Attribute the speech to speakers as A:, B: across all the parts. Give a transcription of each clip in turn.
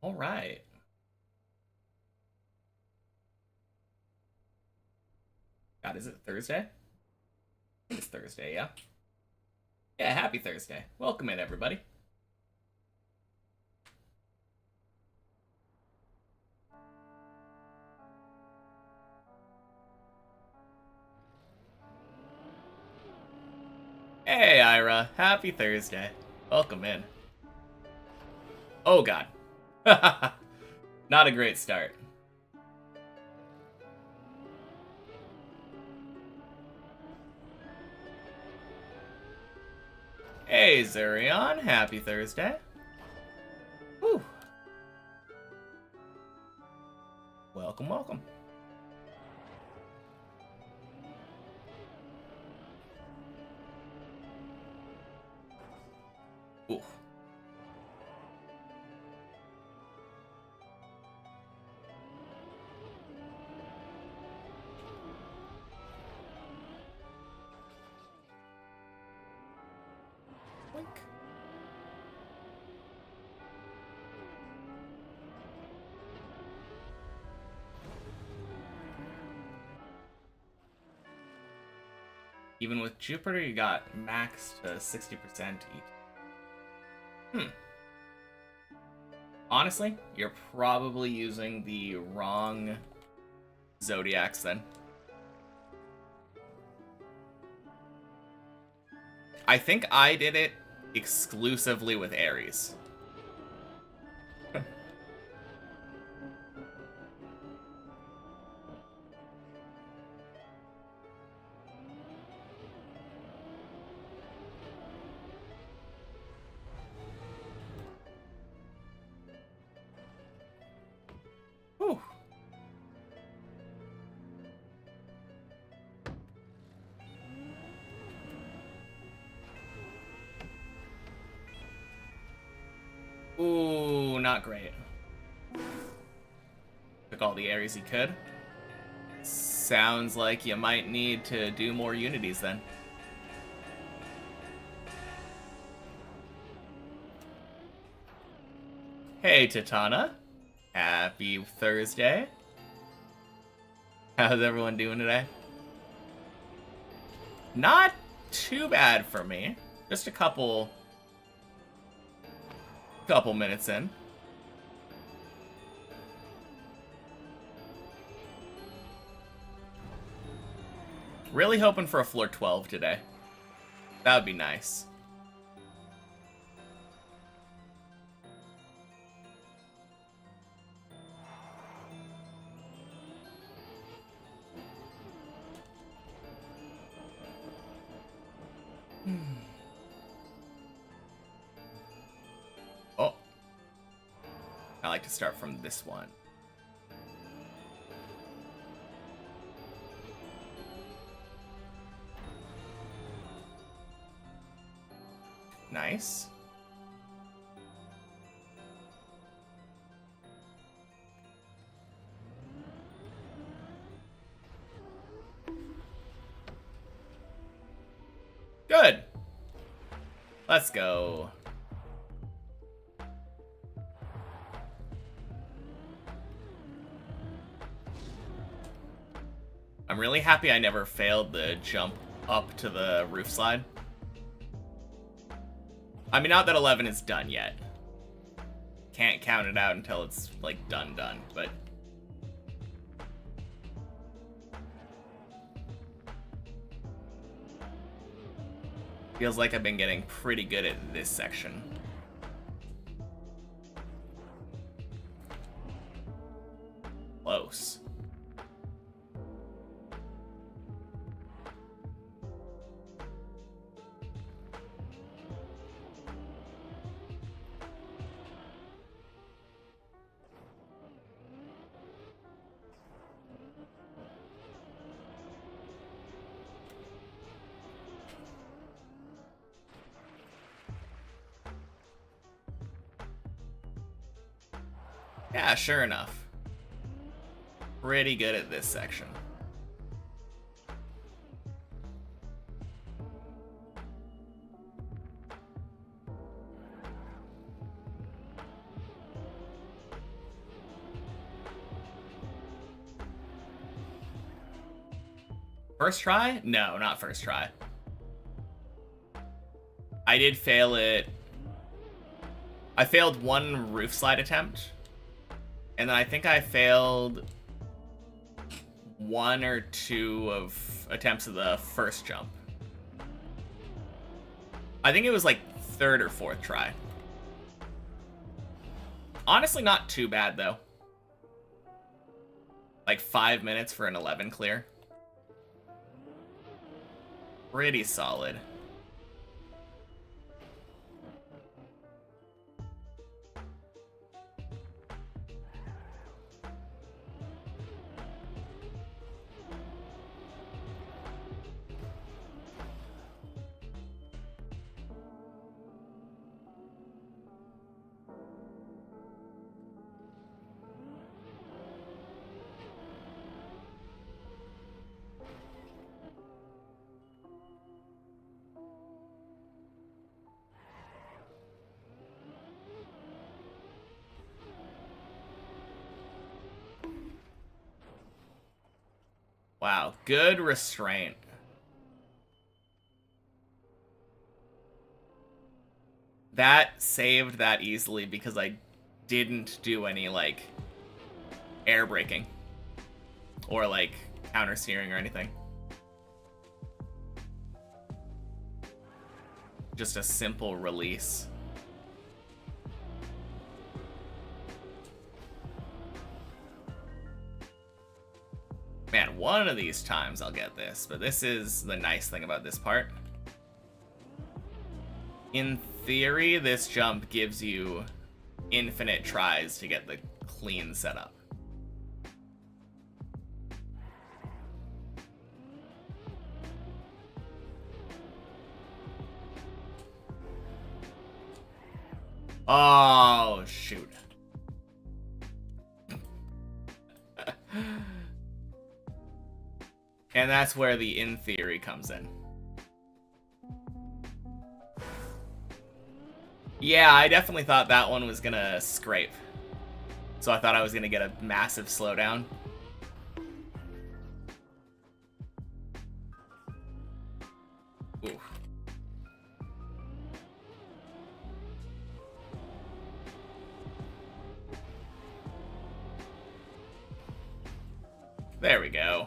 A: All right. God, is it Thursday? It's Thursday, yeah. Yeah, happy Thursday. Welcome in, everybody. Hey, Ira. Happy Thursday. Welcome in. Oh, God. Not a great start. Hey, Zurion. Happy Thursday. Whew. Welcome, welcome. Ooh. Wink. Even with Jupiter, you got max to 60% each. Honestly, you're probably using the wrong zodiacs then. I think I did it exclusively with Aries. Whew. Ooh, not great. Took all the Aries he could. Sounds like you might need to do more unities then. Hey, Titana. Happy Thursday. How's everyone doing today? Not too bad for me. Just a couple minutes in. Really hoping for a floor 12 today. That would be nice. Oh. I like to start from this one. Nice. Good. Let's go. I'm really happy I never failed the jump up to the roof slide. I mean, not that 11 is done yet. Can't count it out until it's, like, done, but... Feels like I've been getting pretty good at this section. Close. Yeah, sure enough. Pretty good at this section. First try? No, not first try. I did fail it. I failed one roof slide attempt. And then I think I failed one or two of attempts of the first jump. I think it was like third or fourth try. Honestly, not too bad though. Like 5 minutes for an 11 clear. Pretty solid. Wow, good restraint. That saved that easily because I didn't do any, like, air braking. Or, like, counter steering or anything. Just a simple release. Man, one of these times I'll get this, but this is the nice thing about this part. In theory, this jump gives you infinite tries to get the clean setup. Oh, shoot. And that's where the in theory comes in. Yeah, I definitely thought that one was gonna scrape. So I thought I was gonna get a massive slowdown. Ooh. There we go.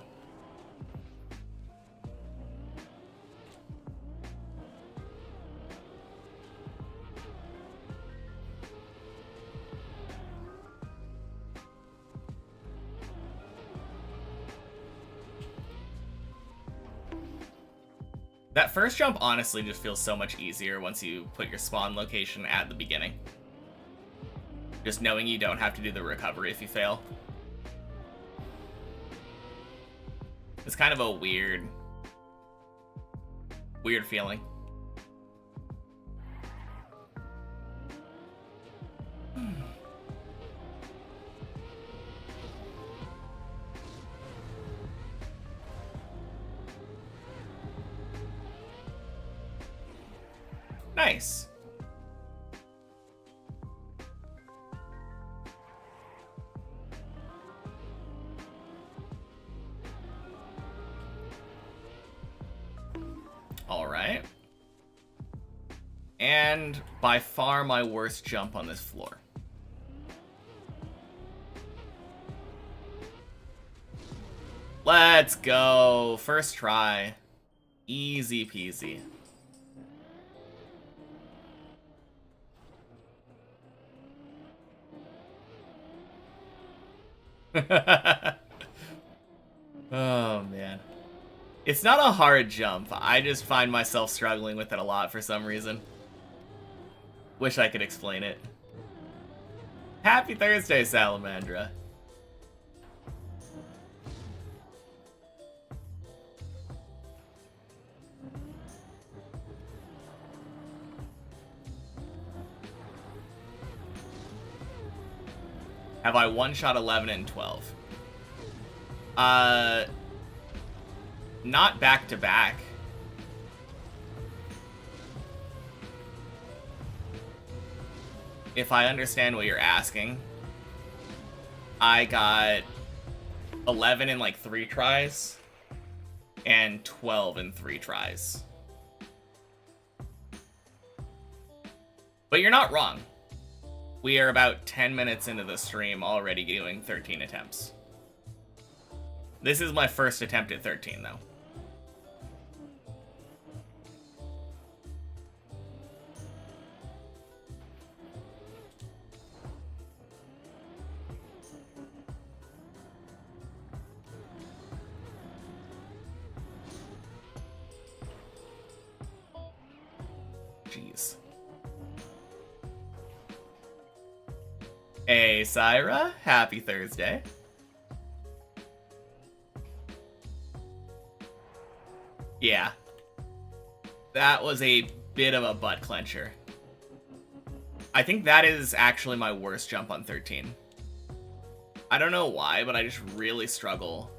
A: That first jump honestly just feels so much easier once you put your spawn location at the beginning. Just knowing you don't have to do the recovery if you fail. It's kind of a weird feeling. Nice. All right. And by far my worst jump on this floor. Let's go. First try. Easy peasy. Oh, man. It's not a hard jump. I just find myself struggling with it a lot for some reason. Wish I could explain it. Happy Thursday, Salamandra. Have I one-shot 11 and 12? Not back-to-back. If I understand what you're asking. I got 11 in like 3 tries. and 12 in 3 tries. But you're not wrong. We are about 10 minutes into the stream already doing 13 attempts. This is my first attempt at 13, though. Jeez. Hey, Syra. Happy Thursday. Yeah. That was a bit of a butt clencher. I think that is actually my worst jump on 13. I don't know why, but I just really struggle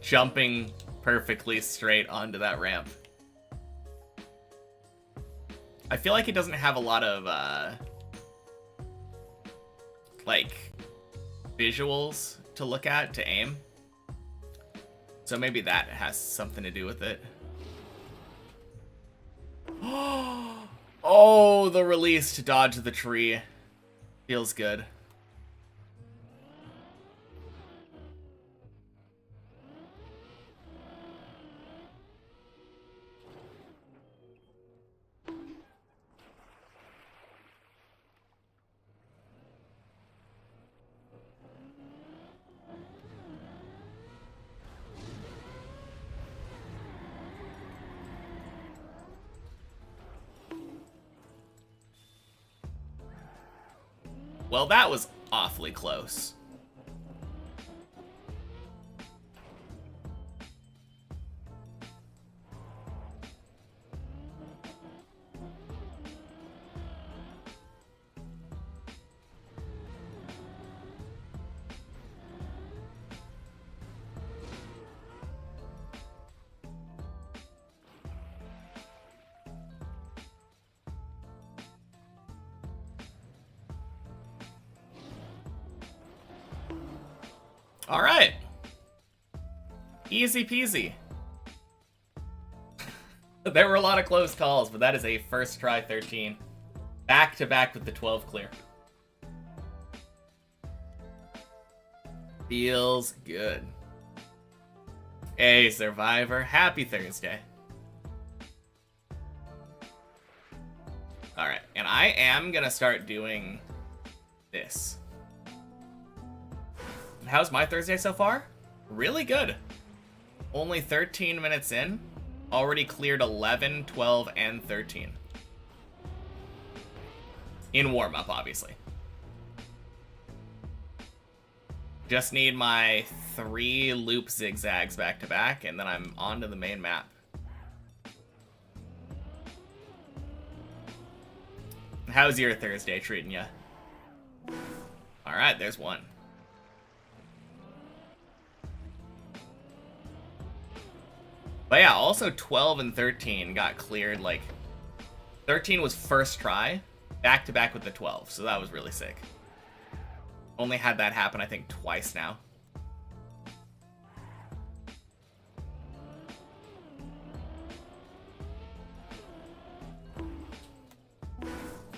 A: jumping perfectly straight onto that ramp. I feel like it doesn't have a lot of, like, visuals to look at to aim. So maybe that has something to do with it. Oh, the release to dodge the tree. Feels good. Well, that was awfully close. All right. Easy peasy. There were a lot of close calls, but that is a first try 13. Back to back with the 12 clear. Feels good. Hey, Survivor. Happy Thursday. All right, and I am gonna start doing this. How's my Thursday so far? Really good. Only 13 minutes in, already cleared 11, 12, and 13. In warm-up, obviously. Just need my 3 loop zigzags back-to-back, and then I'm on to the main map. How's your Thursday treating ya? Alright, there's one. But yeah, also 12 and 13 got cleared, like, 13 was first try, back to back with the 12, so that was really sick. Only had that happen, I think, twice now.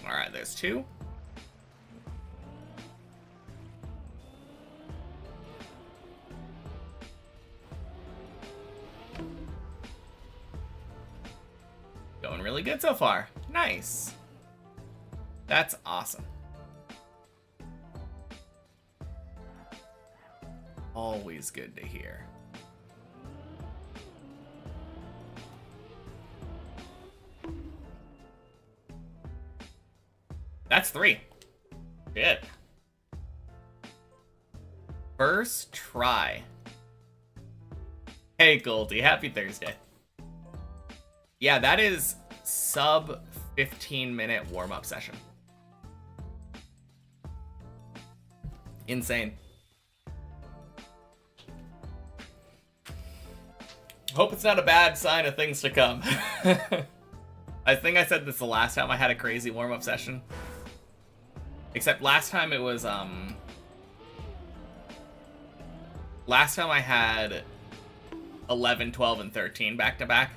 A: Alright, there's 2. Going really good so far. Nice. That's awesome. Always good to hear. That's 3. Shit. First try. Hey, Goldie. Happy Thursday. Yeah, that is sub 15-minute warm-up session. Insane. Hope it's not a bad sign of things to come. I think I said this the last time I had a crazy warm-up session. Except last time it was, last time I had 11, 12, and 13 back to back.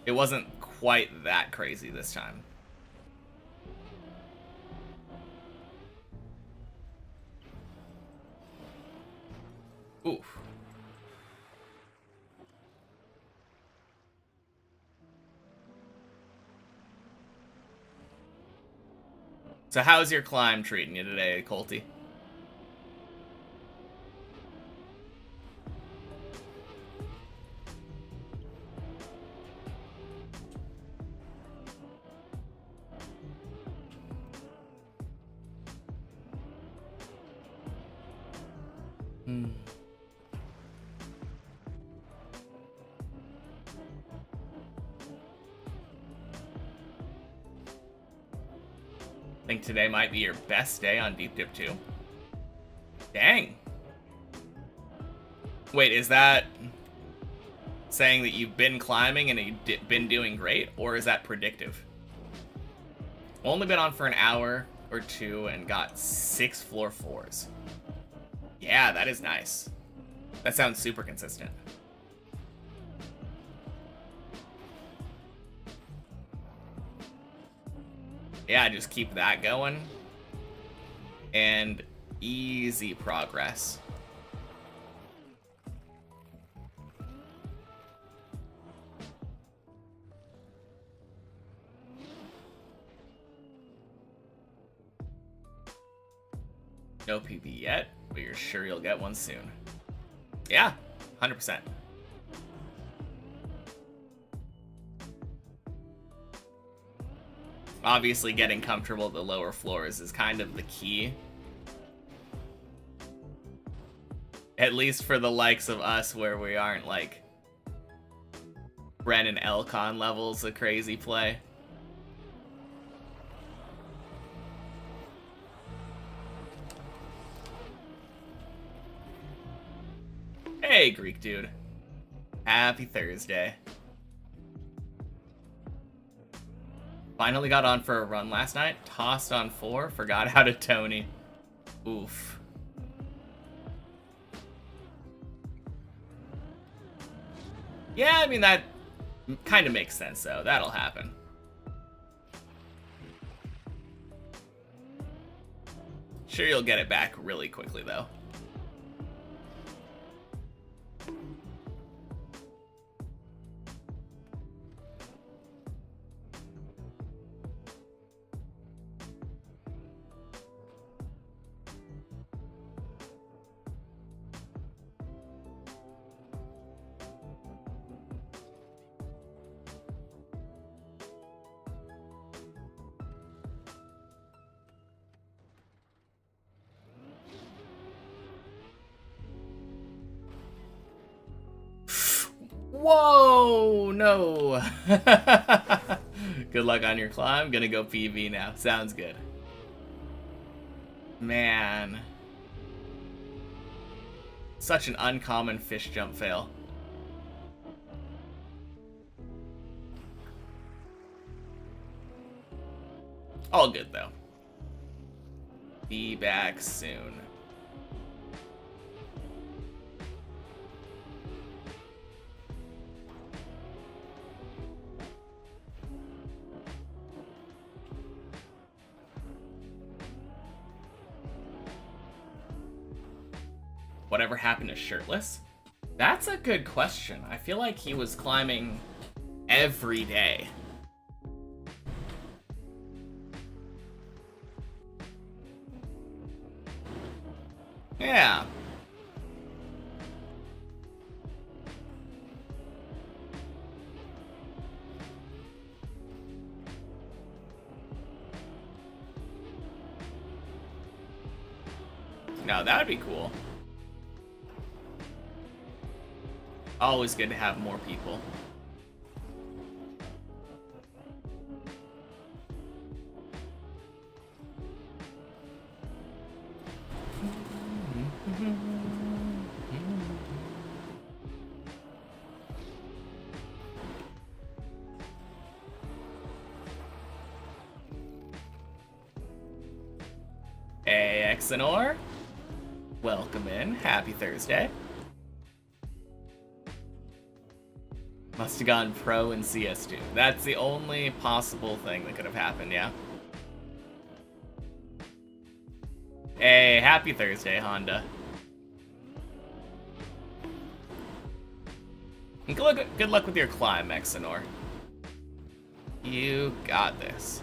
A: It wasn't quite that crazy this time. Oof. So how's your climb treating you today, Colty? I think today might be your best day on Deep Dip 2. Dang. Wait, is that saying that you've been climbing and you've been doing great, or is that predictive? Only been on for an hour or two and got 6 floor 4s. Yeah, that is nice. That sounds super consistent. Yeah, just keep that going. And easy progress. No PB yet, but you're sure you'll get one soon. Yeah, 100%. Obviously, getting comfortable at the lower floors is kind of the key. At least for the likes of us, where we aren't like Bren and Elcon levels of crazy play. Hey, Greek dude. Happy Thursday. Finally got on for a run last night. Tossed on 4. Forgot how to Tony. Oof. Yeah, I mean, that kind of makes sense, though. That'll happen. Sure, you'll get it back really quickly, though. Whoa, no. Good luck on your climb. Gonna go PV now. Sounds good. Man. Such an uncommon fish jump fail. All good, though. Be back soon. Whatever happened to Shirtless? That's a good question. I feel like he was climbing every day. Yeah. No, that would be cool. Always good to have more people. Hey, Exenor. Welcome in. Happy Thursday. Must have gone pro in CS2. That's the only possible thing that could have happened, yeah. Hey, happy Thursday, Honda. And good luck with your climb, Exenor. You got this.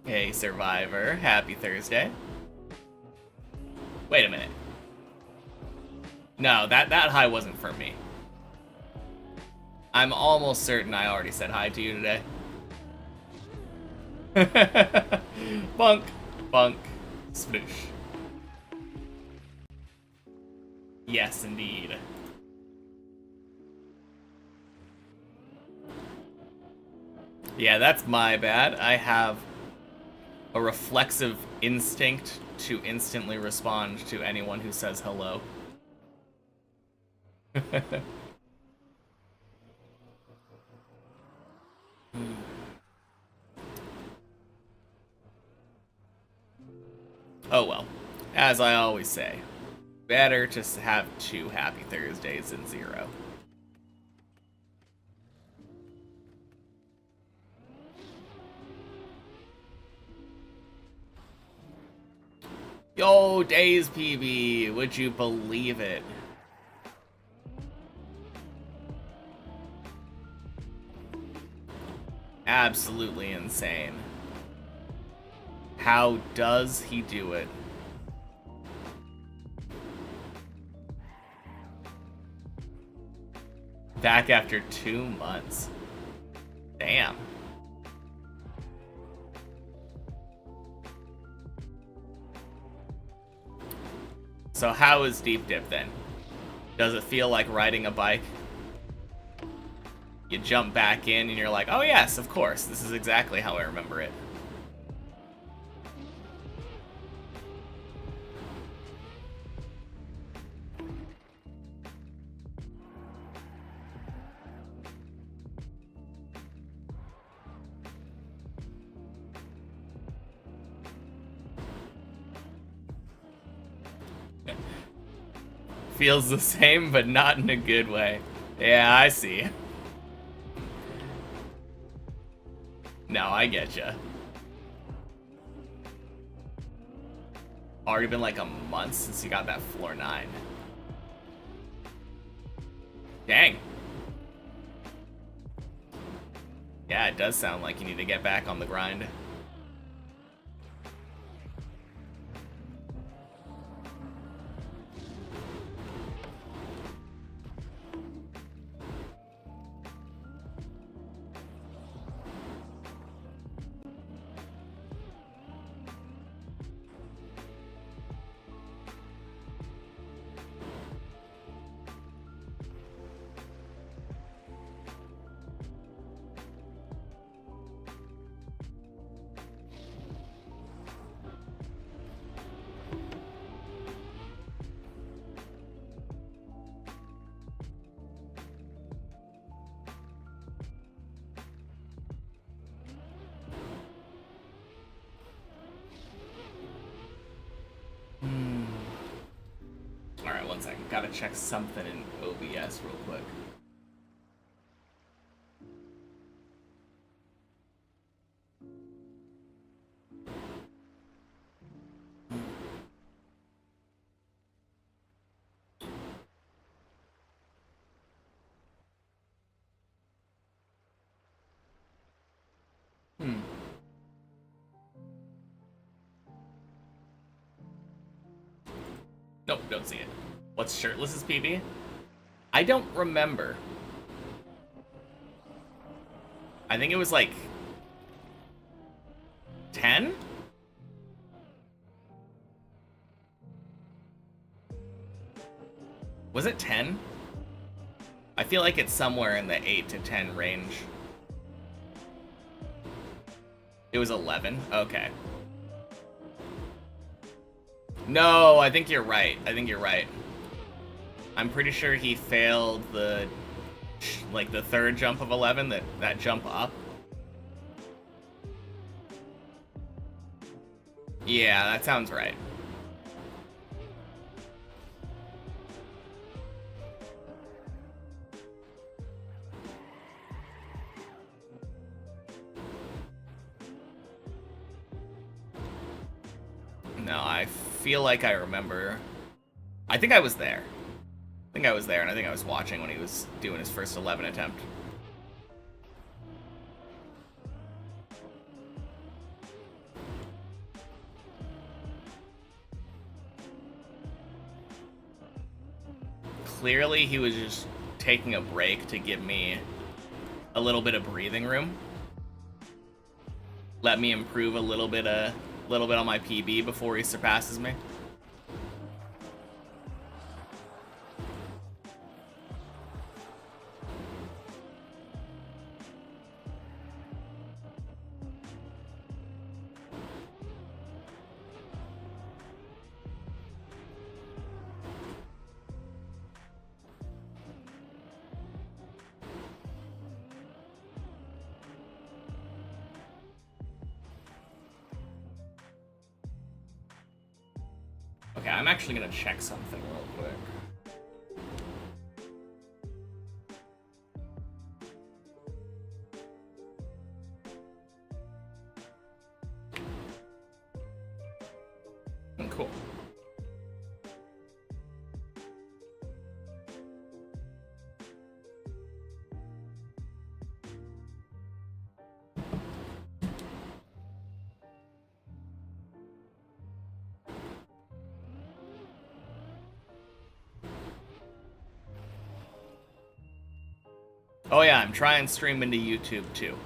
A: Hey, Survivor. Happy Thursday. Wait a minute. No, that hi wasn't for me. I'm almost certain I already said hi to you today. Bunk, bunk, sploosh. Yes, indeed. Yeah, that's my bad. I have a reflexive instinct to instantly respond to anyone who says hello. Oh well, as I always say, better to have 2 happy Thursdays than 0. Yo, Days PB, would you believe it? Absolutely insane. How does he do it? Back after 2 months. Damn. So how is Deep Dip then? Does it feel like riding a bike? You jump back in and you're like, oh yes, of course, this is exactly how I remember it. Feels the same, but not in a good way. Yeah, I see. No, I getcha. Already been like a month since you got that floor 9. Dang. Yeah, it does sound like you need to get back on the grind. Alright, one second. Gotta check something in OBS real quick. Nope, don't see it. What's shirtless's PB? I don't remember. I think it was like 10? Was it 10? I feel like it's somewhere in the 8 to 10 range. It was 11? Okay. No, I think you're right. I think you're right. I'm pretty sure he failed the, like, the third jump of 11, that jump up. Yeah, that sounds right. No, I feel like I remember. I think I was there. I think I was there, and I think I was watching when he was doing his first 11 attempt. Clearly, he was just taking a break to give me a little bit of breathing room. Let me improve a little bit on my PB before he surpasses me. Okay, I'm actually gonna check something real quick. Cool. Oh yeah, I'm trying to stream into YouTube too.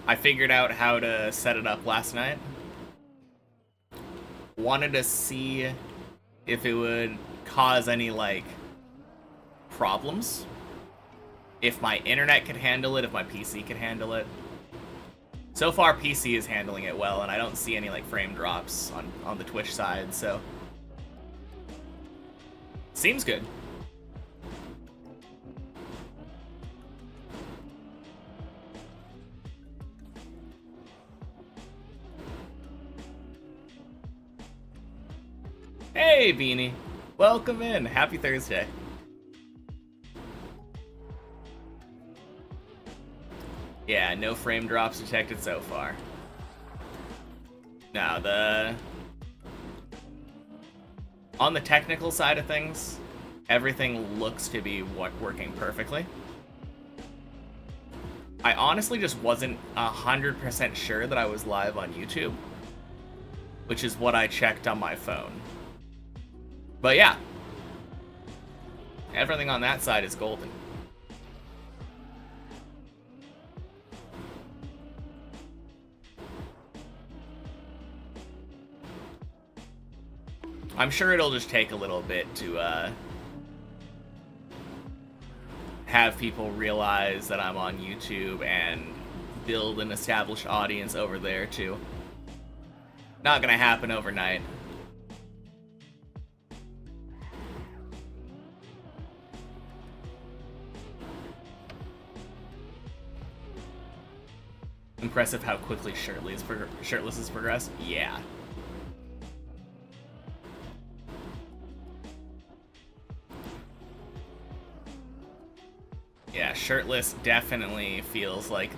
A: I figured out how to set it up last night. Wanted to see if it would cause any, like, problems. If my internet could handle it, if my PC could handle it. So far, PC is handling it well, and I don't see any, like, frame drops on the Twitch side, so... Seems good. Hey, Beanie. Welcome in. Happy Thursday. Yeah, no frame drops detected so far. Now, on the technical side of things, everything looks to be working perfectly. I honestly just wasn't 100% sure that I was live on YouTube, which is what I checked on my phone. But yeah, everything on that side is golden. I'm sure it'll just take a little bit to have people realize that I'm on YouTube and build an established audience over there too. Not gonna happen overnight. Impressive how quickly shirtless has progressed. Yeah. Yeah, shirtless definitely feels like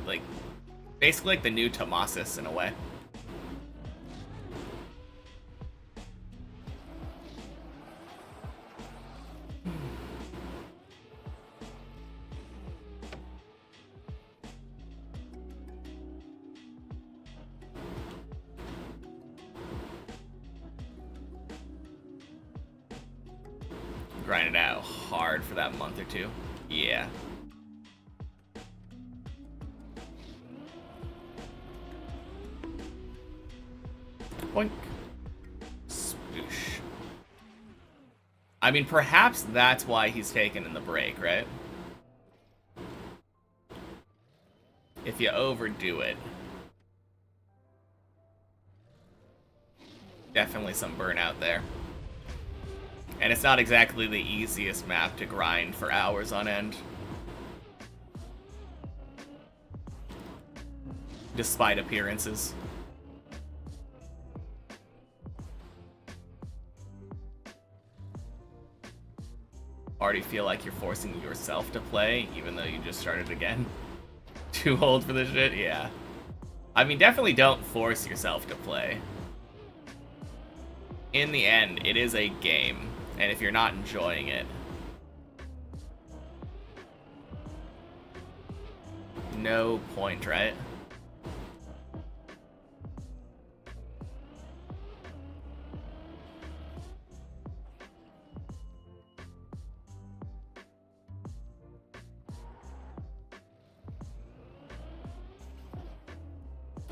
A: basically like the new Tomasis in a way. Grind it out hard for that month or two. Yeah. Boink. Spoosh. I mean, perhaps that's why he's taken in the break, right? If you overdo it. Definitely some burnout there. And it's not exactly the easiest map to grind for hours on end. despite appearances. Already feel like you're forcing yourself to play, even though you just started again. Too old for this shit? Yeah. I mean, definitely don't force yourself to play. In the end, it is a game, and if you're not enjoying it, no point, right?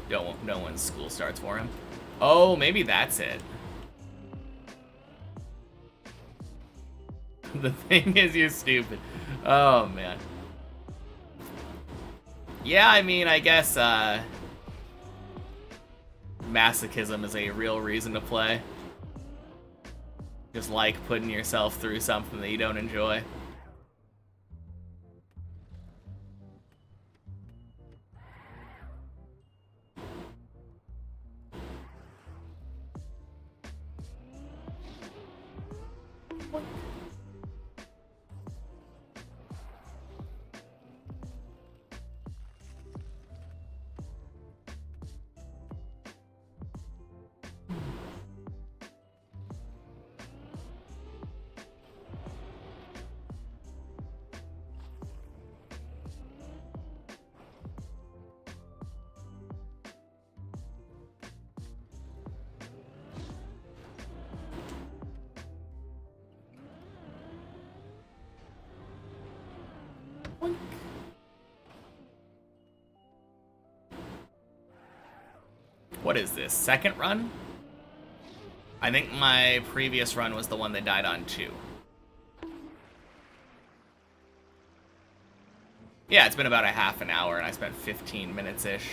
A: Don't know when school starts for him. Oh, maybe that's it. The thing is, you're stupid. Oh, man. Yeah, I mean, I guess, masochism is a real reason to play. Just like putting yourself through something that you don't enjoy. What is this? Second run? I think my previous run was the one that died on 2. Yeah, it's been about a half an hour, and I spent 15 minutes-ish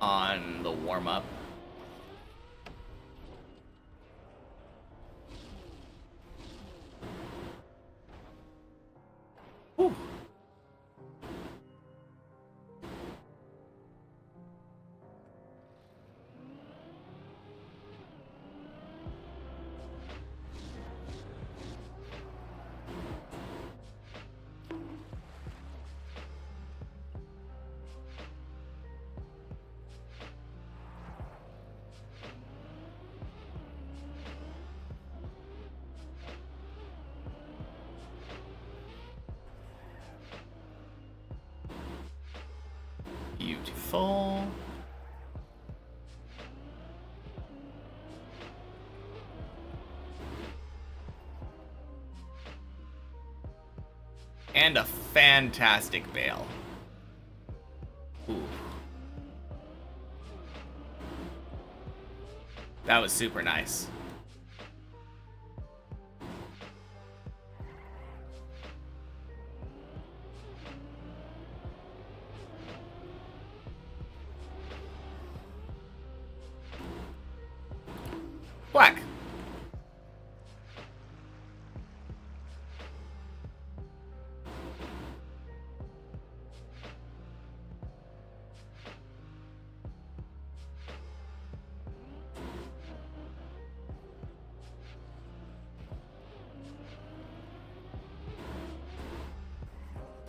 A: on the warm-up. Whew. Beautiful. And a fantastic bail. Ooh. That was super nice. Black.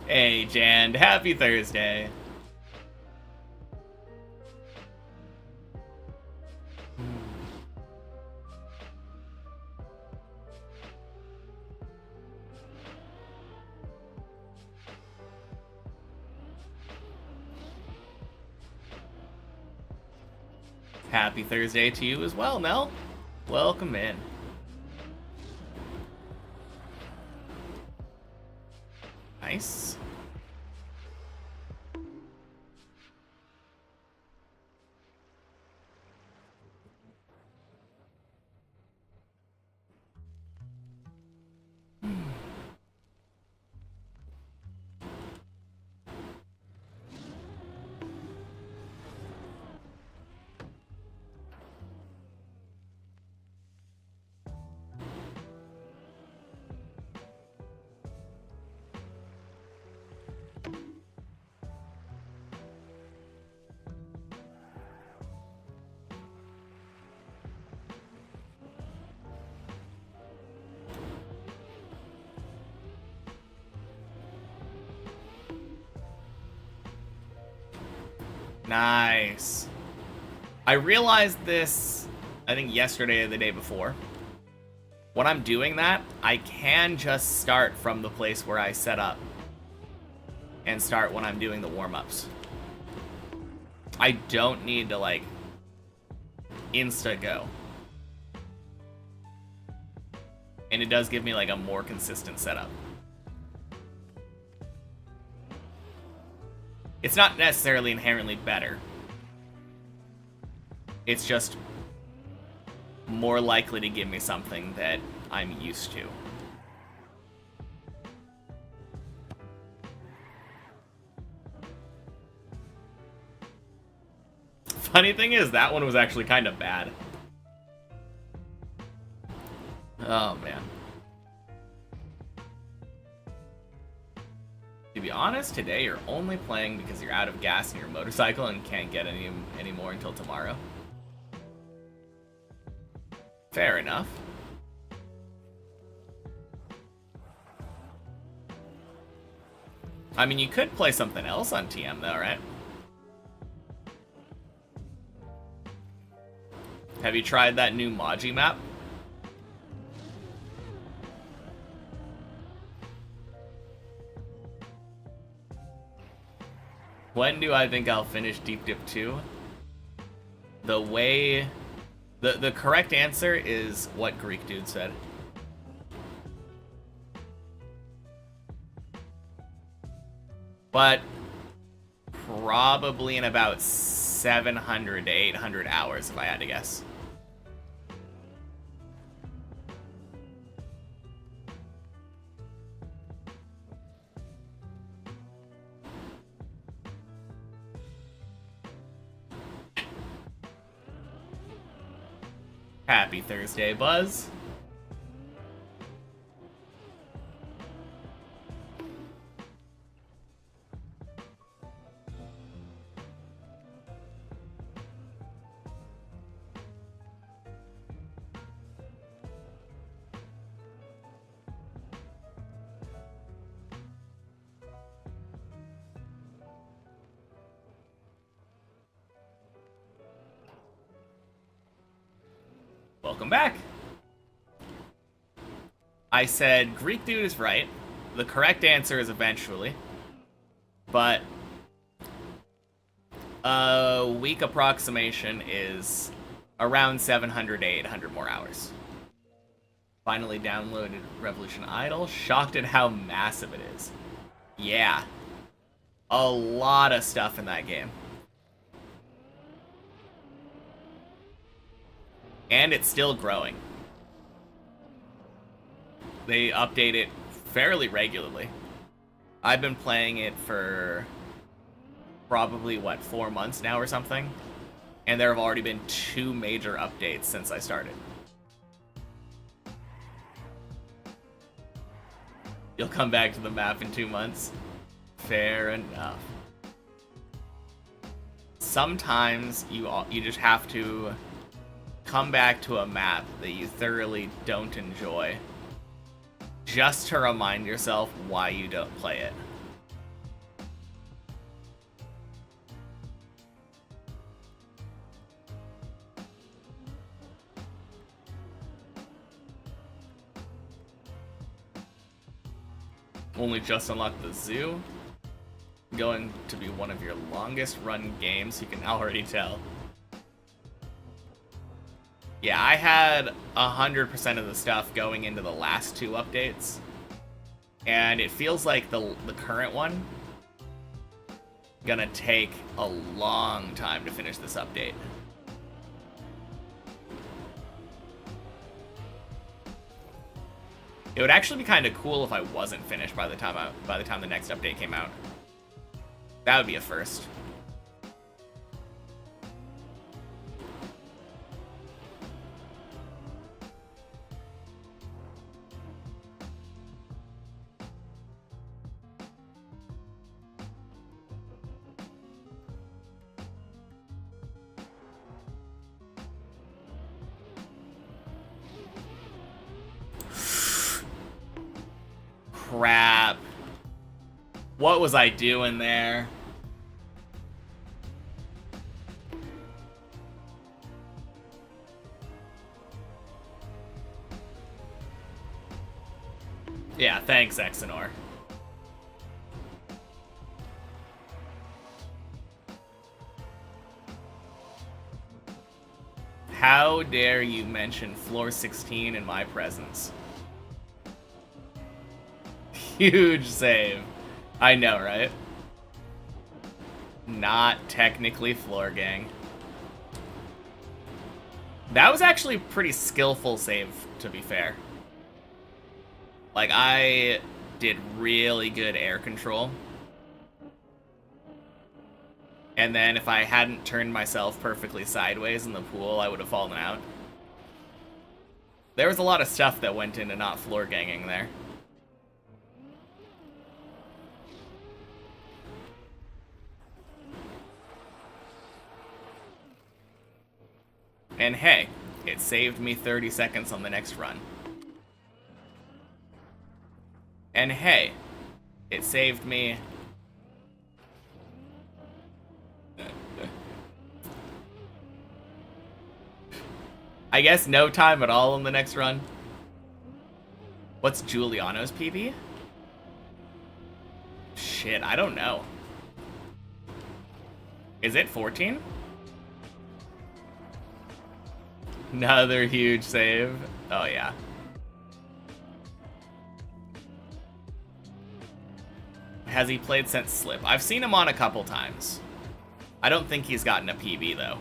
A: Hey, Jan, happy Thursday. Happy Thursday to you as well, Mel. Welcome in. Nice. Nice. I realized this, I think yesterday or the day before. When I'm doing that, I can just start from the place where I set up. And start when I'm doing the warm-ups. I don't need to, like, insta-go. And it does give me, like, a more consistent setup. It's not necessarily inherently better. It's just more likely to give me something that I'm used to. Funny thing is, that one was actually kind of bad. Oh, man. To be honest, today you're only playing because you're out of gas in your motorcycle and can't get any more until tomorrow. Fair enough. I mean, you could play something else on TM though, right? Have you tried that new Maji map? When do I think I'll finish Deep Dip 2? The correct answer is what Greek dude said. But probably in about 700 to 800 hours, if I had to guess. Happy Thursday, Buzz. Welcome back. I said Greek dude is right. The correct answer is eventually. But a week approximation is around 700 to 800 more hours. Finally downloaded Revolution Idol. Shocked at how massive it is. Yeah. A lot of stuff in that game. And it's still growing. They update it fairly regularly. I've been playing it for probably, what, 4 months now or something? And there have already been 2 major updates since I started. You'll come back to the map in 2 months. Fair enough. Sometimes you just have to come back to a map that you thoroughly don't enjoy just to remind yourself why you don't play it. Only just unlocked the zoo. Going to be one of your longest run games, you can already tell. Yeah, I had 100% of the stuff going into the last 2 updates. And it feels like the current one gonna take a long time to finish this update. It would actually be kind of cool if I wasn't finished by the time the next update came out. That would be a first. Crap. What was I doing there? Yeah, thanks, Exenor. How dare you mention floor 16 in my presence? Huge save. I know, right? Not technically floor gang. That was actually a pretty skillful save, to be fair. Like, I did really good air control. And then if I hadn't turned myself perfectly sideways in the pool, I would have fallen out. There was a lot of stuff that went into not floor ganging there. And hey, it saved me 30 seconds on the next run. And hey, it saved me... I guess no time at all in the next run. What's Giuliano's PB? Shit, I don't know. Is it 14? Another huge save. Oh, yeah. Has he played since Slip? I've seen him on a couple times. I don't think he's gotten a PB, though.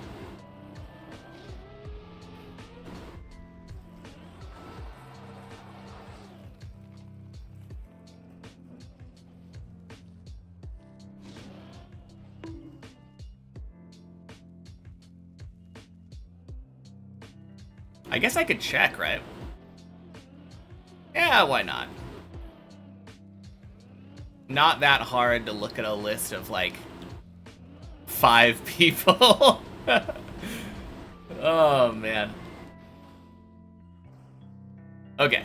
A: I guess I could check, right? Yeah, why not? Not that hard to look at a list of, like, 5 people. Oh, man. Okay.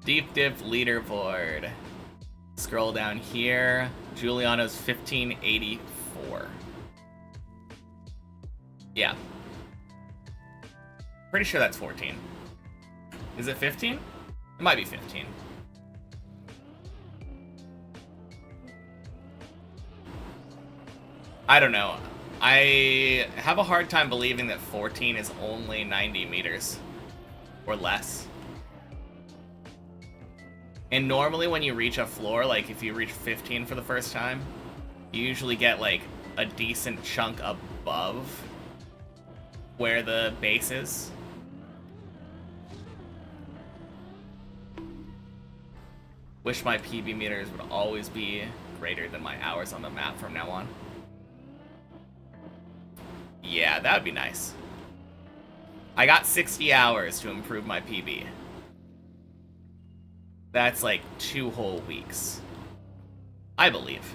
A: Deep Dip leaderboard. Scroll down here. Giuliano's 1584. Yeah. Pretty sure that's 14. Is it 15? It might be 15. I don't know. I have a hard time believing that 14 is only 90 meters. Or less. And normally when you reach a floor, like if you reach 15 for the first time, you usually get like a decent chunk above where the base is. Wish my PB meters would always be greater than my hours on the map from now on. Yeah, that would be nice. I got 60 hours to improve my PB. That's like 2 whole weeks. I believe.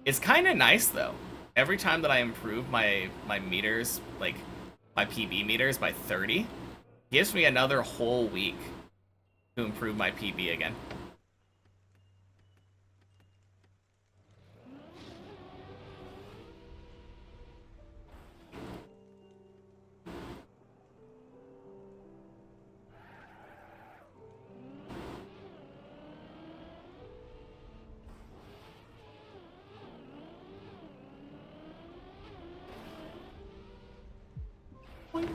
A: It's kind of nice, though. Every time that I improve my meters, like my PB meters by 30, gives me another whole week to improve my PB again. Boink.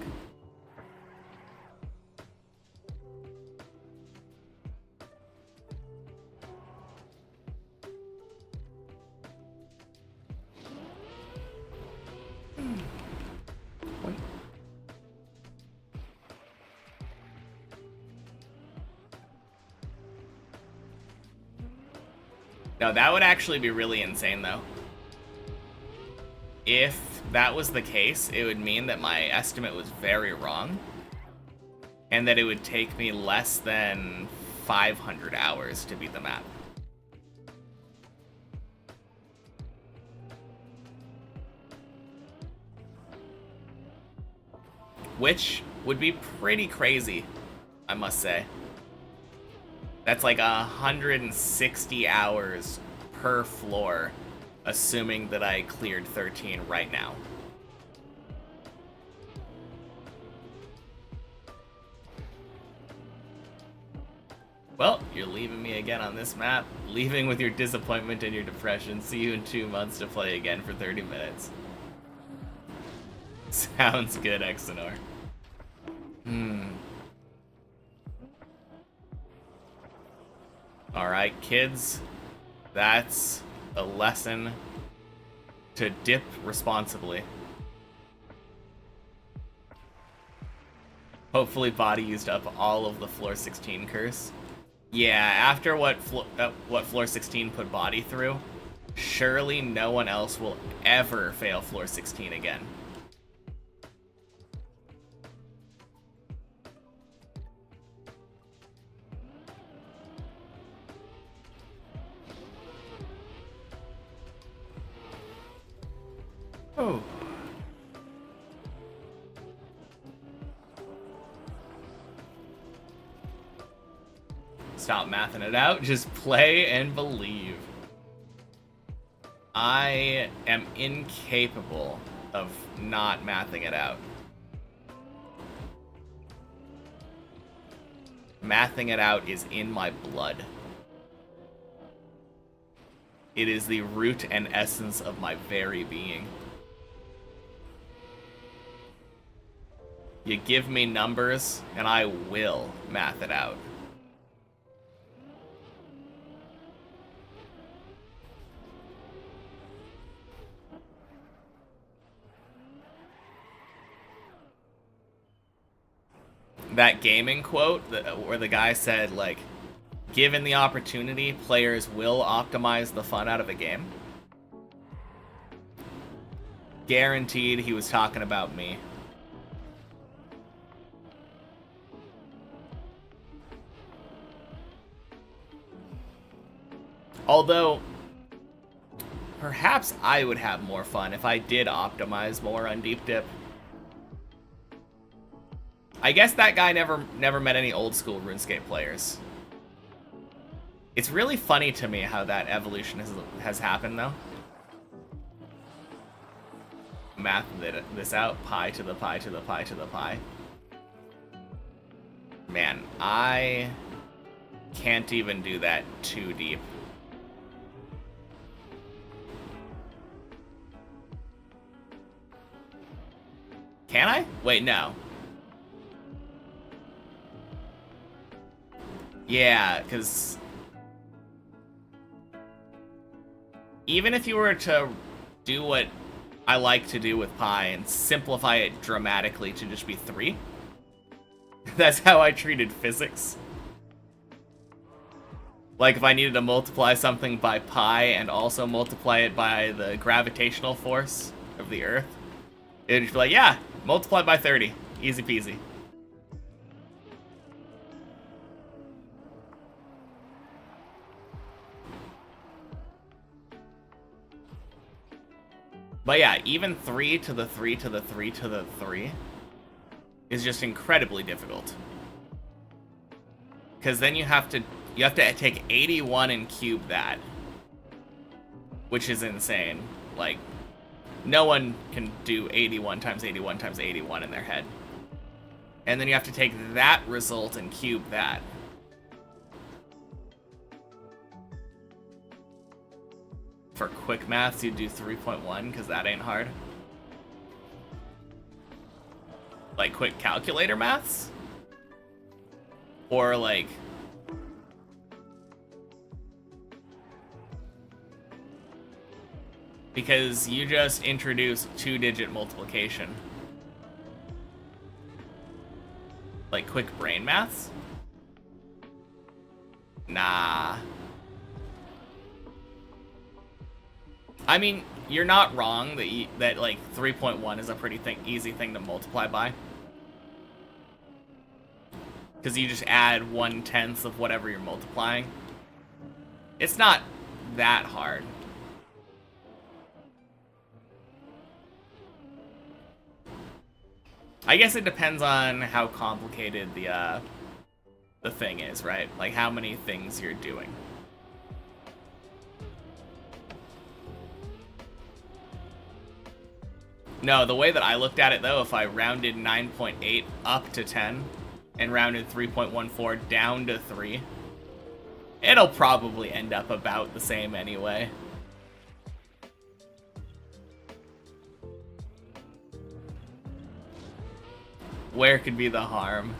A: No, that would actually be really insane, though. If that was the case, it would mean that my estimate was very wrong, and that it would take me less than 500 hours to beat the map. Which would be pretty crazy, I must say. That's like 160 hours per floor, assuming that I cleared 13 right now. Well, you're leaving me again on this map. Leaving with your disappointment and your depression. See you in 2 months to play again for 30 minutes. Sounds good, Exenor. Alright, kids. That's a lesson to dip responsibly. Hopefully Body used up all of the floor 16 curse. Yeah, after what floor 16 put Body through, surely no one else will ever fail floor 16 again. Oh. Stop mathing it out, just play and believe. I am incapable of not mathing it out. Mathing it out is in my blood. It is the root and essence of my very being. You give me numbers, and I will math it out. That gaming quote where the guy said, like, given the opportunity, players will optimize the fun out of a game. Guaranteed he was talking about me. Although, perhaps I would have more fun if I did optimize more on Deep Dip. I guess that guy never met any old school RuneScape players. It's really funny to me how that evolution has happened, though. Math this out. Pi to the pi to the pi to the pi. Man, I can't even do that too deep. Can I? Wait, no. Yeah, because even if you were to do what I like to do with pi and simplify it dramatically to just be 3, that's how I treated physics. Like if I needed to multiply something by pi and also multiply it by the gravitational force of the Earth, it would just be like, yeah, multiply by 30. Easy peasy. But yeah, even 3 to the 3 to the 3 to the 3 is just incredibly difficult. Because then you have to take 81 and cube that. Which is insane. Like, no one can do 81 times 81 times 81 in their head. And then you have to take that result and cube that. For quick maths, you do 3.1, because that ain't hard. Like, quick calculator maths? Or, like... Because you just introduced 2-digit multiplication. Like, quick brain maths? Nah. I mean, you're not wrong that like 3.1 is a pretty easy thing to multiply by. Because you just add 1/10 of whatever you're multiplying. It's not that hard. I guess it depends on how complicated the thing is, right? Like how many things you're doing. No, the way that I looked at it, though, if I rounded 9.8 up to 10 and rounded 3.14 down to 3, It'll probably end up about the same anyway. Where could be the harm?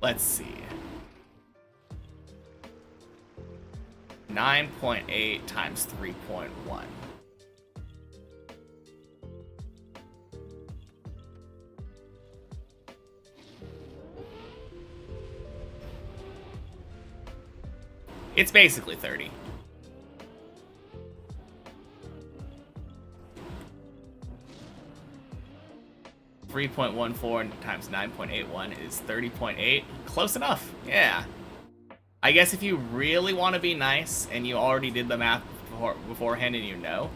A: Let's see. 9.8 times 3.1. It's basically 30. .14 times 9.81 is 30.8. Close enough. Yeah. I guess if you really want to be nice and you already did the math beforehand and you know,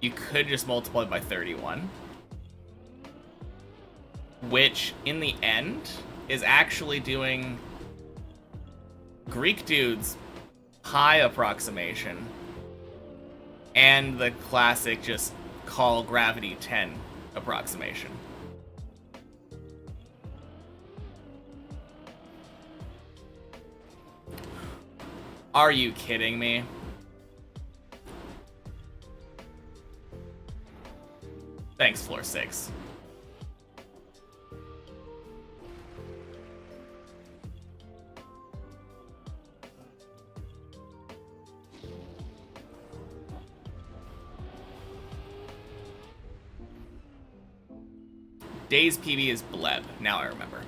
A: you could just multiply by 31. Which, in the end, is actually doing Greek dude's pi approximation and the classic just call gravity 10 approximation. Are you kidding me? Thanks, floor 6. Day's PB is Bleb. Now I remember.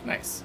A: Nice.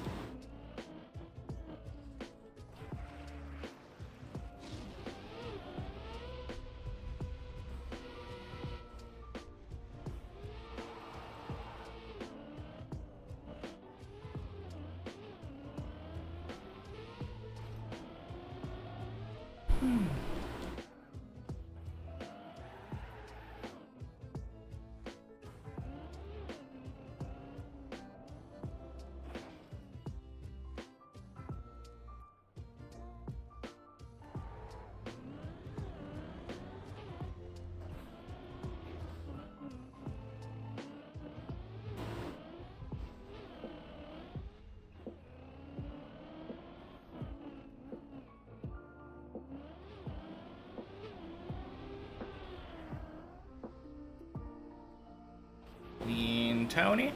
A: Queen Tony.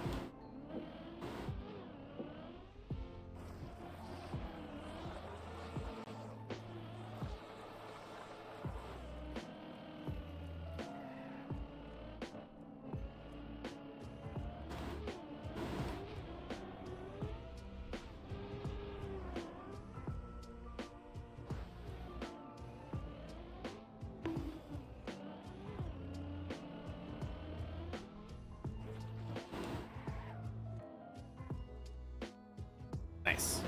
A: Nice.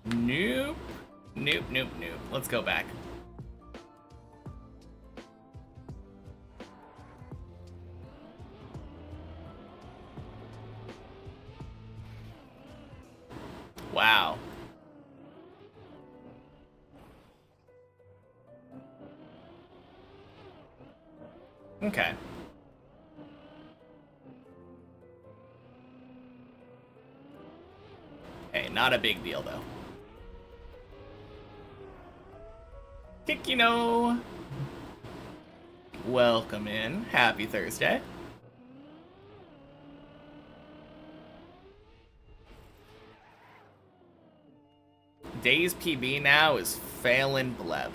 A: Noob. Nope, nope, nope. Let's go back. Wow. Okay. Hey, not a big deal, though. Kikino! Welcome in. Happy Thursday. Today's PB now is Phelan Bleb.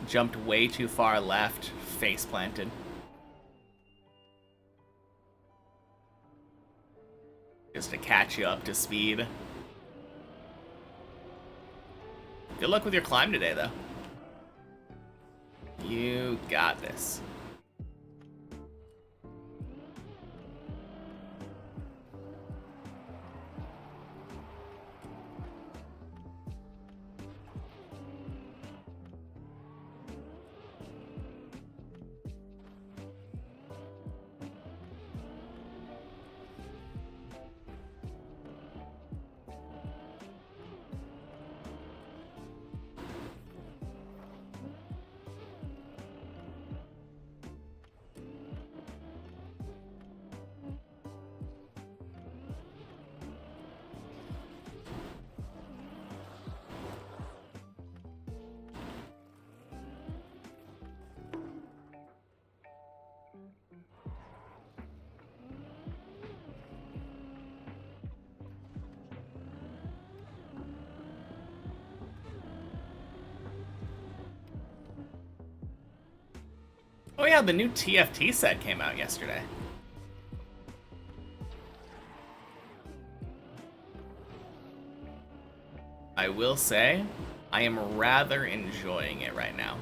A: Jumped way too far left, face planted. Just to catch you up to speed. Good luck with your climb today, though. You got this. Oh yeah, the new TFT set came out yesterday. I will say, I am rather enjoying it right now.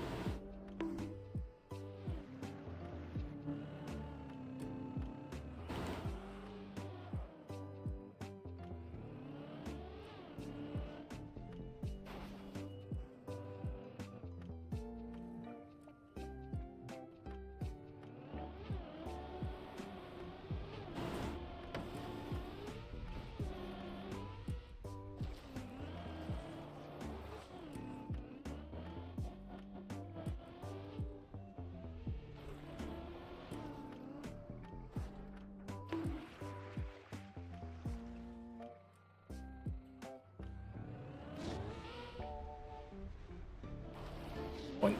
A: Boink.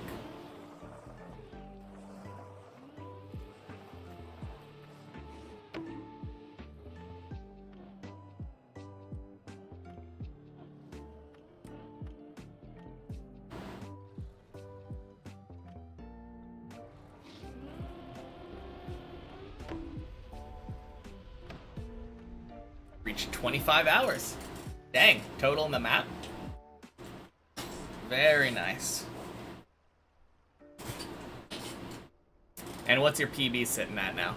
A: Reached 25 hours. Dang, total in the map. Very nice. And what's your PB sitting at now?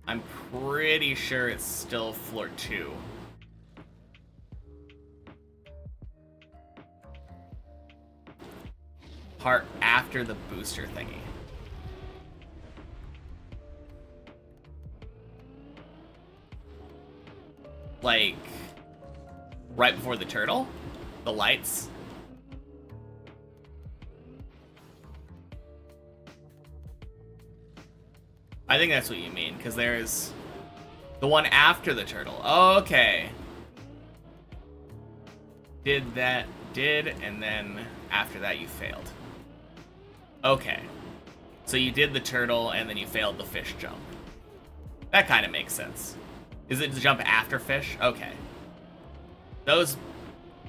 A: I'm pretty sure it's still floor 2. Part after the booster thingy. Like, right before the turtle? The lights? I think that's what you mean, because there's the one after the turtle. Okay. Did, and then after that you failed. Okay. So you did the turtle, and then you failed the fish jump. That kind of makes sense. Is it the jump after fish? Okay. Those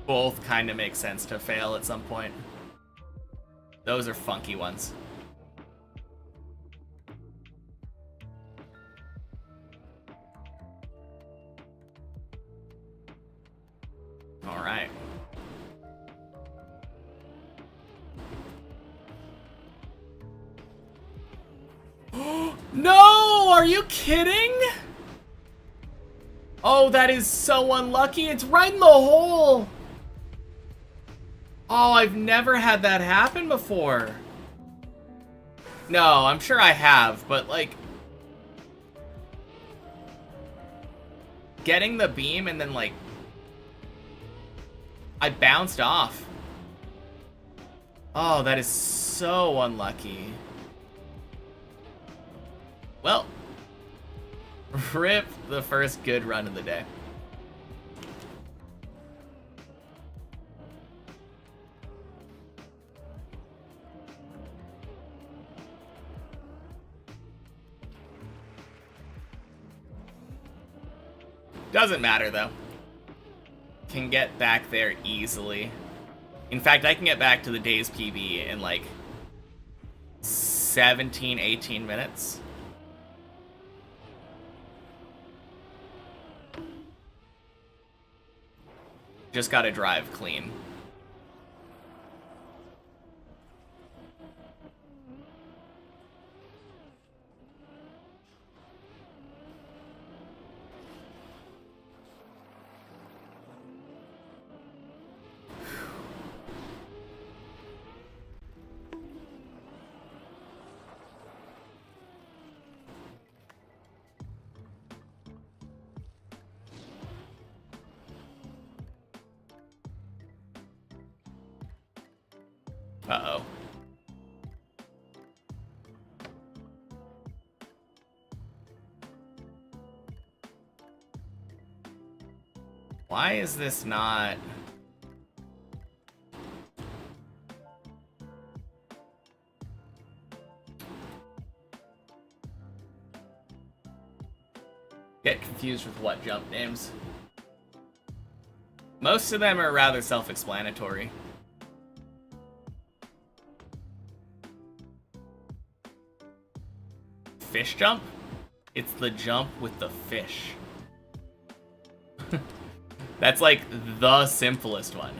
A: both kind of make sense to fail at some point. Those are funky ones. All right. No! Are you kidding? Oh, that is so unlucky. It's right in the hole. Oh, I've never had that happen before. No, I'm sure I have, but like, getting the beam and then like, I bounced off. Oh, that is so unlucky. Well, rip the first good run of the day. Doesn't matter, though. Can get back there easily. In fact, I can get back to the day's PB in like 17, 18 minutes. Just gotta drive clean. Uh-oh. Why is this not... Get confused with what jump names? Most of them are rather self-explanatory. Fish jump? It's the jump with the fish. That's like the simplest one.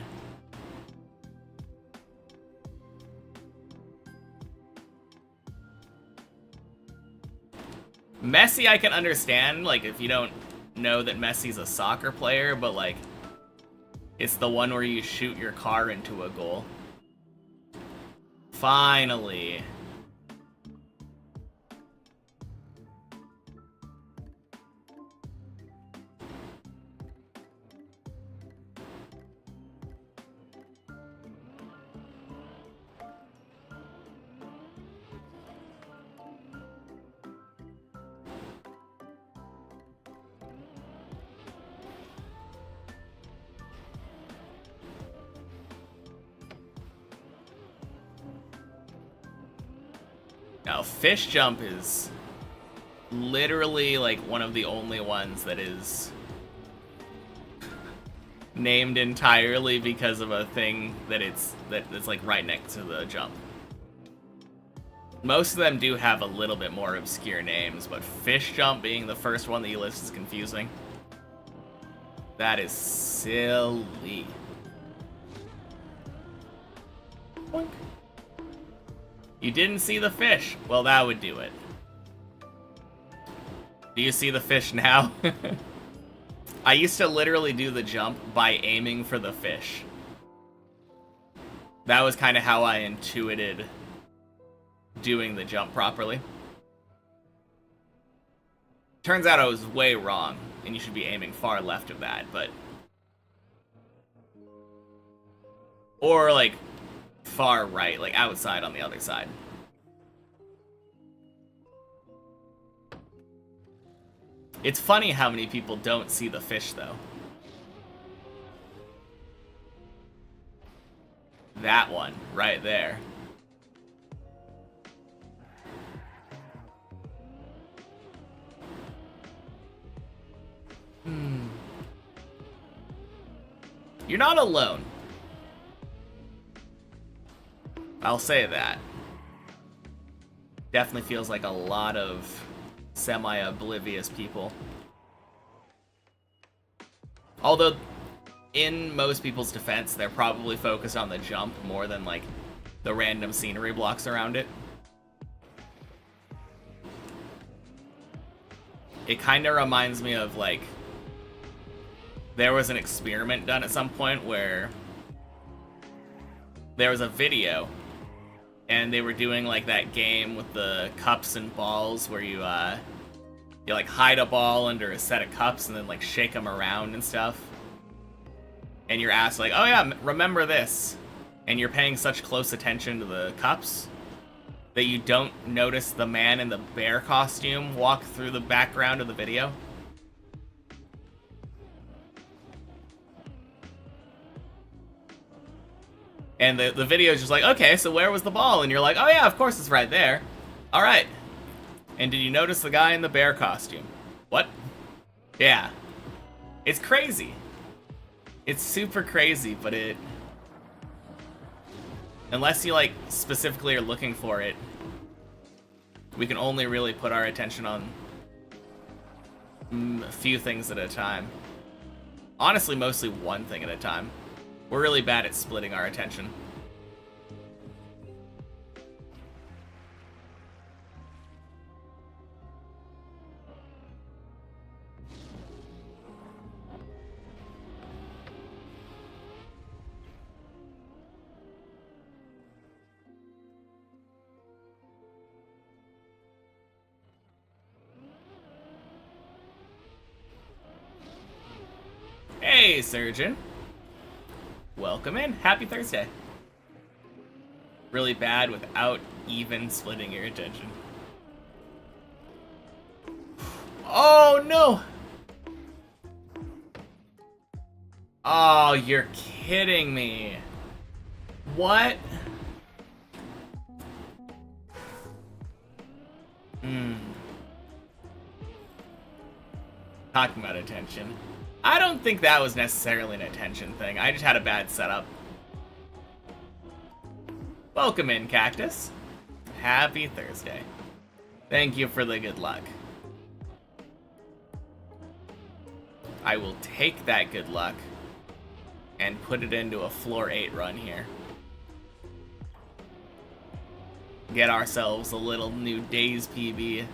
A: Messi I can understand, like if you don't know that Messi's a soccer player, but like it's the one where you shoot your car into a goal. Finally. Now, fish jump is literally like one of the only ones that is named entirely because of a thing that's like right next to the jump. Most of them do have a little bit more obscure names, but fish jump being the first one that you list is confusing. That is silly. Boink. You didn't see the fish. Well, that would do it. Do you see the fish now? I used to literally do the jump by aiming for the fish. That was kind of how I intuited doing the jump properly. Turns out I was way wrong, and you should be aiming far left of that, but... Or, like, far right, like outside on the other side. It's funny how many people don't see the fish, though. That one, right there. You're not alone. I'll say that. Definitely feels like a lot of semi-oblivious people. Although, in most people's defense, they're probably focused on the jump more than, like, the random scenery blocks around it. It kind of reminds me of, like, there was an experiment done at some point where there was a video and they were doing like that game with the cups and balls where you like hide a ball under a set of cups and then like shake them around and stuff. And you're asked like, oh yeah, remember this. And you're paying such close attention to the cups that you don't notice the man in the bear costume walk through the background of the video. And the video is just like, okay, so where was the ball? And you're like, oh yeah, of course it's right there. All right. And did you notice the guy in the bear costume? What? Yeah. It's crazy. It's super crazy, but it... Unless you, like, specifically are looking for it, we can only really put our attention on a few things at a time. Honestly, mostly one thing at a time. We're really bad at splitting our attention. Hey, Surgeon. Welcome in. Happy Thursday. Really bad without even splitting your attention. Oh, no! Oh, you're kidding me. What? Talking about attention. I don't think that was necessarily an attention thing. I just had a bad setup. Welcome in, Cactus. Happy Thursday. Thank you for the good luck. I will take that good luck and put it into a floor 8 run here. Get ourselves a little new Days PB.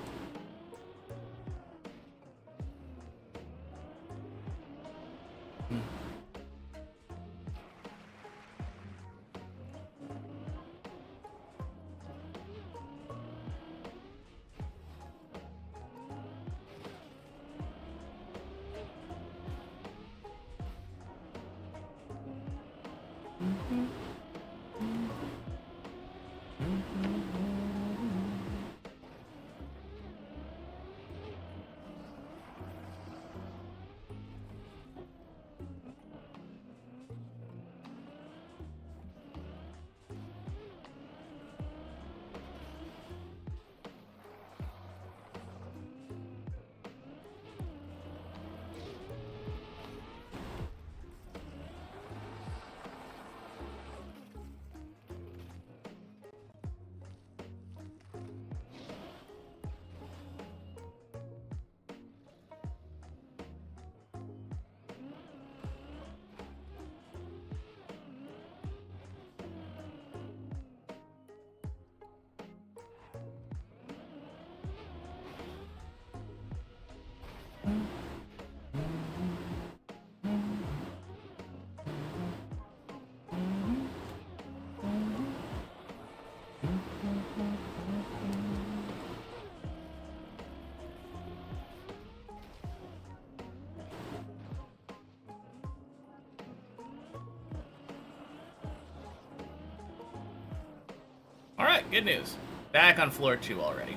A: Alright, good news. Back on floor 2 already.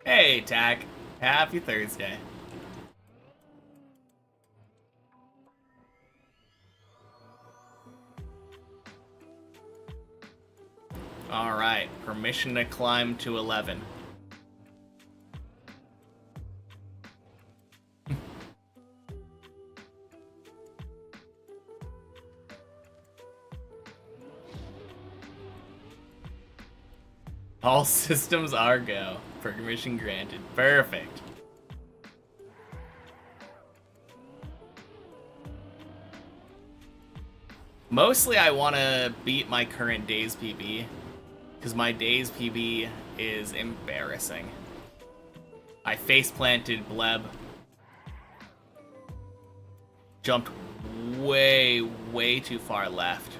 A: Hey, Tack. Happy Thursday. Alright, permission to climb to 11. All systems are go. Permission granted. Perfect. Mostly I want to beat my current Days PB, because my Days PB is embarrassing. I face-planted Bleb. Jumped way, way too far left.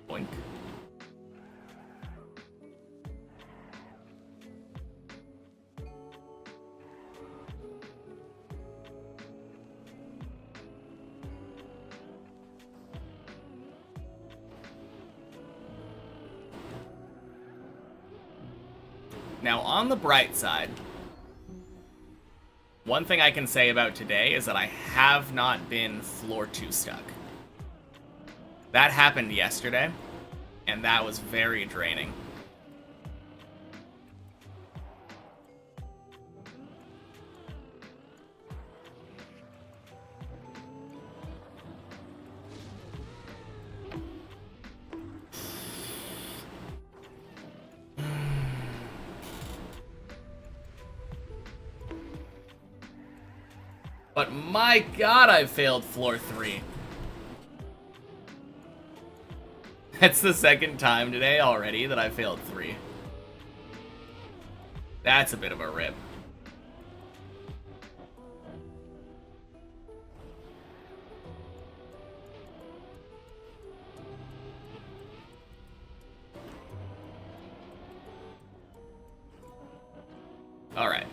A: Boink. Now, on the bright side, one thing I can say about today is that I have not been floor 2 stuck. That happened yesterday, and that was very draining. But my god, I failed floor 3. That's the second time today already that I failed 3. That's a bit of a rip. Alright.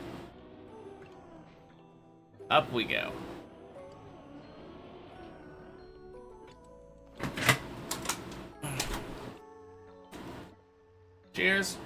A: Up we go. Cheers.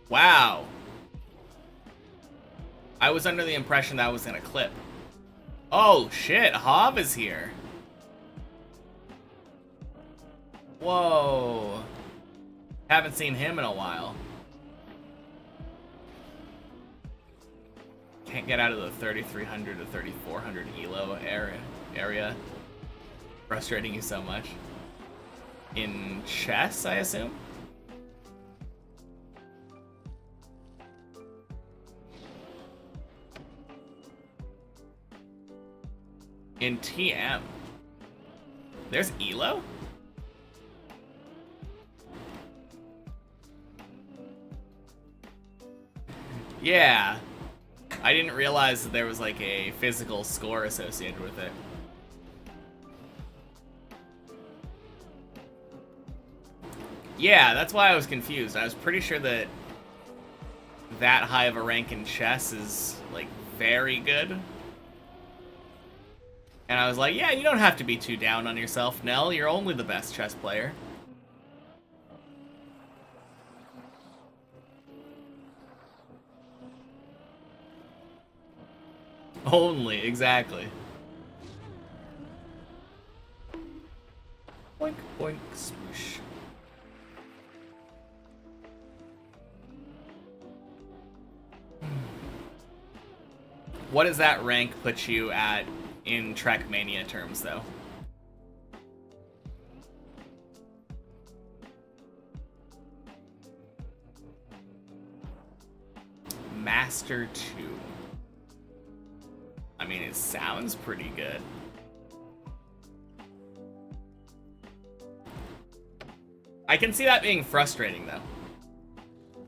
A: Wow. I was under the impression that was gonna clip. Oh shit, Hav is here. Whoa. Haven't seen him in a while. Can't get out of the 3300 to 3400 elo area. Frustrating you so much. In chess, I assume? In TM. There's elo? Yeah. I didn't realize that there was like a physical score associated with it. Yeah, that's why I was confused. I was pretty sure that that high of a rank in chess is like very good. And I was like, yeah, you don't have to be too down on yourself, Nell. You're only the best chess player. Only, exactly. Boink, boink, swoosh. What does that rank put you at in Trackmania terms, though? Master 2. I mean, it sounds pretty good. I can see that being frustrating, though.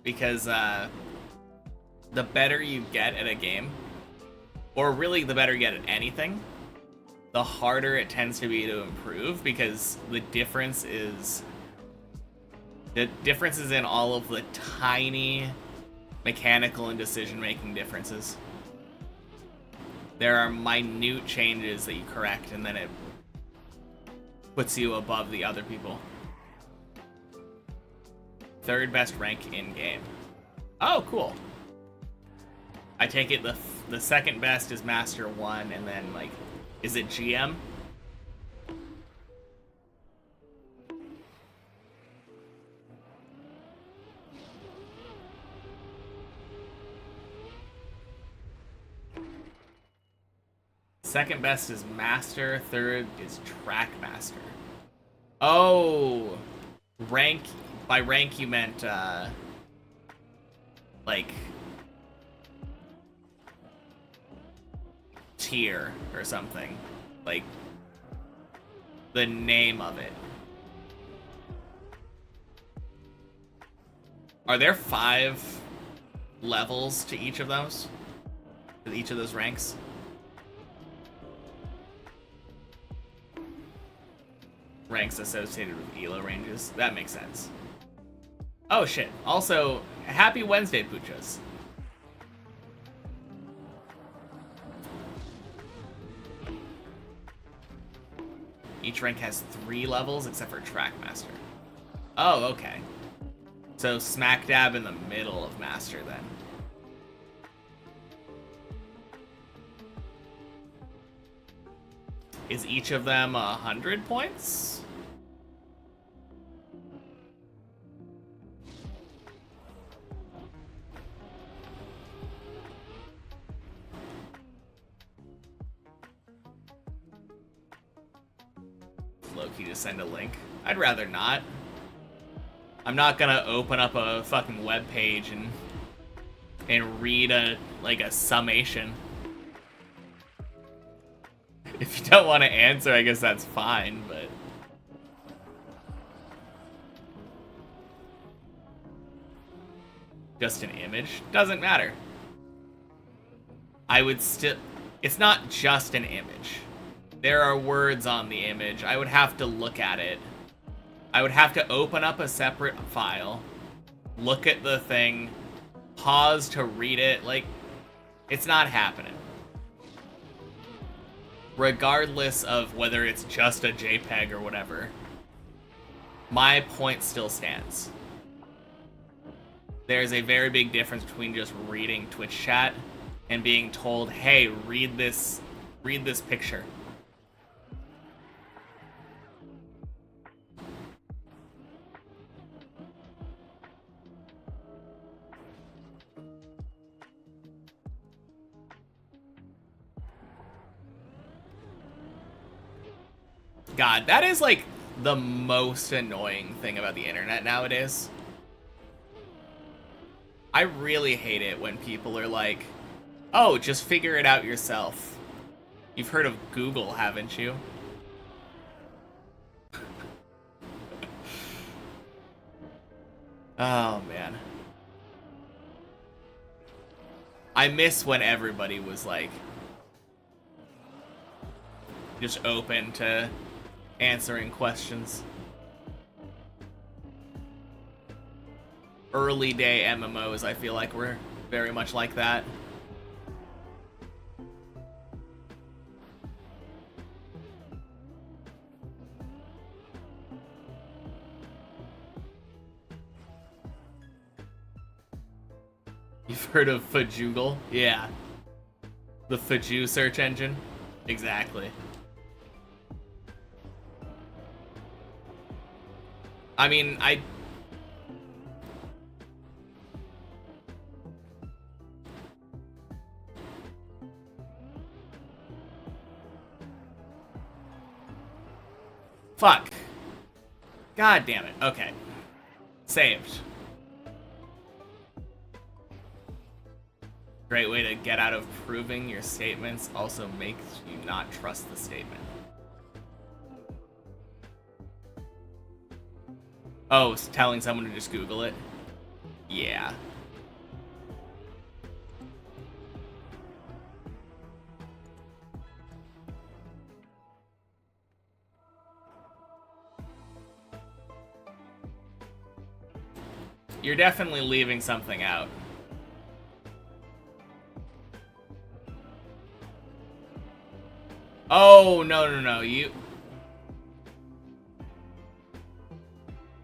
A: Because, the better you get at a game, or really the better you get at anything, the harder it tends to be to improve, because the difference is in all of the tiny mechanical and decision-making differences. There are minute changes that you correct, and then it puts you above the other people. Third best rank in-game. Oh, cool. I take it the second best is Master 1, and then, like, is it GM? Second best is Master, third is Trackmaster. Oh, rank, by rank you meant, like, tier or something. Like, the name of it. Are there 5 levels to each of those? with each of those ranks. Ranks associated with ELO ranges. That makes sense. Oh shit. Also, happy Wednesday, Puchas. Each rank has 3 levels except for Trackmaster. Oh, okay. So smack dab in the middle of Master then. Is each of them 100 points? Low-key to send a link. I'd rather not. I'm not gonna open up a fucking web page and read a summation. If you don't want to answer, I guess that's fine, but just an image doesn't matter. I would still. It's not just an image. There are words on the image. I would have to look at it. I would have to open up a separate file, look at the thing, pause to read it. Like, it's not happening. Regardless of whether it's just a JPEG or whatever, my point still stands. There's a very big difference between just reading Twitch chat and being told, hey, read this picture. God, that is like the most annoying thing about the internet nowadays. I really hate it when people are like, oh, just figure it out yourself. You've heard of Google, haven't you? Oh, man. I miss when everybody was like, just open to answering questions. Early day MMOs, I feel like were very much like that. You've heard of Fajoogle? Yeah. The Fajoo search engine? Exactly. I mean, Fuck. God damn it. Okay. Saved. Great way to get out of proving your statements also makes you not trust the statement. Oh, telling someone to just Google it? Yeah. You're definitely leaving something out. Oh, no.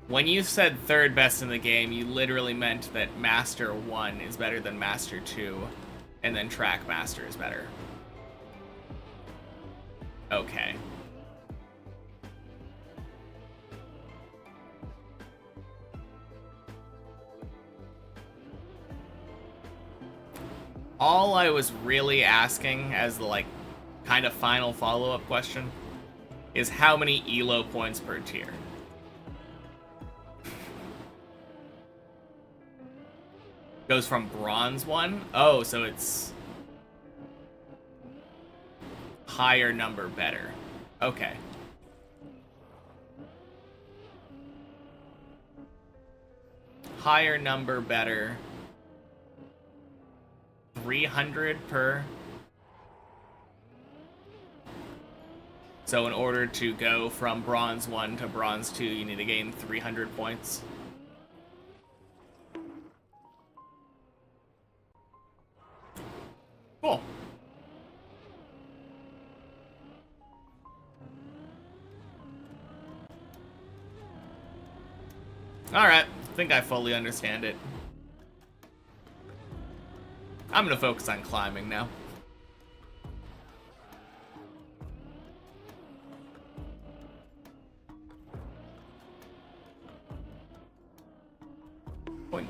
A: When you said third best in the game, you literally meant that Master 1 is better than Master 2, and then Trackmaster is better. Okay. All I was really asking as the, like, kind of final follow-up question is how many ELO points per tier? Goes from bronze 1? Oh, so it's higher number better. Okay. Higher number better. 300 per. So in order to go from bronze 1 to bronze 2, you need to gain 300 points. Cool. Alright, I think I fully understand it. I'm gonna focus on climbing now. Boink.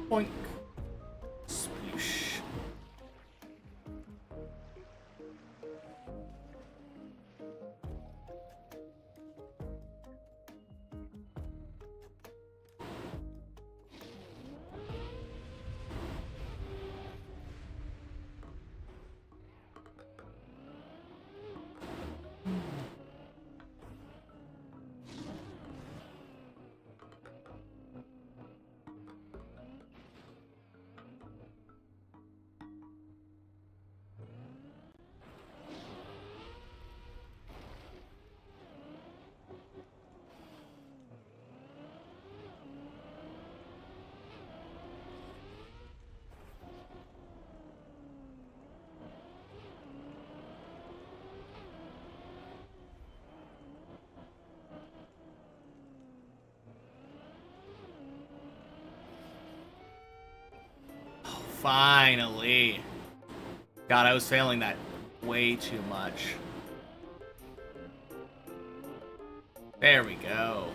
A: Boink. Sploosh. Finally. God, I was failing that way too much. There we go.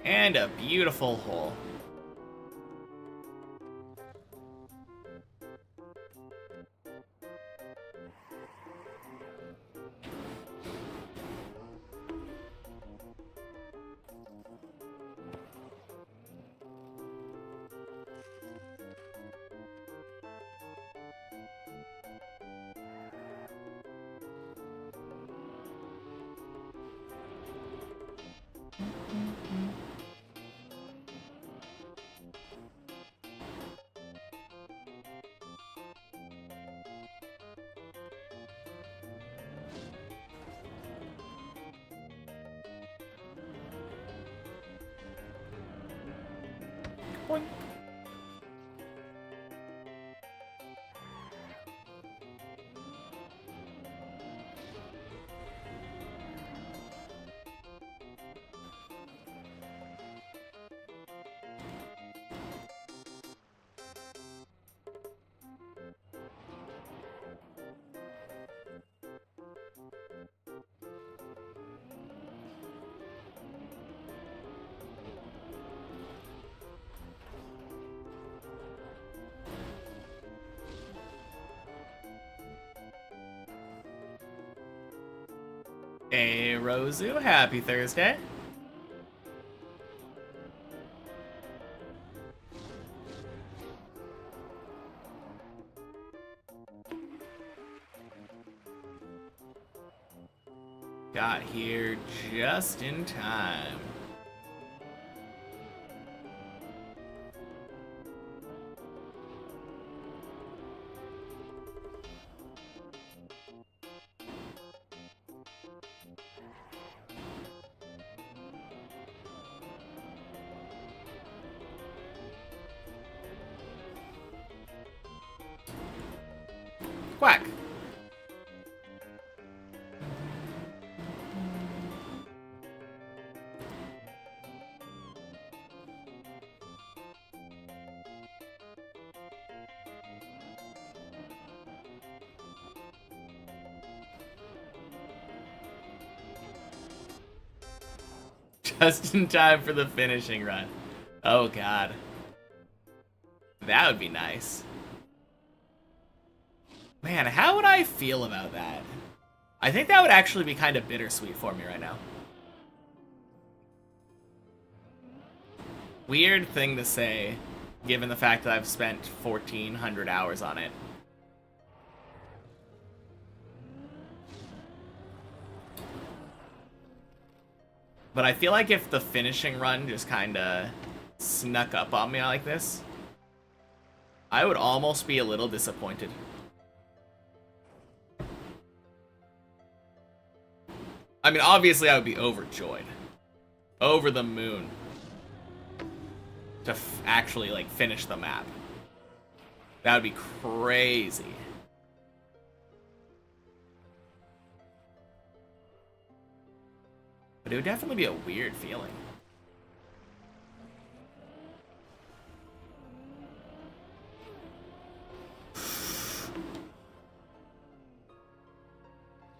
A: And a beautiful hole. Boink. Hey, Rosu, happy Thursday. Got here just in time. Quack. Just in time for the finishing run. Oh god. That would be nice. Man, how would I feel about that? I think that would actually be kind of bittersweet for me right now. Weird thing to say, given the fact that I've spent 1,400 hours on it. But I feel like if the finishing run just kind of snuck up on me like this, I would almost be a little disappointed. I mean, obviously I would be overjoyed. Over the moon. To actually, like, finish the map. That would be crazy. But it would definitely be a weird feeling.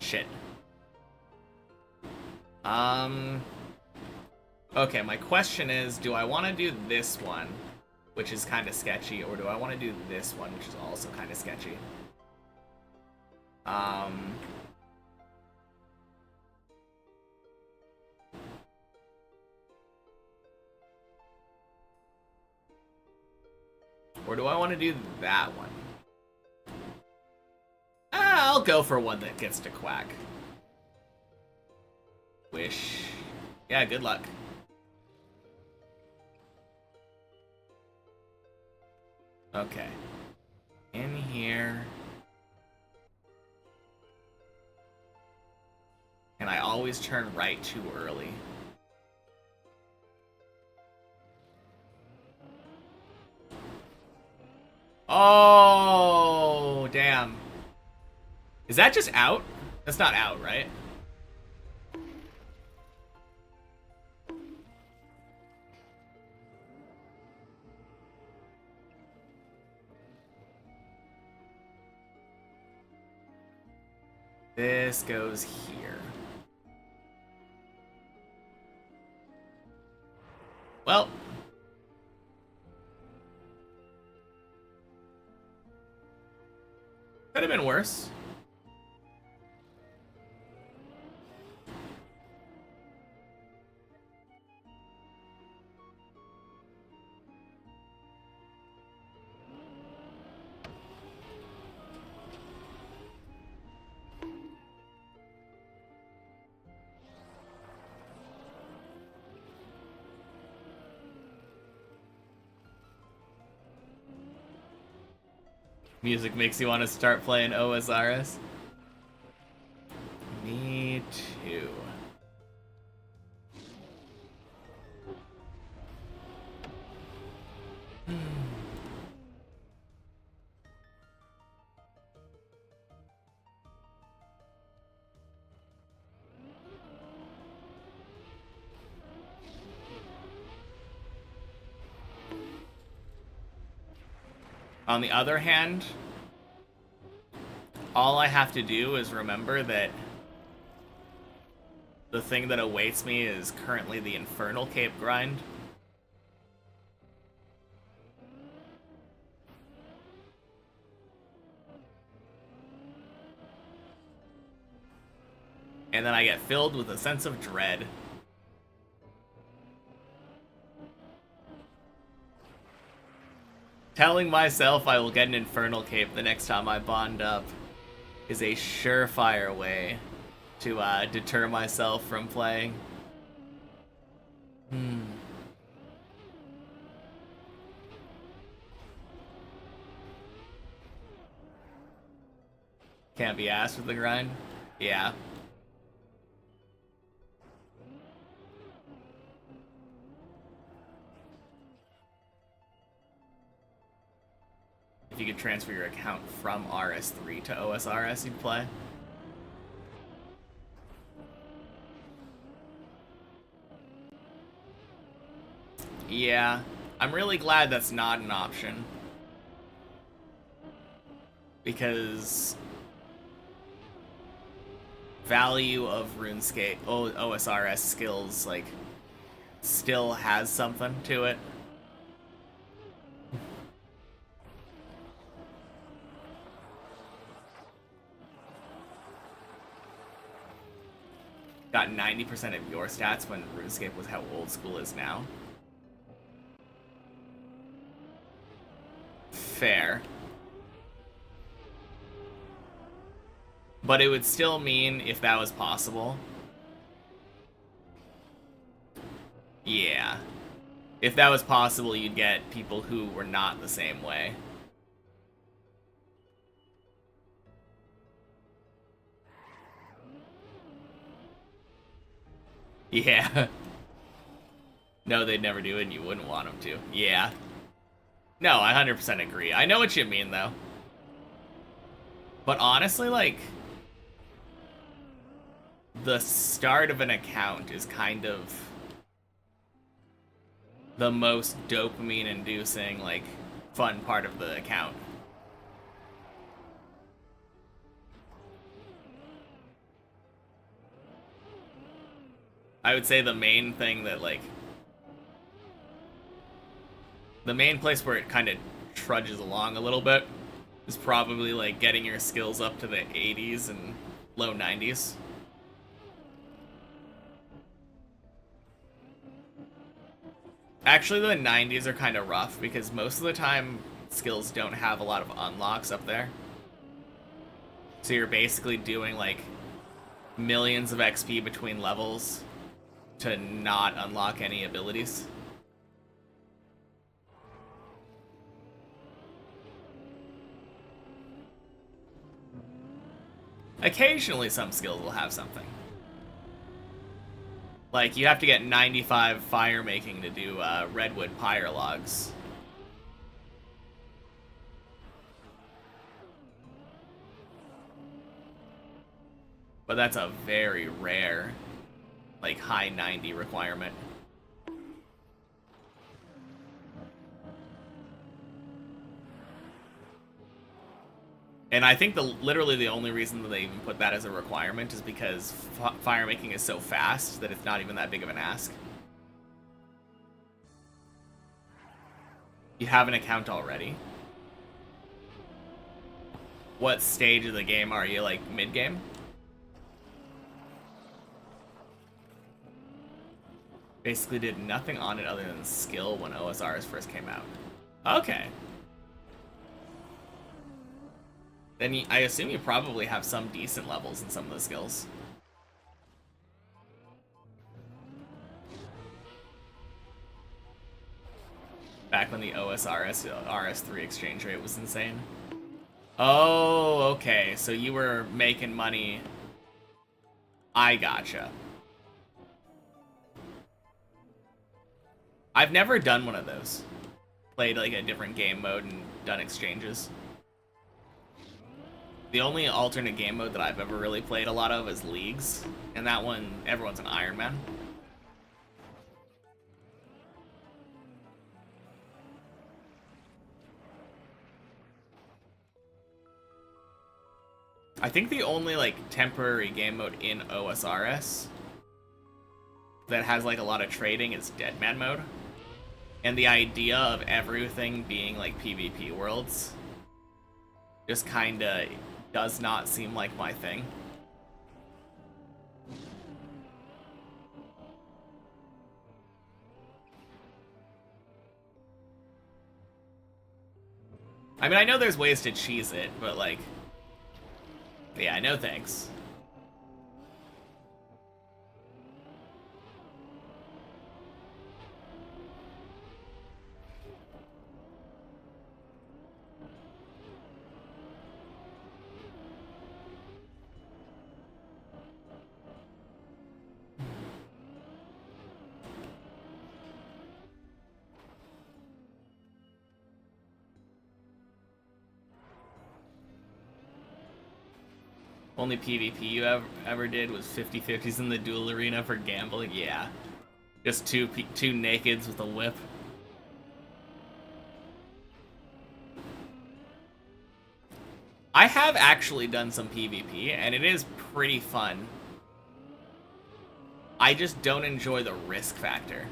A: Shit. Okay, my question is, do I want to do this one, which is kind of sketchy, or do I want to do this one, which is also kind of sketchy? Or do I want to do that one? I'll go for one that gets to Quack. Wish. Yeah, good luck. Okay. In here. And I always turn right too early. Oh, damn. Is that just out? That's not out, right? This goes here. Well. Could have been worse. Music makes you want to start playing OSRS. Me too. On the other hand, all I have to do is remember that the thing that awaits me is currently the Infernal Cape grind. And then I get filled with a sense of dread. Telling myself I will get an Infernal Cape the next time I bond up is a surefire way to deter myself from playing. Can't be asked with the grind? Yeah. If you could transfer your account from RS3 to OSRS, you'd play. Yeah, I'm really glad that's not an option. Because value of RuneScape OSRS skills, like, still has something to it. Got 90% of your stats when RuneScape was how old school is now. Fair. But it would still mean, if that was possible... Yeah. If that was possible, you'd get people who were not the same way. Yeah. No, they'd never do it, and you wouldn't want them to. Yeah. No, I 100% agree. I know what you mean, though. But honestly, like... the start of an account is kind of... the most dopamine-inducing, like, fun part of the account. I would say the main thing that, like... the main place where it kind of trudges along a little bit is probably, like, getting your skills up to the 80s and low 90s. Actually, the 90s are kind of rough, because most of the time, skills don't have a lot of unlocks up there. So you're basically doing, like, millions of XP between levels to not unlock any abilities. Occasionally, some skills will have something. Like, you have to get 95 fire making to do redwood pyre logs. But that's a very rare, like, high 90 requirement. And I think literally the only reason that they even put that as a requirement is because fire making is so fast that it's not even that big of an ask. You have an account already? What stage of the game are you, like, mid-game? Basically did nothing on it other than skill when OSRs first came out. Okay. Then I assume you probably have some decent levels in some of the skills. Back when the OSRS RS3 exchange rate was insane. Oh, okay. So you were making money. I gotcha. I've never done one of those. Played like a different game mode and done exchanges. The only alternate game mode that I've ever really played a lot of is Leagues, and that one, everyone's an Iron Man. I think the only, like, temporary game mode in OSRS that has, like, a lot of trading is Deadman mode. And the idea of everything being, like, PvP worlds just kinda does not seem like my thing. I mean, I know there's ways to cheese it, but, like... yeah, no thanks. Only PvP you ever did was 50-50s in the duel arena for gambling? Yeah. Just two nakeds with a whip. I have actually done some PvP, and it is pretty fun. I just don't enjoy the risk factor.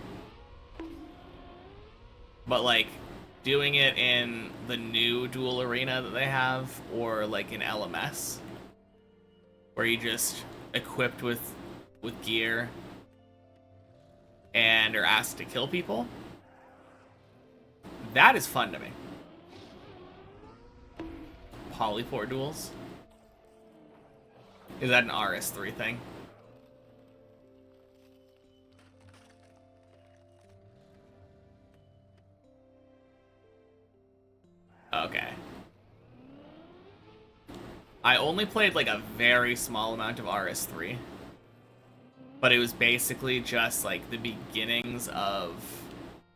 A: But, like, doing it in the new duel arena that they have, or, like, in LMS, where you just equipped with gear and are asked to kill people, that is fun to me. Polypore duels? Is that an RS3 thing? Okay. I only played like a very small amount of RS3. But it was basically just like the beginnings of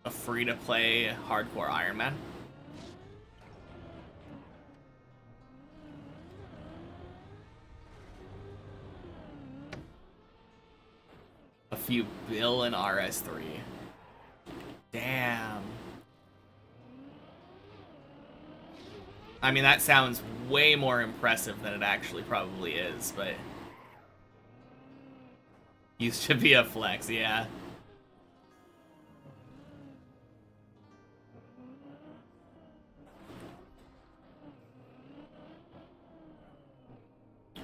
A: a free-to-play hardcore Iron Man. A few bill in RS3. Damn. I mean, that sounds way more impressive than it actually probably is, but... Used to be a flex, yeah.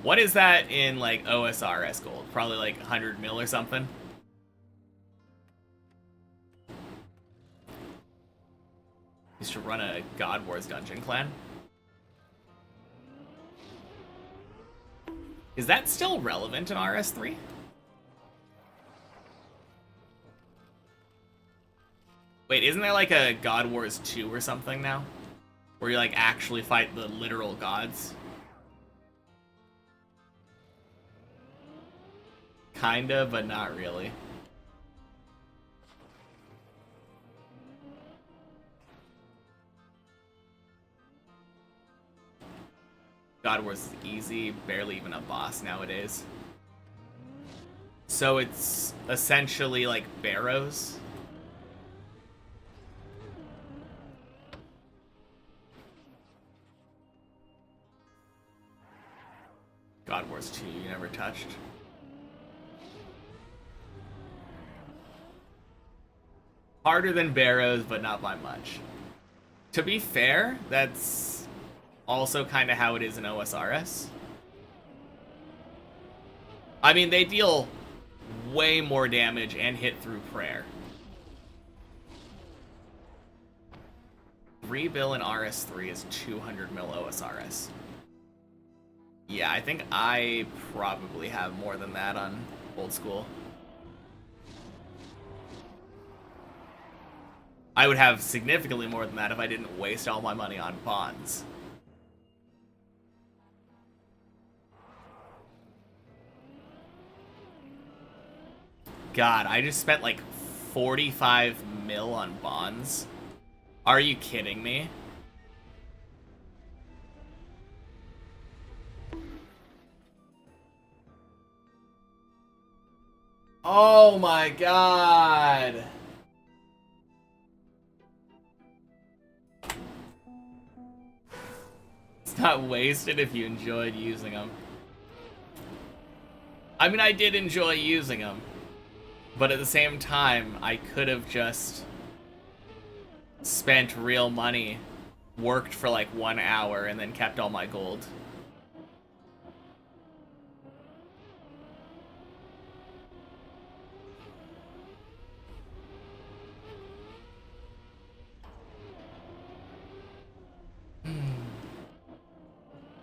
A: What is that in, like, OSRS gold? Probably, like, 100 mil or something? Used to run a God Wars dungeon clan. Is that still relevant in RS3? Wait, isn't there like a God Wars 2 or something now? Where you like actually fight the literal gods? Kinda, but not really. God Wars is easy, barely even a boss nowadays. So it's essentially like Barrows. God Wars 2 you never touched. Harder than Barrows, but not by much. To be fair, that's also kind of how it is in OSRS. I mean, they deal way more damage and hit through prayer. 3 bill in RS3 is 200 mil OSRS. Yeah, I think I probably have more than that on old school. I would have significantly more than that if I didn't waste all my money on bonds. God, I just spent like 45 mil on bonds. Are you kidding me? Oh my god. It's not wasted if you enjoyed using them. I mean, I did enjoy using them. But at the same time, I could have just spent real money, worked for like 1 hour, and then kept all my gold.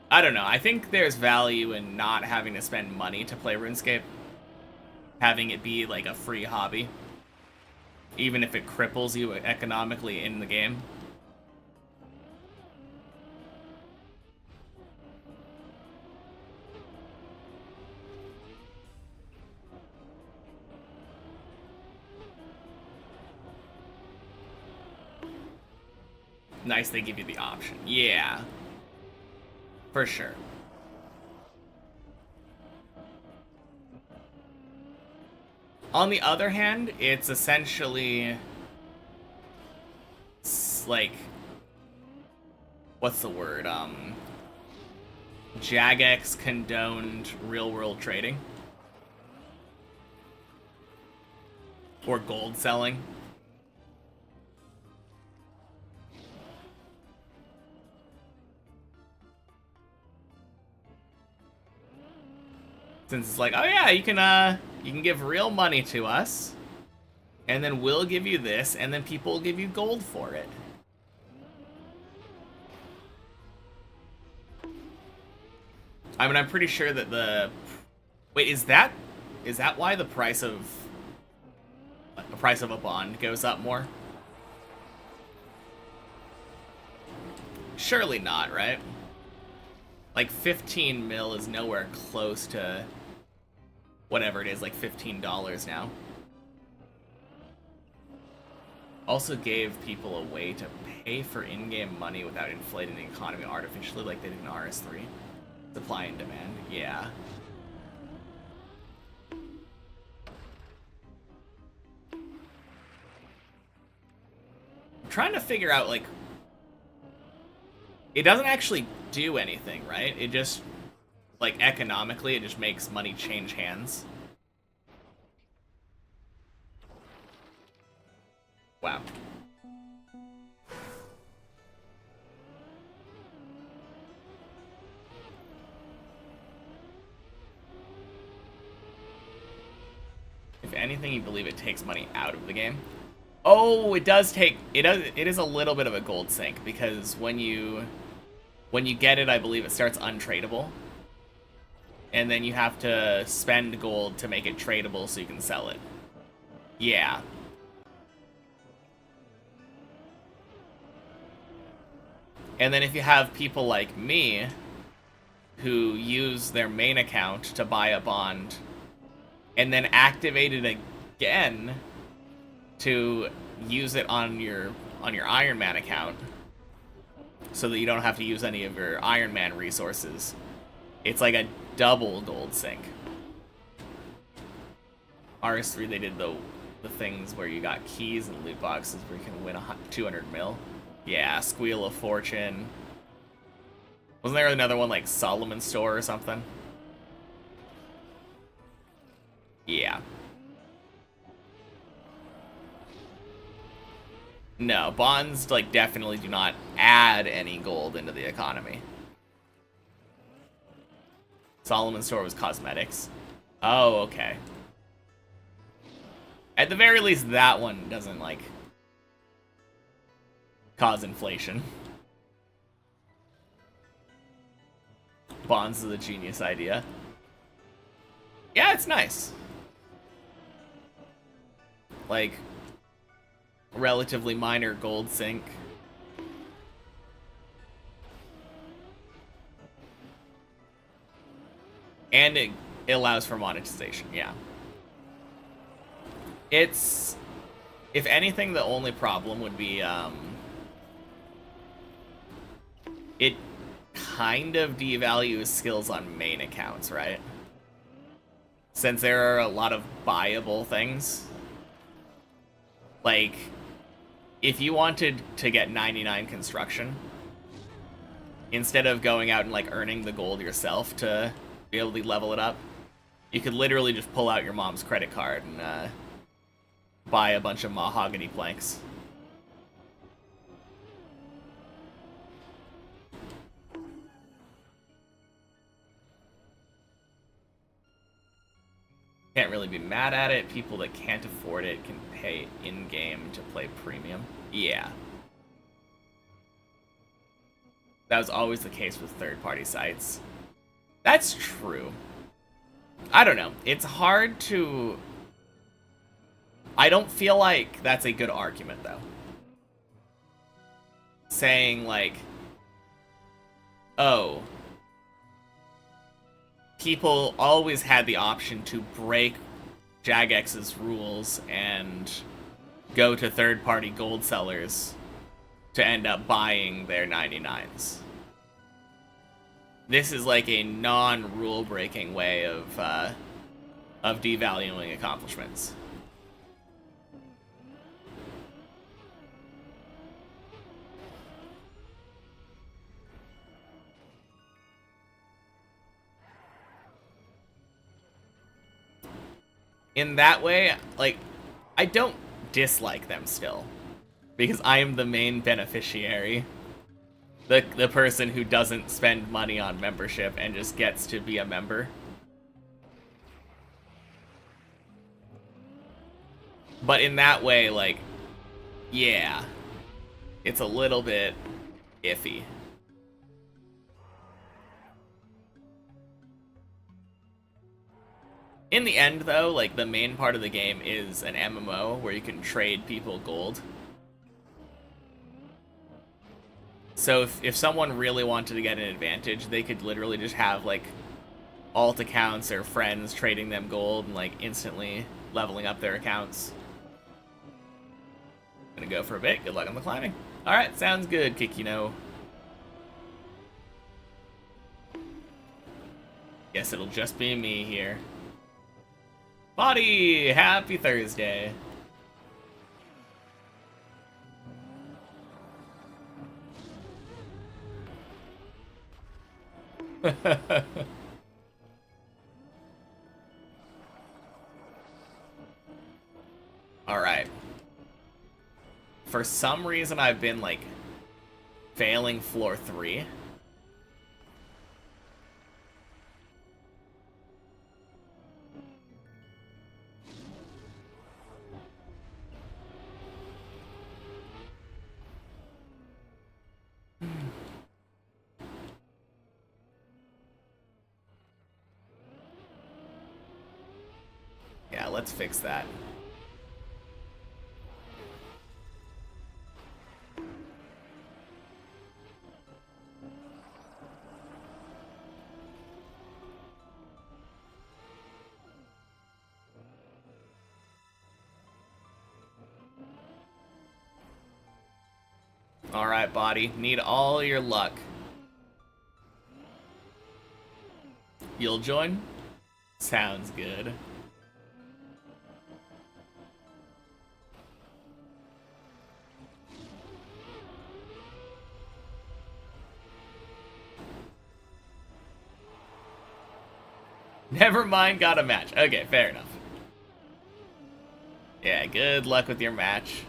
A: I don't know. I think there's value in not having to spend money to play RuneScape. Having it be like a free hobby. Even if it cripples you economically in the game. Nice they give you the option. Yeah. For sure. On the other hand, it's essentially like, what's the word? Jagex condoned real-world trading. Or gold selling. Since it's like, oh yeah, you can give real money to us, and then we'll give you this, and then people will give you gold for it. I mean, I'm pretty sure that the... Wait, is that why the price of a bond goes up more? Surely not, right? Like 15 mil is nowhere close to whatever it is, like $15 now. Also gave people a way to pay for in-game money without inflating the economy artificially like they did in RS3. Supply and demand, yeah. I'm trying to figure out, like, it doesn't actually do anything, right? It just, like, economically, it just makes money change hands. Wow. If anything, you believe it takes money out of the game. Oh, it does take... It is a little bit of a gold sink, because when you get it, I believe it starts untradeable. And then you have to spend gold to make it tradable so you can sell it. Yeah. And then if you have people like me who use their main account to buy a bond and then activate it again to use it on your Iron Man account so that you don't have to use any of your Iron Man resources, it's like a double gold sink. RS3, they did the things where you got keys and loot boxes where you can win 200 mil. Yeah, Squeal of Fortune. Wasn't there another one like Solomon's Store or something? Yeah. No, bonds like definitely do not add any gold into the economy. Solomon's Store was cosmetics. Oh, okay. At the very least, that one doesn't like cause inflation. Bonds is a genius idea. Yeah, it's nice. Like, relatively minor gold sink. And it allows for monetization, yeah. It's... If anything, the only problem would be, it kind of devalues skills on main accounts, right? Since there are a lot of buyable things. Like, if you wanted to get 99 construction, instead of going out and, like, earning the gold yourself to be able to level it up, you could literally just pull out your mom's credit card and, buy a bunch of mahogany planks. Can't really be mad at it. People that can't afford it can pay in-game to play premium. Yeah. That was always the case with third-party sites. That's true. I don't know. It's hard to... I don't feel like that's a good argument, though. Saying, like, oh, people always had the option to break Jagex's rules and go to third-party gold sellers to end up buying their 99s. This is like a non-rule-breaking way of of devaluing accomplishments. In that way, like, I don't dislike them still, because I am the main beneficiary. The person who doesn't spend money on membership and just gets to be a member. But in that way, like, yeah, it's a little bit iffy. In the end, though, like, the main part of the game is an MMO where you can trade people gold. So if someone really wanted to get an advantage, they could literally just have, like, alt accounts or friends trading them gold and, like, instantly leveling up their accounts. Gonna go for a bit. Good luck on the climbing. Alright, sounds good, Kikino. Guess it'll just be me here. Body! Happy Thursday. Alright. For some reason, I've been, like, failing floor 3. Yeah, let's fix that. Alright, body. Need all your luck. You'll join? Sounds good. Never mind, got a match. Okay, fair enough. Yeah, good luck with your match.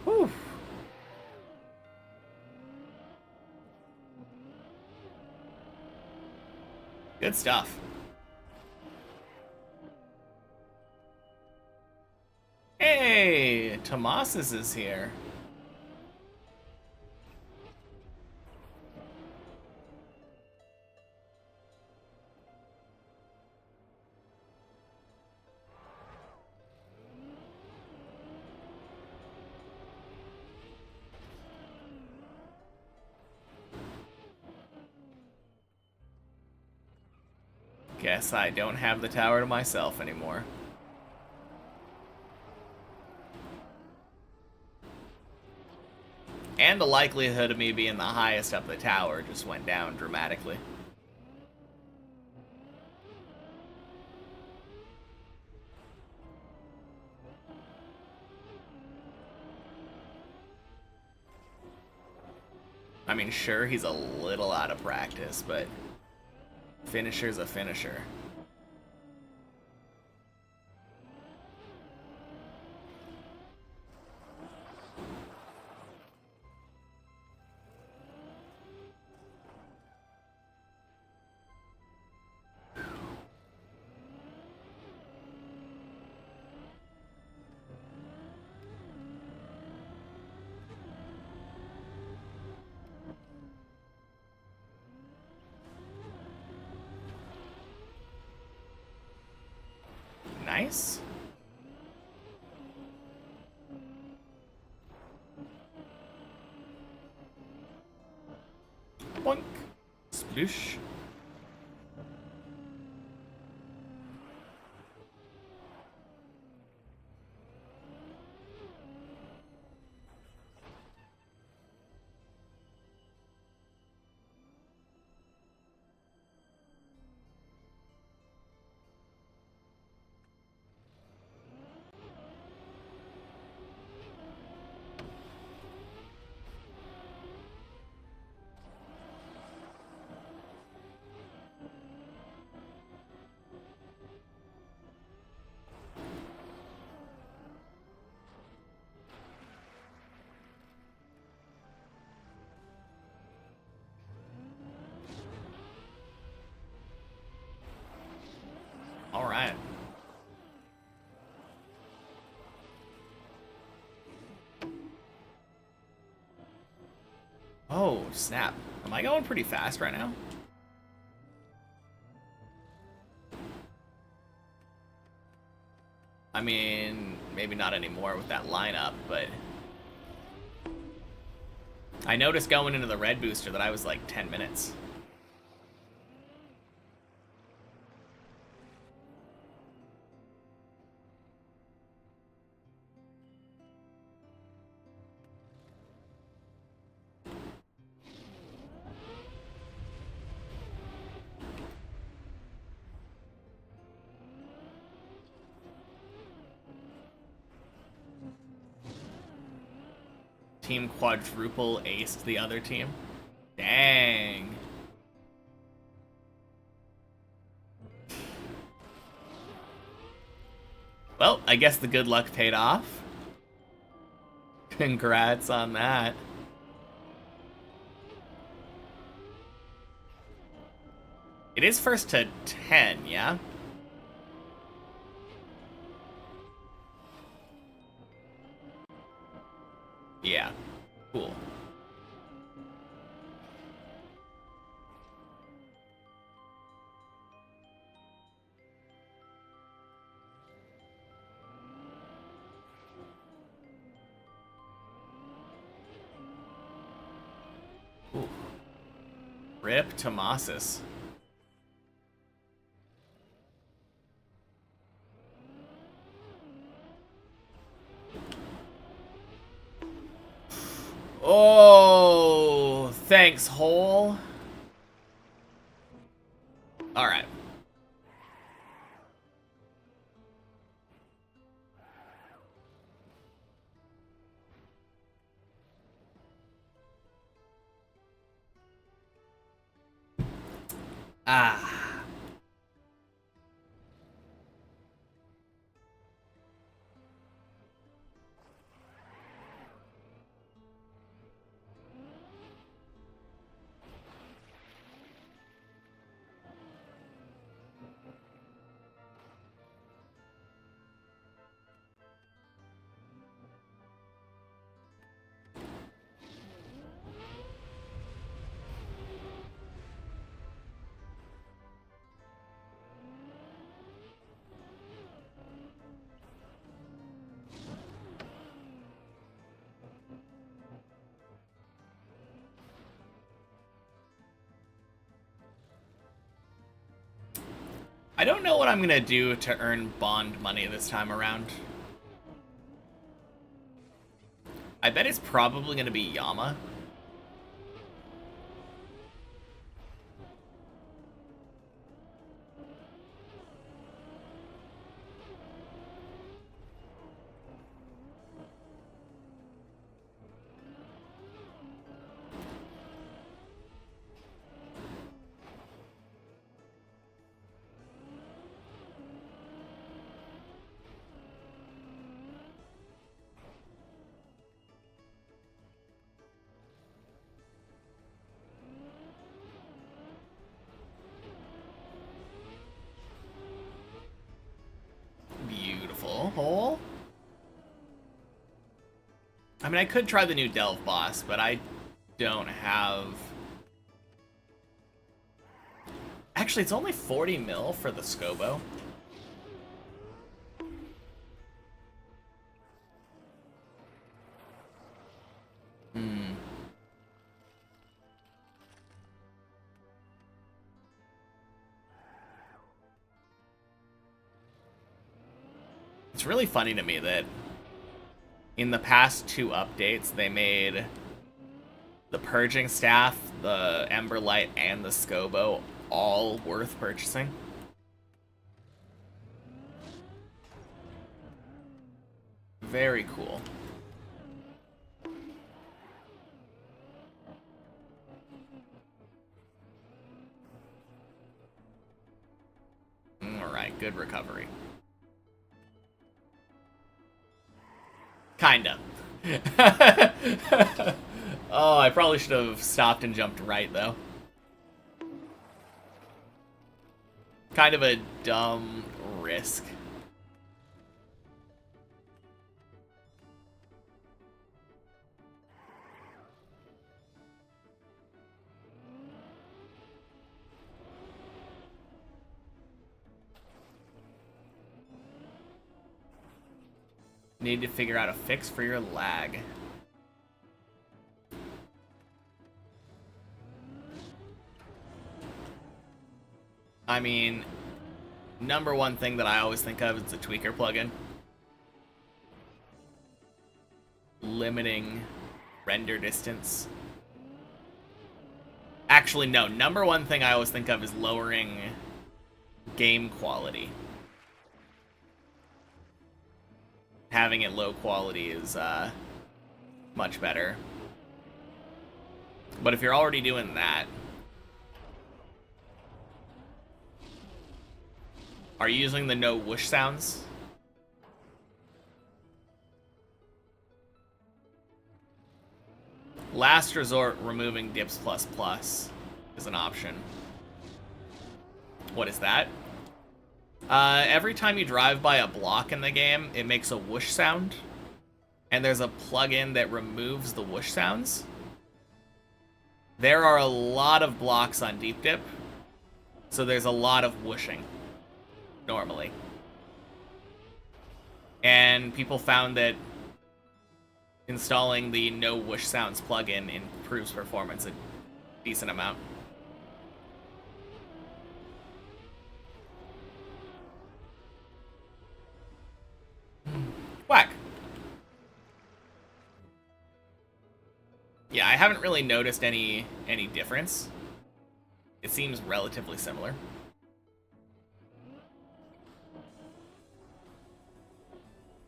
A: Whew. Good stuff. Hey, Tomasis is here. Guess I don't have the tower to myself anymore. And the likelihood of me being the highest up the tower just went down dramatically. I mean, sure, he's a little out of practice, but Finisher's a finisher. Nice. Boink. Sploosh. All right. Oh, snap. Am I going pretty fast right now? I mean, maybe not anymore with that lineup, but I noticed going into the red booster that I was like 10 minutes. Team quadruple aced the other team. Dang. Well, I guess the good luck paid off. Congrats on that. It is first to 10, yeah? Yeah. Cool. Ooh. Rip Tomasis. Oh, thanks, Hole. All right. Ah. I don't know what I'm gonna do to earn bond money this time around. I bet it's probably gonna be Yama. I mean, I could try the new Delve boss, but I don't have... Actually, it's only 40 mil for the Scobo. It's really funny to me that in the past 2 updates, they made the Purging Staff, the Ember Light, and the Scobo all worth purchasing. Very cool. Alright, good recovery. Kinda. Oh, I probably should have stopped and jumped right, though. Kind of a dumb risk. Need to figure out a fix for your lag. I mean, number one thing that I always think of is the tweaker plugin. Limiting render distance. Actually, no. Number one thing I always think of is lowering game quality. Having it low quality is much better. But if you're already doing that, are you using the no whoosh sounds? Last resort, removing dips plus plus is an option. What is that? Every time you drive by a block in the game, it makes a whoosh sound. And there's a plugin that removes the whoosh sounds. There are a lot of blocks on Deep Dip, so there's a lot of whooshing, normally. And people found that installing the no whoosh sounds plugin improves performance a decent amount. Whack. Yeah, I haven't really noticed any difference. It seems relatively similar.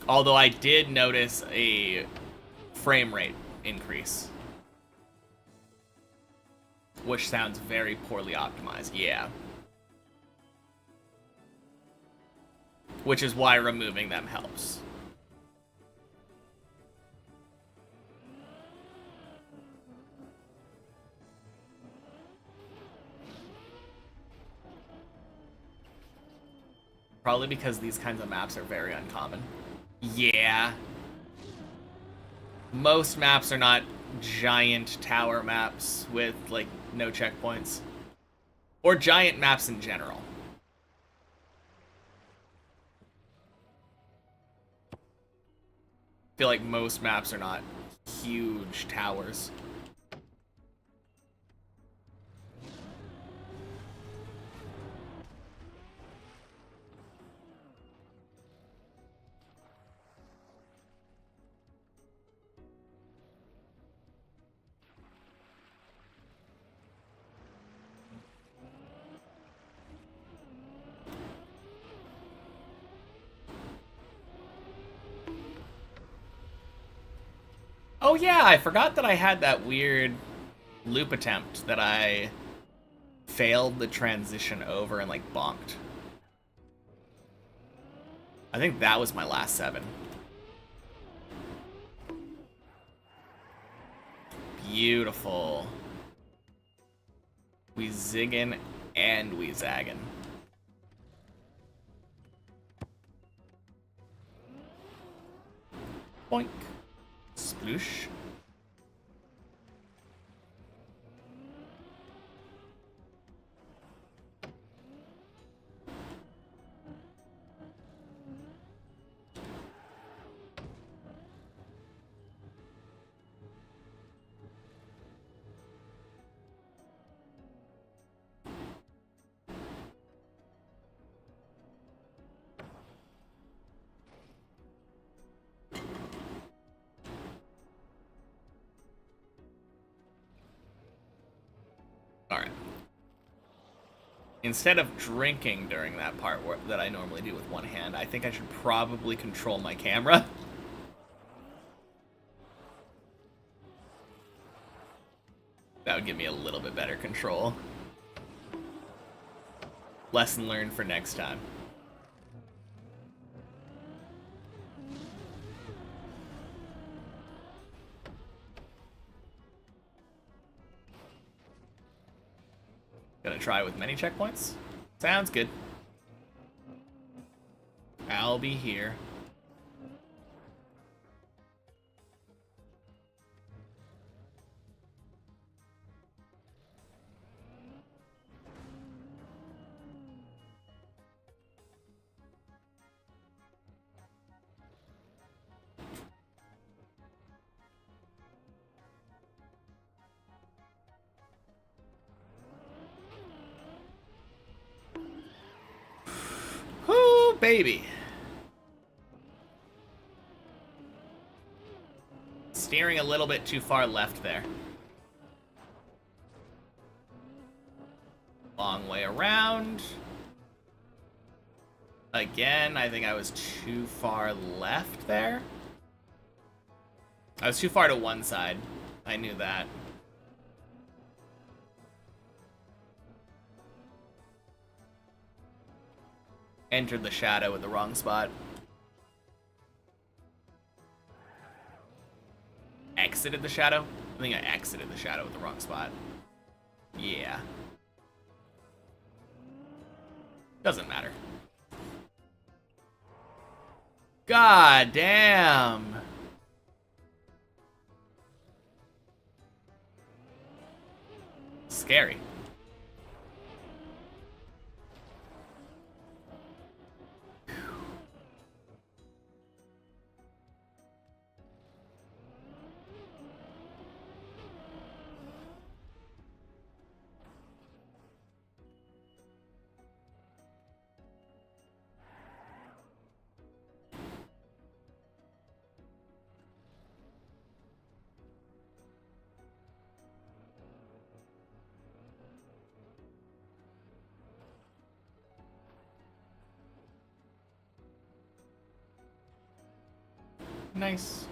A: Although I did notice a frame rate increase. Which sounds very poorly optimized, yeah. Which is why removing them helps. Probably because these kinds of maps are very uncommon. Yeah. Most maps are not giant tower maps with, like, no checkpoints. Or giant maps in general. I feel like most maps are not huge towers. Oh yeah, I forgot that I had that weird loop attempt that I failed the transition over and, like, bonked. I think that was my last 7. Beautiful. We ziggin' and we zaggin'. Boink. Sploosh. Alright. Instead of drinking during that part that I normally do with one hand, I think I should probably control my camera. That would give me a little bit better control. Lesson learned for next time. Gonna try with many checkpoints? Sounds good. I'll be here. Whoo, baby. Steering a little bit too far left there. Long way around. Again, I think I was too far left there. I was too far to one side. I knew that. Entered the shadow in the wrong spot. Exited the shadow? I think I exited the shadow in the wrong spot. Yeah. Doesn't matter. God damn. Scary. Nice.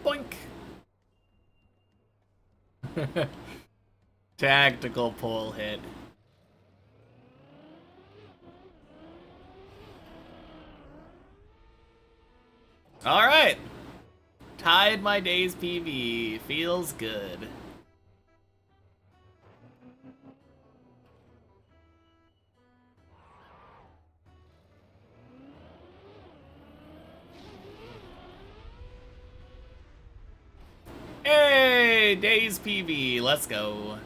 A: Boink. Tactical pole hit. Alright. Tied my day's PB. Feels good. Hey, day's PB. Let's go.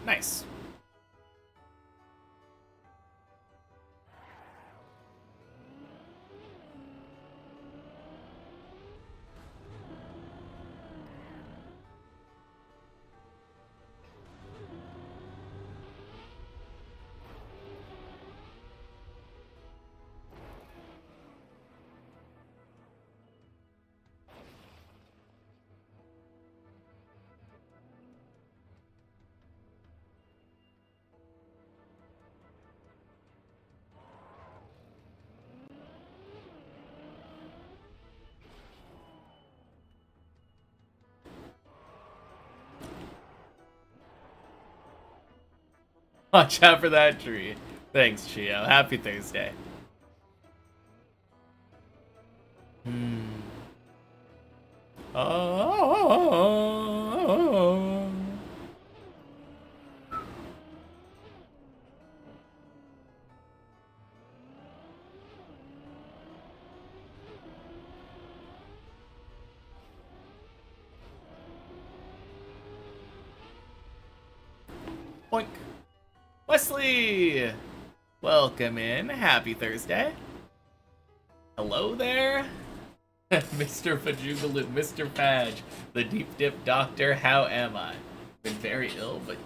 A: Nice. Watch out for that tree. Thanks, Chio. Happy Thursday. Oh. Boink. Wesley! Welcome in. Happy Thursday. Hello there. Mr. Fajugaloo, Mr. Page, the Deep Dip Doctor, how am I? Been very ill, but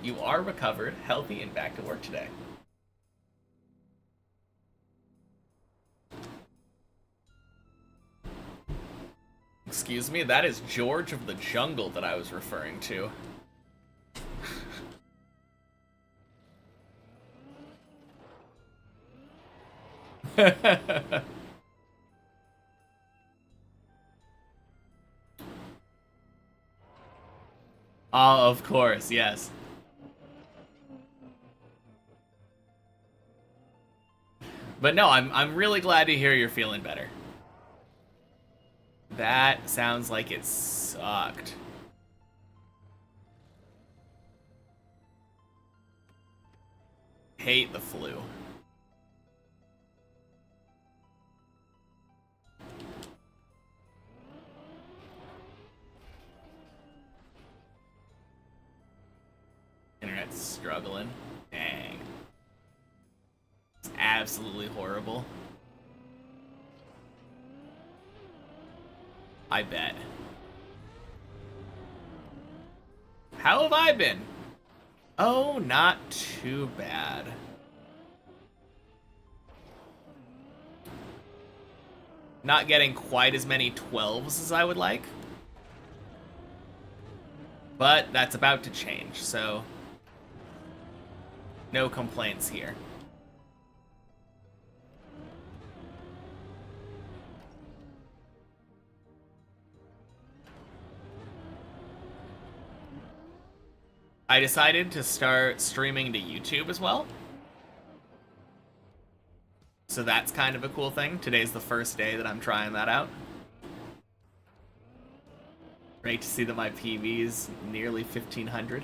A: you are recovered, healthy, and back to work today. Excuse me, that is George of the Jungle that I was referring to. Oh, of course, yes. But no, I'm really glad to hear you're feeling better. That sounds like it sucked. Hate the flu. Internet's struggling. Dang. It's absolutely horrible. I bet. How have I been? Oh, not too bad. Not getting quite as many 12s as I would like. But that's about to change, so no complaints here. I decided to start streaming to YouTube as well. So that's kind of a cool thing. Today's the first day that I'm trying that out. Great to see that my PV's nearly 1,500.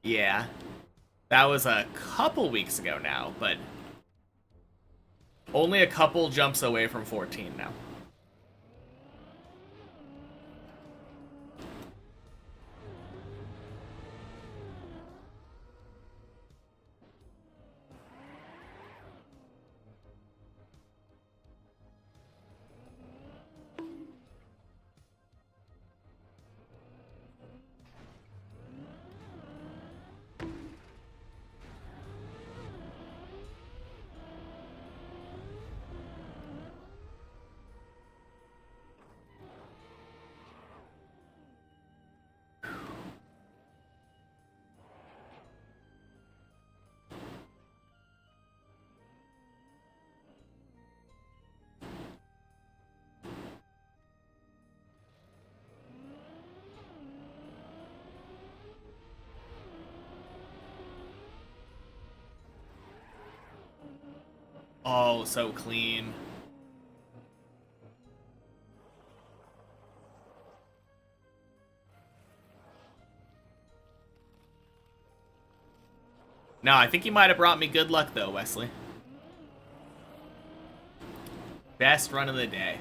A: Yeah. That was a couple weeks ago now, but only a couple jumps away from 14 now. Oh, so clean. No, I think you might have brought me good luck, though, Wesley. Best run of the day.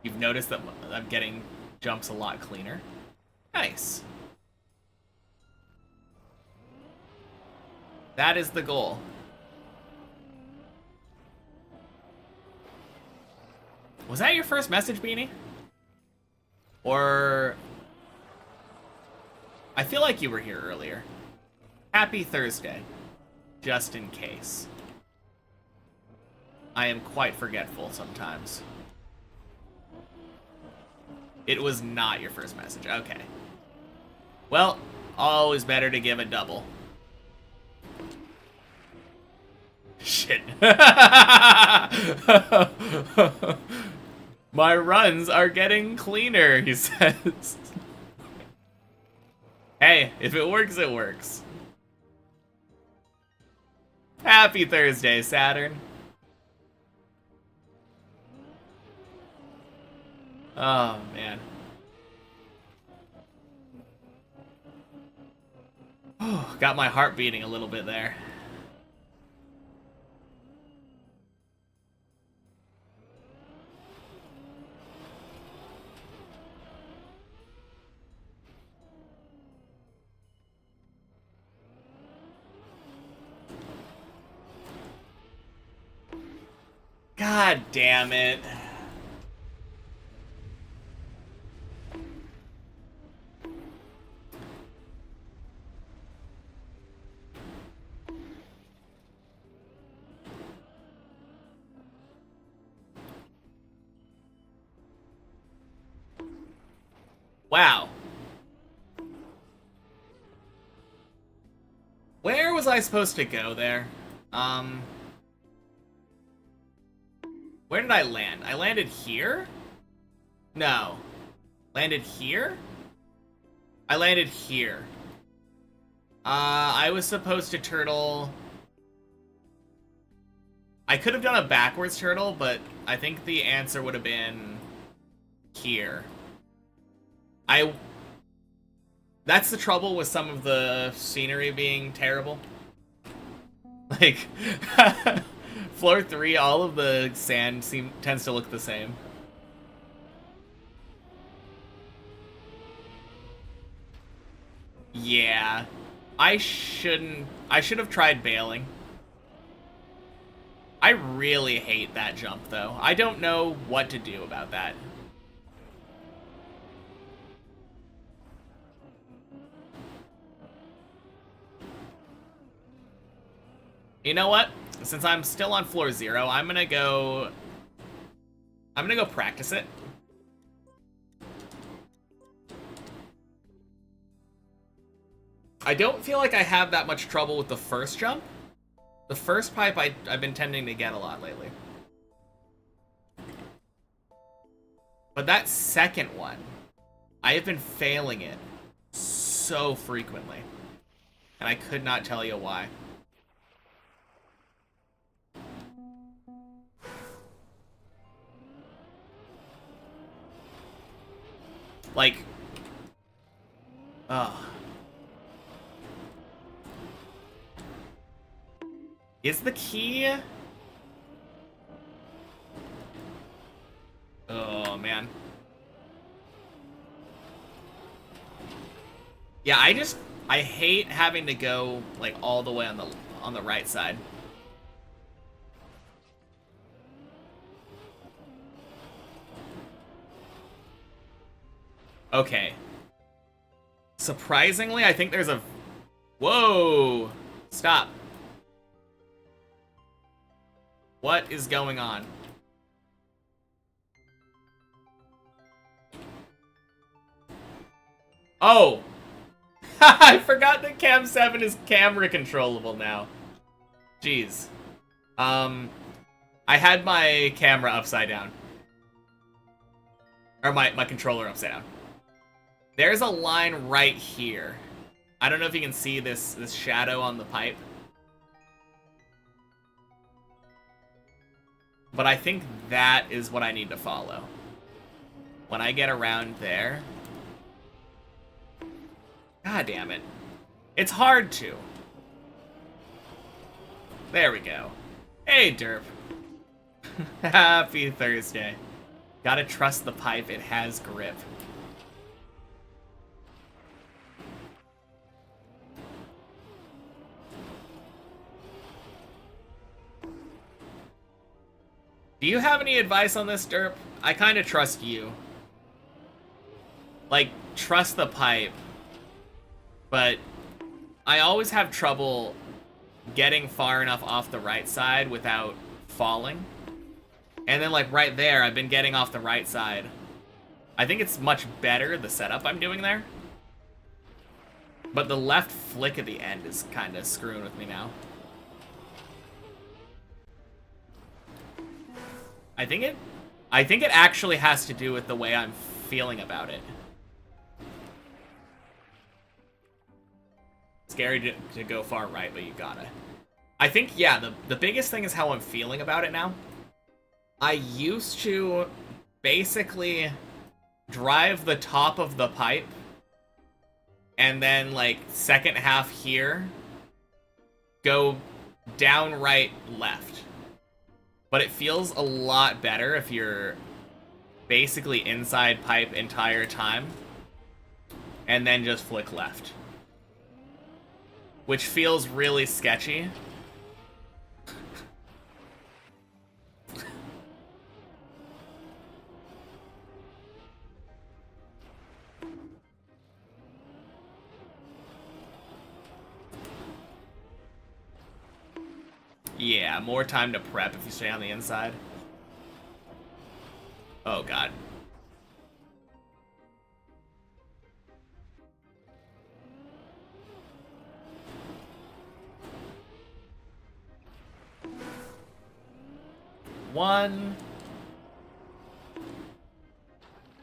A: You've noticed that I'm getting jumps a lot cleaner. Nice. That is the goal. Was that your first message, Beanie? Or... I feel like you were here earlier. Happy Thursday. Just in case. I am quite forgetful sometimes. It was not your first message. Okay. Well, always better to give a double. Shit. My runs are getting cleaner, he says. Hey, if it works, it works. Happy Thursday, Saturn. Oh, man. Oh, got my heart beating a little bit there. God damn it. Wow. Where was I supposed to go there? Where did I land? I landed here? No. Landed here? I landed here. I was supposed to turtle... I could have done a backwards turtle, but I think the answer would have been here. That's the trouble with some of the scenery being terrible. Like, floor 3, all of the sand tends to look the same. Yeah. I should have tried bailing. I really hate that jump, though. I don't know what to do about that. You know what? Since I'm still on floor 0, I'm gonna go practice it. I don't feel like I have that much trouble with the first jump. The first pipe I've been tending to get a lot lately. But that second one, I have been failing it so frequently. And I could not tell you why. Like, is the key? Oh, man. Yeah, I hate having to go, like, all the way on the right side. Okay. Surprisingly, I think there's a... Whoa! Stop. What is going on? Oh! I forgot that Cam 7 is camera controllable now. Jeez. I had my camera upside down. Or my controller upside down. There's a line right here. I don't know if you can see this shadow on the pipe. But I think that is what I need to follow. When I get around there... God damn it. It's hard to. There we go. Hey, Derp. Happy Thursday. Gotta trust the pipe, it has grip. Do you have any advice on this, Derp? I kind of trust you. Like, trust the pipe. But I always have trouble getting far enough off the right side without falling. And then, like, right there, I've been getting off the right side. I think it's much better, the setup I'm doing there. But the left flick at the end is kind of screwing with me now. I think it actually has to do with the way I'm feeling about it. Scary to go far right, but you gotta. I think, yeah, the biggest thing is how I'm feeling about it now. I used to basically drive the top of the pipe and then, like, second half here, go down, right, left. But it feels a lot better if you're basically inside pipe entire time and then just flick left. Which feels really sketchy. Yeah, more time to prep if you stay on the inside. Oh, God. One.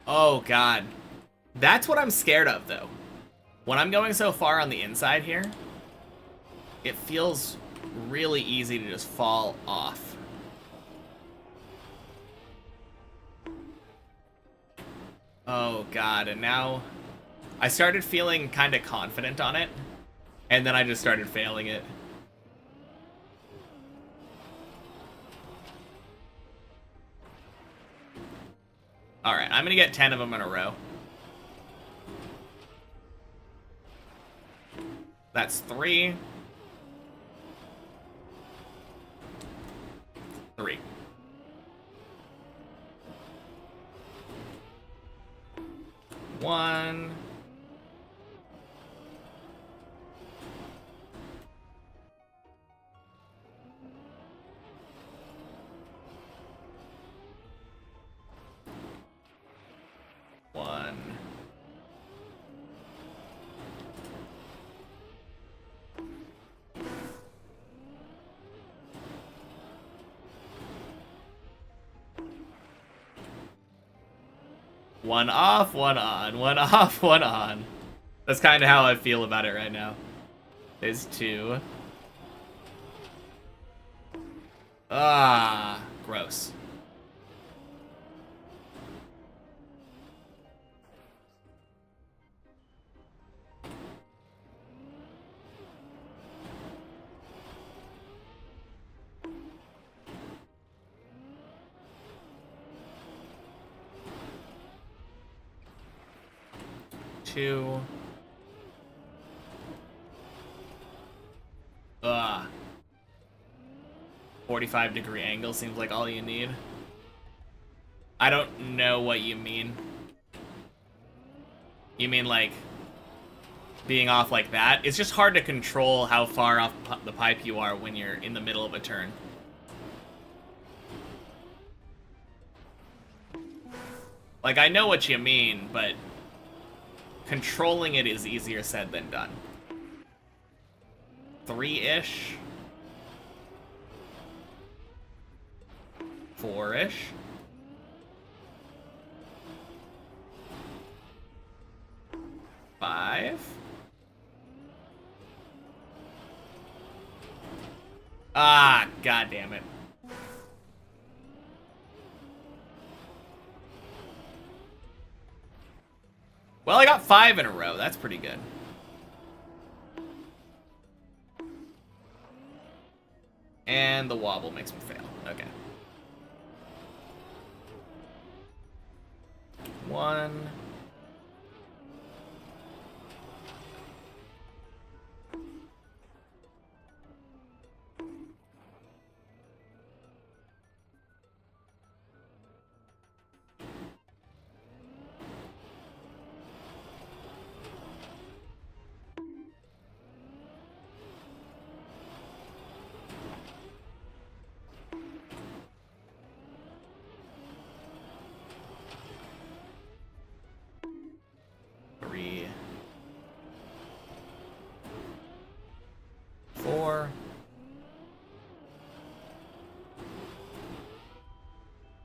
A: Oh, God. That's what I'm scared of, though. When I'm going so far on the inside here, it feels really easy to just fall off. Oh, God. And now I started feeling kind of confident on it, and then I just started failing it. Alright, I'm gonna get 10 of them in a row. That's 3. 3. One. One. One off, one on. One off, one on. That's kind of how I feel about it right now. There's 2. Ah, gross. Two. 45-degree angle seems like all you need. I don't know what you mean. You mean like being off like that? It's just hard to control how far off the pipe you are when you're in the middle of a turn. Like, I know what you mean, but controlling it is easier said than done. 3-ish. 4-ish. 5. Ah, god damn it. Well, I got 5 in a row. That's pretty good. And the wobble makes me fail. Okay. 1.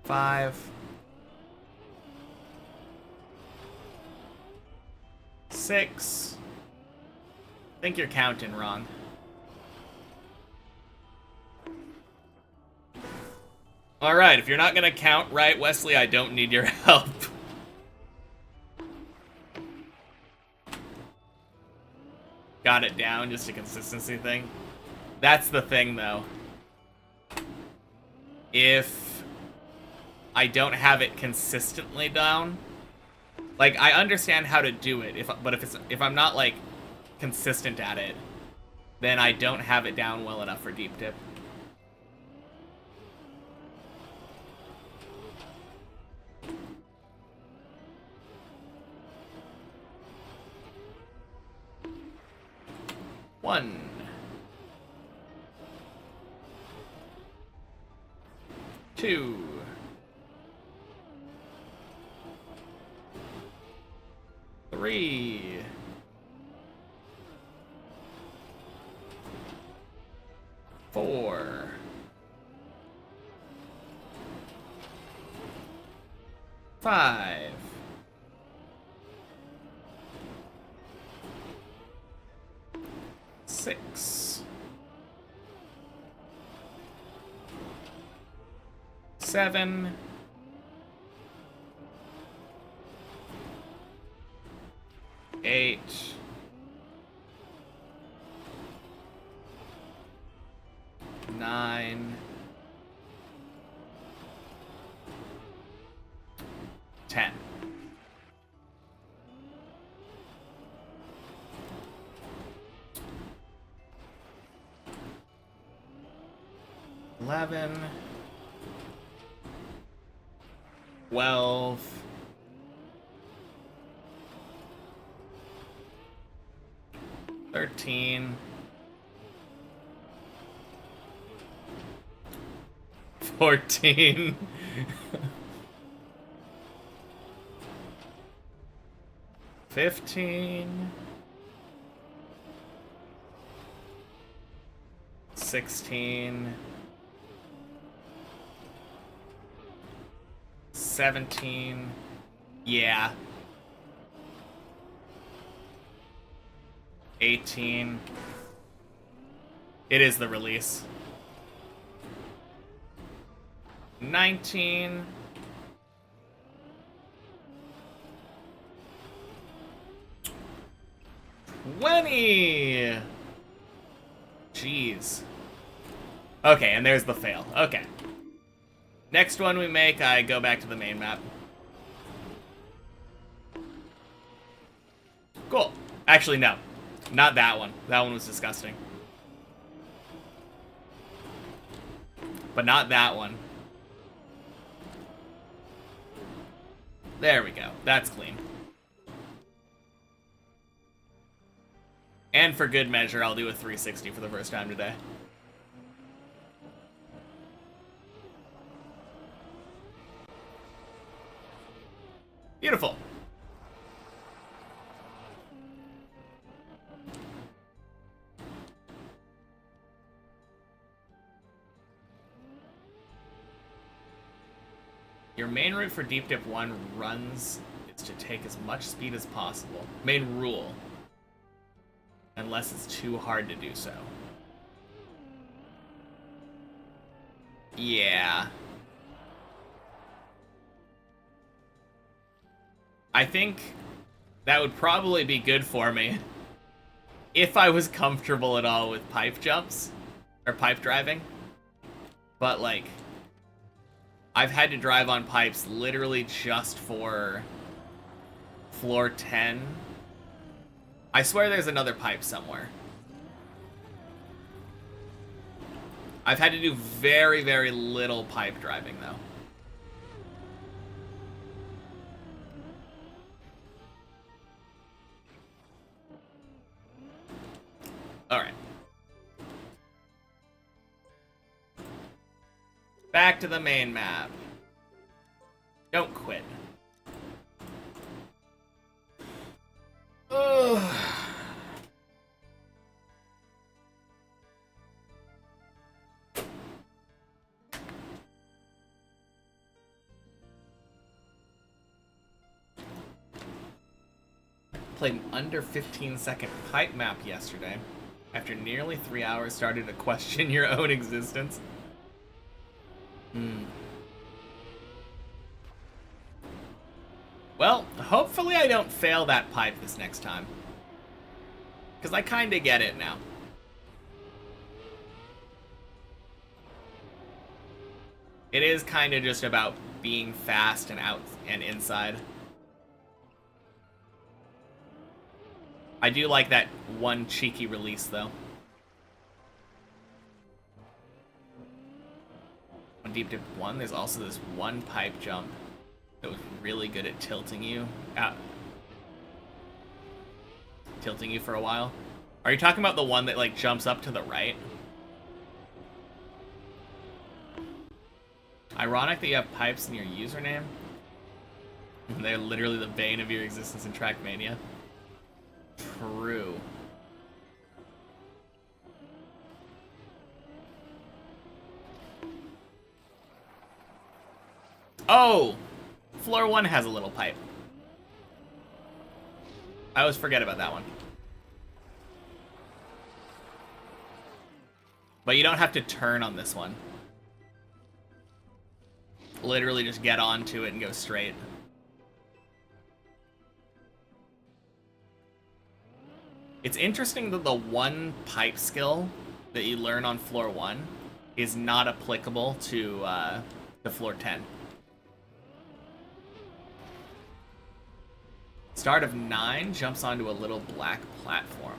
A: 5, 6. I think you're counting wrong. Alright, if you're not gonna count right, Wesley, I don't need your help. Got it down, just a consistency thing. That's the thing, though. If I don't have it consistently down, like, I understand how to do it, but if I'm not, like, consistent at it, then I don't have it down well enough for deep dip. One. 2. 3. 4. 5. 6. 7. 8. 9. 10. 11. 12. 13. 14. 15. 16. 17. Yeah. 18. It is the release. 19. 20. Jeez. Okay, and there's the fail. Okay. Next one we make, I go back to the main map. Cool. Actually, no. Not that one. That one was disgusting. But not that one. There we go. That's clean. And for good measure, I'll do a 360 for the first time today. Beautiful. Your main route for Deep Dip 1 runs is to take as much speed as possible. Main rule. Unless it's too hard to do so. Yeah. I think that would probably be good for me if I was comfortable at all with pipe jumps or pipe driving. But like, I've had to drive on pipes literally just for floor 10. I swear there's another pipe somewhere. I've had to do very, very little pipe driving though. Alright. Back to the main map. Don't quit. Ugh. Played an under 15-second pipe map yesterday. After nearly 3 hours, started to question your own existence. Well, hopefully I don't fail that pipe this next time. Because I kind of get it now. It is kind of just about being fast and out and inside. I do like that one cheeky release, though. On Deep Dip 1, there's also this one pipe jump that was really good at tilting you out. Tilting you for a while. Are you talking about the one that, like, jumps up to the right? Ironic that you have pipes in your username. They're literally the bane of your existence in Trackmania. True. Oh! Floor 1 has a little pipe. I always forget about that one. But you don't have to turn on this one. Literally just get onto it and go straight. It's interesting that the one pipe skill that you learn on floor 1 is not applicable to floor 10. Start of 9 jumps onto a little black platform.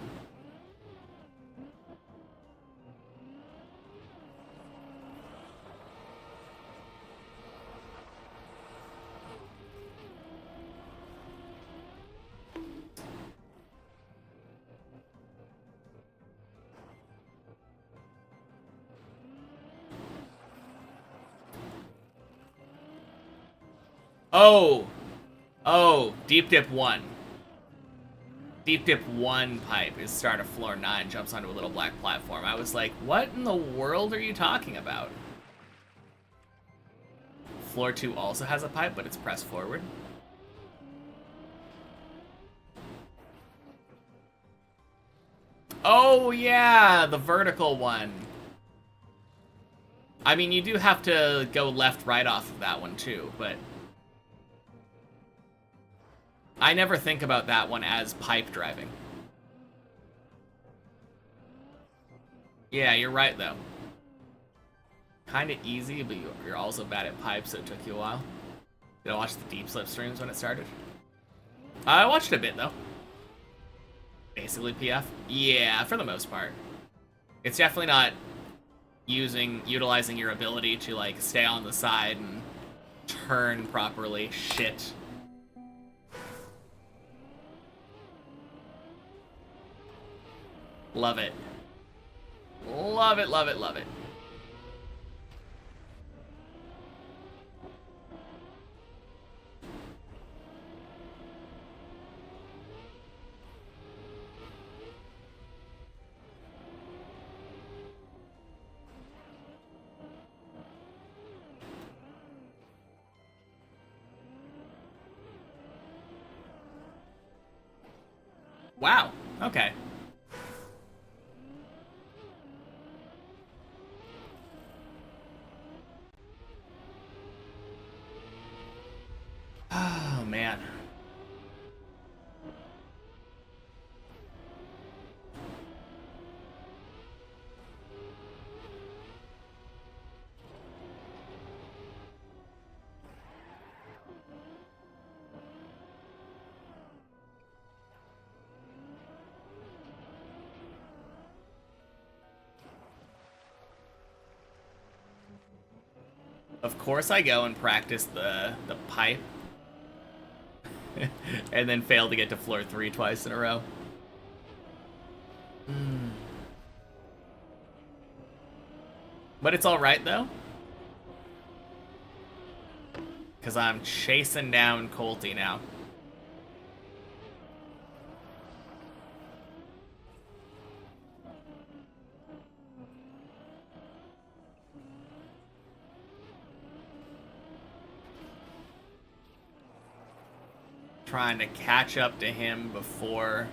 A: Oh, Deep Dip 1. Deep Dip 1 pipe is start of floor 9, jumps onto a little black platform. I was like, what in the world are you talking about? Floor 2 also has a pipe, but it's pressed forward. Oh, yeah, the vertical one. I mean, you do have to go left, right off of that one, too, but I never think about that one as pipe driving. Yeah, you're right, though. Kind of easy, but you're also bad at pipes, so it took you a while. Did I watch the Deep Slip streams when it started? I watched a bit, though. Basically PF? Yeah, for the most part. It's definitely not utilizing your ability to, like, stay on the side and turn properly. Shit. Love it. Love it, love it, love it. Wow, okay. Oh, man. Of course I go and practice the pipe. And then fail to get to floor 3 twice in a row. But it's alright, though. Because I'm chasing down Colty now. trying to catch up to him before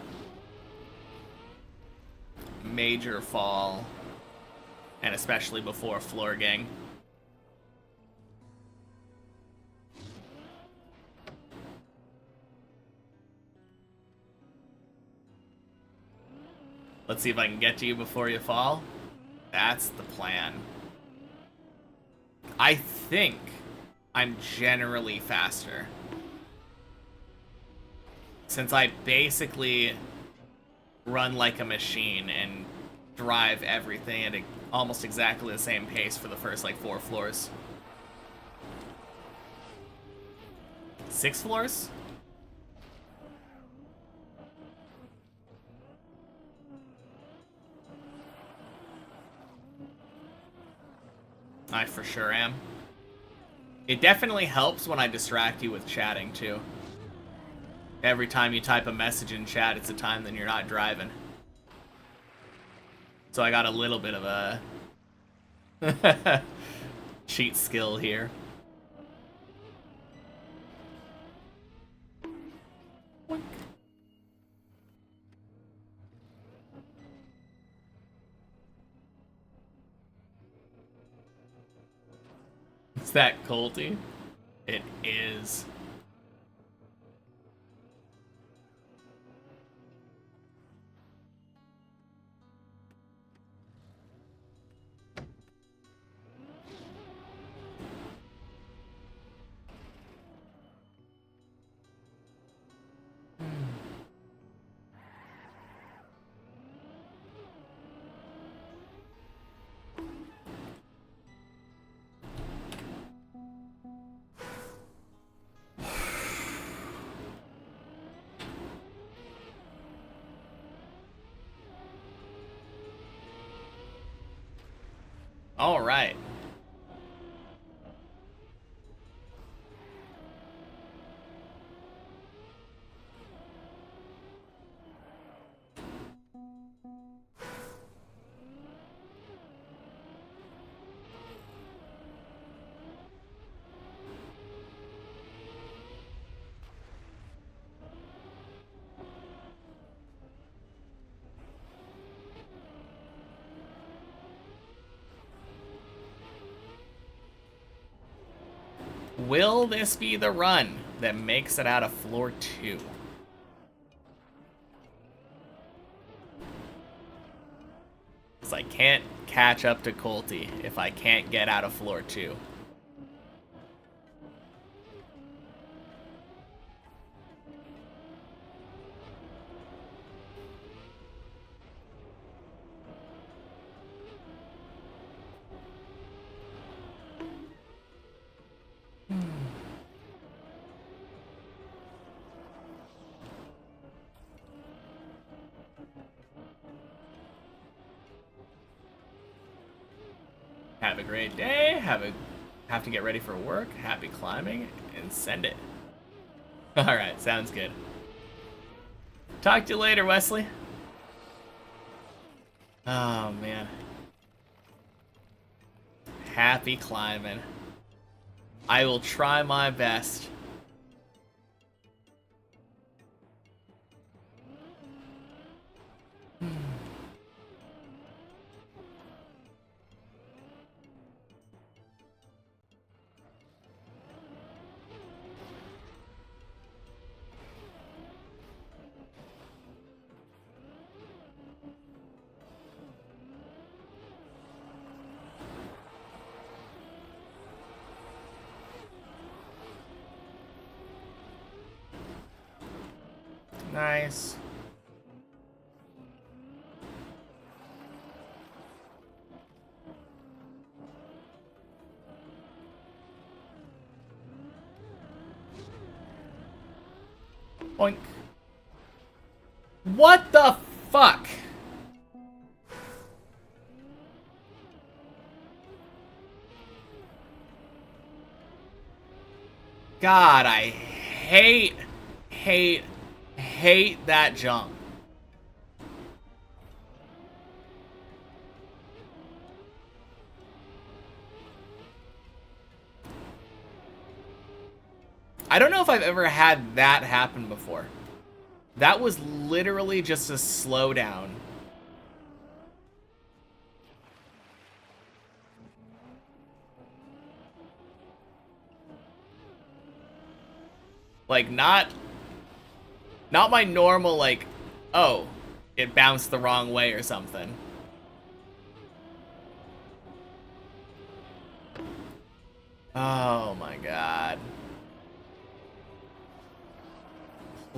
A: major fall, and especially before floor gang. Let's see if I can get to you before you fall. That's the plan. I think I'm generally faster, since I basically run like a machine and drive everything at almost exactly the same pace for the first, like, 4 floors. 6 floors? I for sure am. It definitely helps when I distract you with chatting, too. Every time you type a message in chat, it's a time that you're not driving. So I got a little bit of a cheat skill here. Is that Colty? It is. All right. Will this be the run that makes it out of floor 2? Because I can't catch up to Colty if I can't get out of floor 2. Have a great day. Have to get ready for work. Happy climbing, and send it. All right, sounds good. Talk to you later, Wesley. Oh man. Happy climbing. I will try my best. Nice. Boink. What the fuck? God, I hate that jump. I don't know if I've ever had that happen before. That was literally just a slowdown. Like, not my normal, like, oh, it bounced the wrong way or something. Oh my god.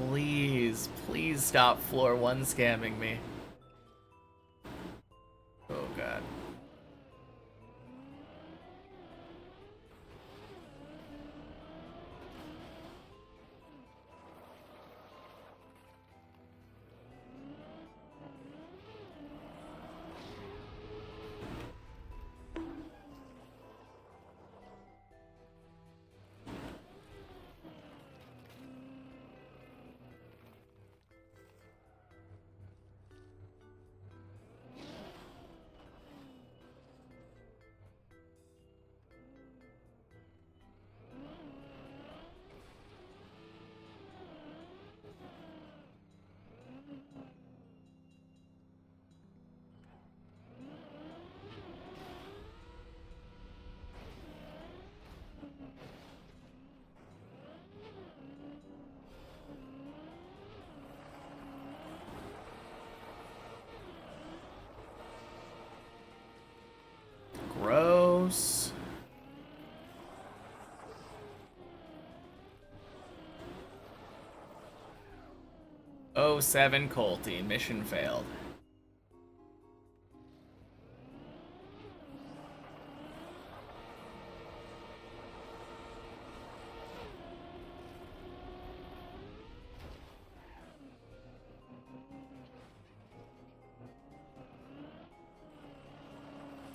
A: Please, please stop floor 1 scamming me. Oh god. Gross. Oh, 7 Colty. Mission failed.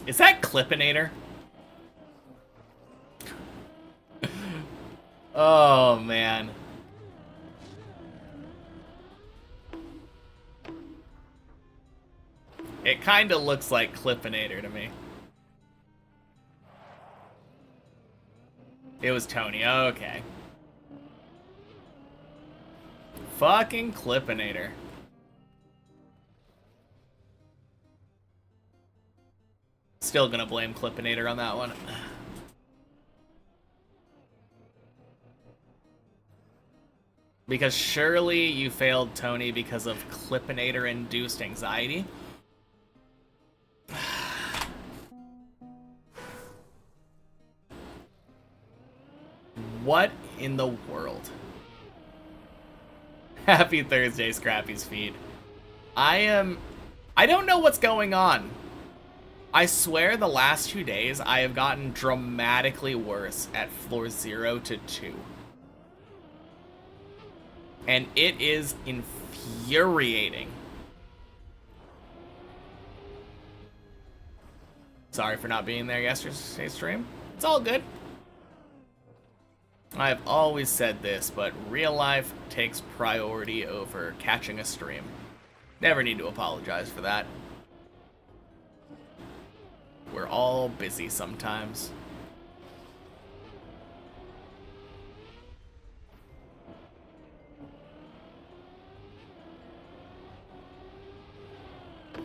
A: Is that Clippinator? Oh, man. It kind of looks like Clippinator to me. It was Tony. Okay. Fucking Clippinator. Still gonna blame Clippinator on that one. Because surely you failed Tony because of Clippinator-induced anxiety? What in the world? Happy Thursday, Scrappy's feet. I don't know what's going on. I swear the last 2 days I have gotten dramatically worse at floor 0 to 2. And it is infuriating. Sorry for not being there yesterday's stream. It's all good. I've always said this, but real life takes priority over catching a stream. Never need to apologize for that. We're all busy sometimes.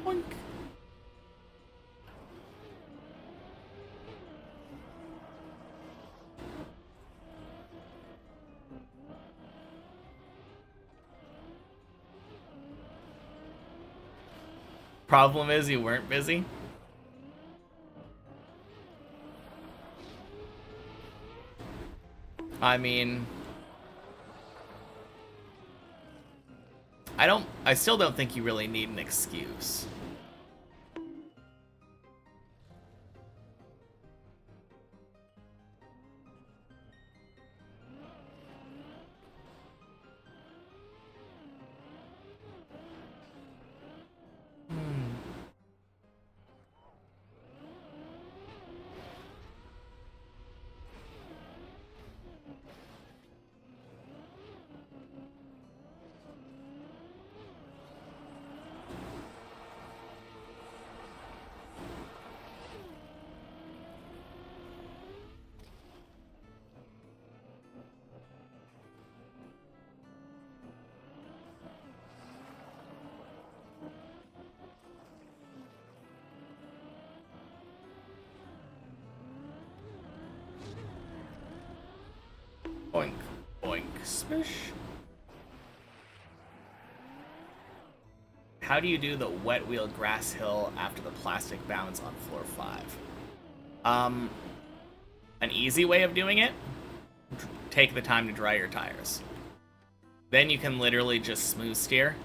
A: Boink. Problem is you weren't busy. I mean, I still don't think you really need an excuse. Smush. How do you do the wet wheel grass hill after the plastic bounds on floor 5? An easy way of doing it, take the time to dry your tires. Then you can literally just smooth steer.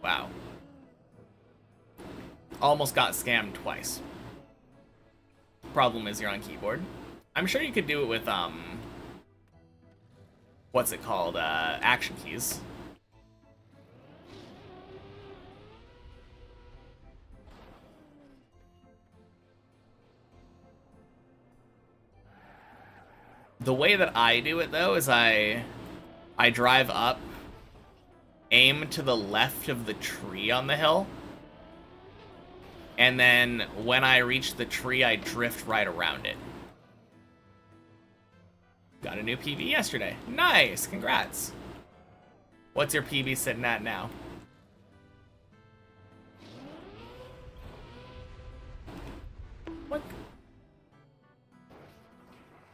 A: Wow. Almost got scammed twice. Problem is you're on keyboard. I'm sure you could do it with, what's it called? Action keys. The way that I do it, though, is I drive up, aim to the left of the tree on the hill, and then when I reach the tree, I drift right around it. Got a new PB yesterday. Nice, congrats. What's your PB sitting at now? What?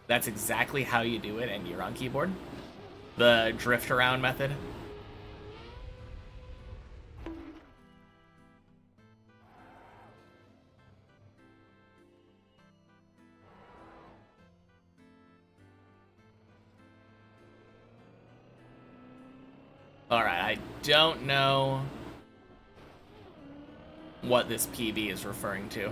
A: That's exactly how you do it, and you're on keyboard? The drift around method? Alright, I don't know what this PB is referring to.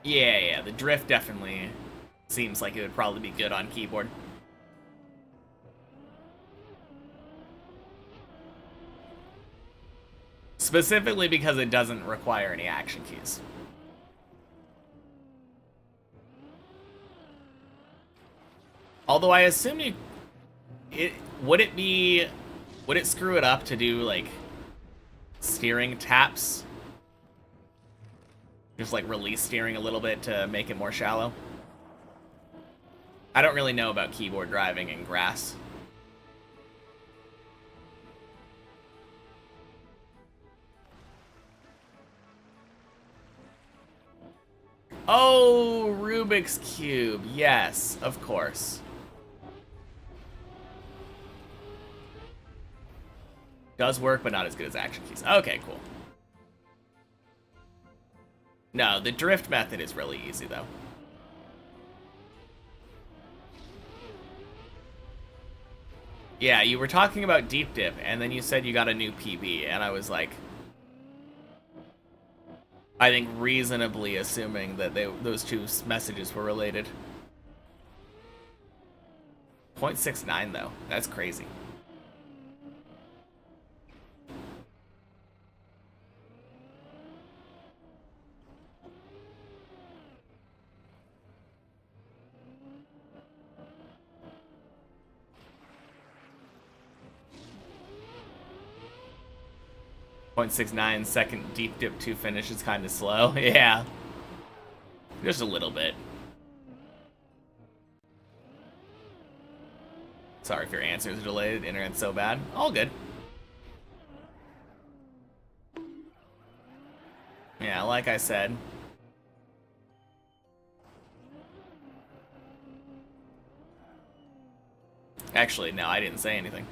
A: Yeah, the drift definitely seems like it would probably be good on keyboard. Specifically because it doesn't require any action keys. Although I assume would it screw it up to do like steering taps? Just like release steering a little bit to make it more shallow. I don't really know about keyboard driving in grass. Oh, Rubik's Cube. Yes, of course. Does work, but not as good as action keys. Okay, cool. No, the drift method is really easy, though. Yeah, you were talking about deep dip, and then you said you got a new PB, and I was like, I think reasonably assuming that those two messages were related. 0.69 though, that's crazy. .69 second deep dip 2 finish is kind of slow. Yeah. Just a little bit. Sorry if your answers are delayed. The internet's so bad. All good. Yeah, like I said. Actually, no, I didn't say anything.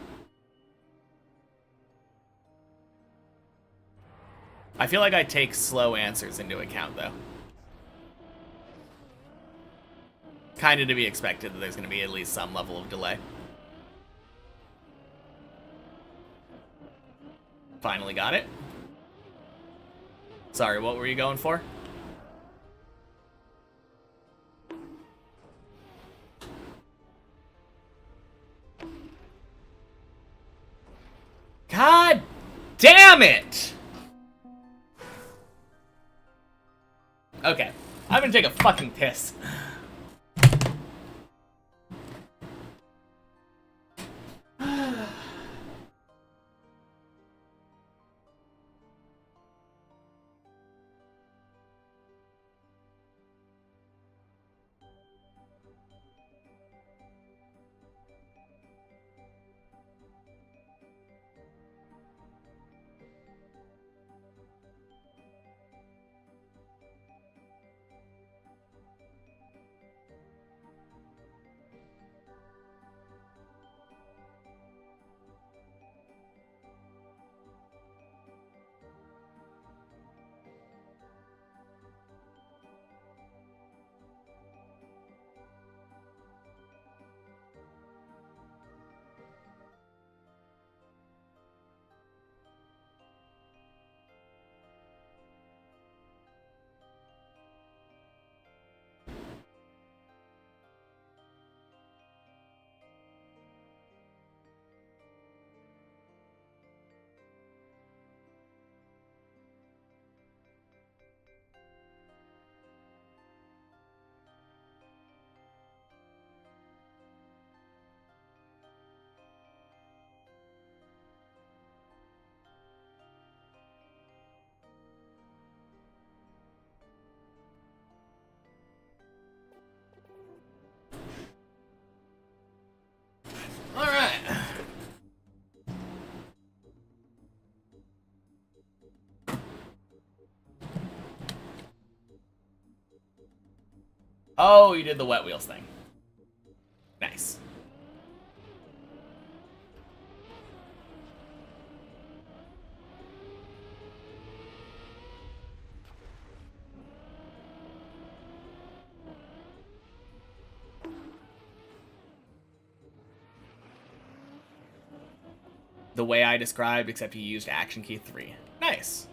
A: I feel like I take slow answers into account, though. Kind of to be expected that there's going to be at least some level of delay. Finally got it. Sorry, what were you going for? God damn it! Okay, I'm gonna take a fucking piss. Oh, you did the wet wheels thing. Nice. The way I described, except you used action key 3. Nice.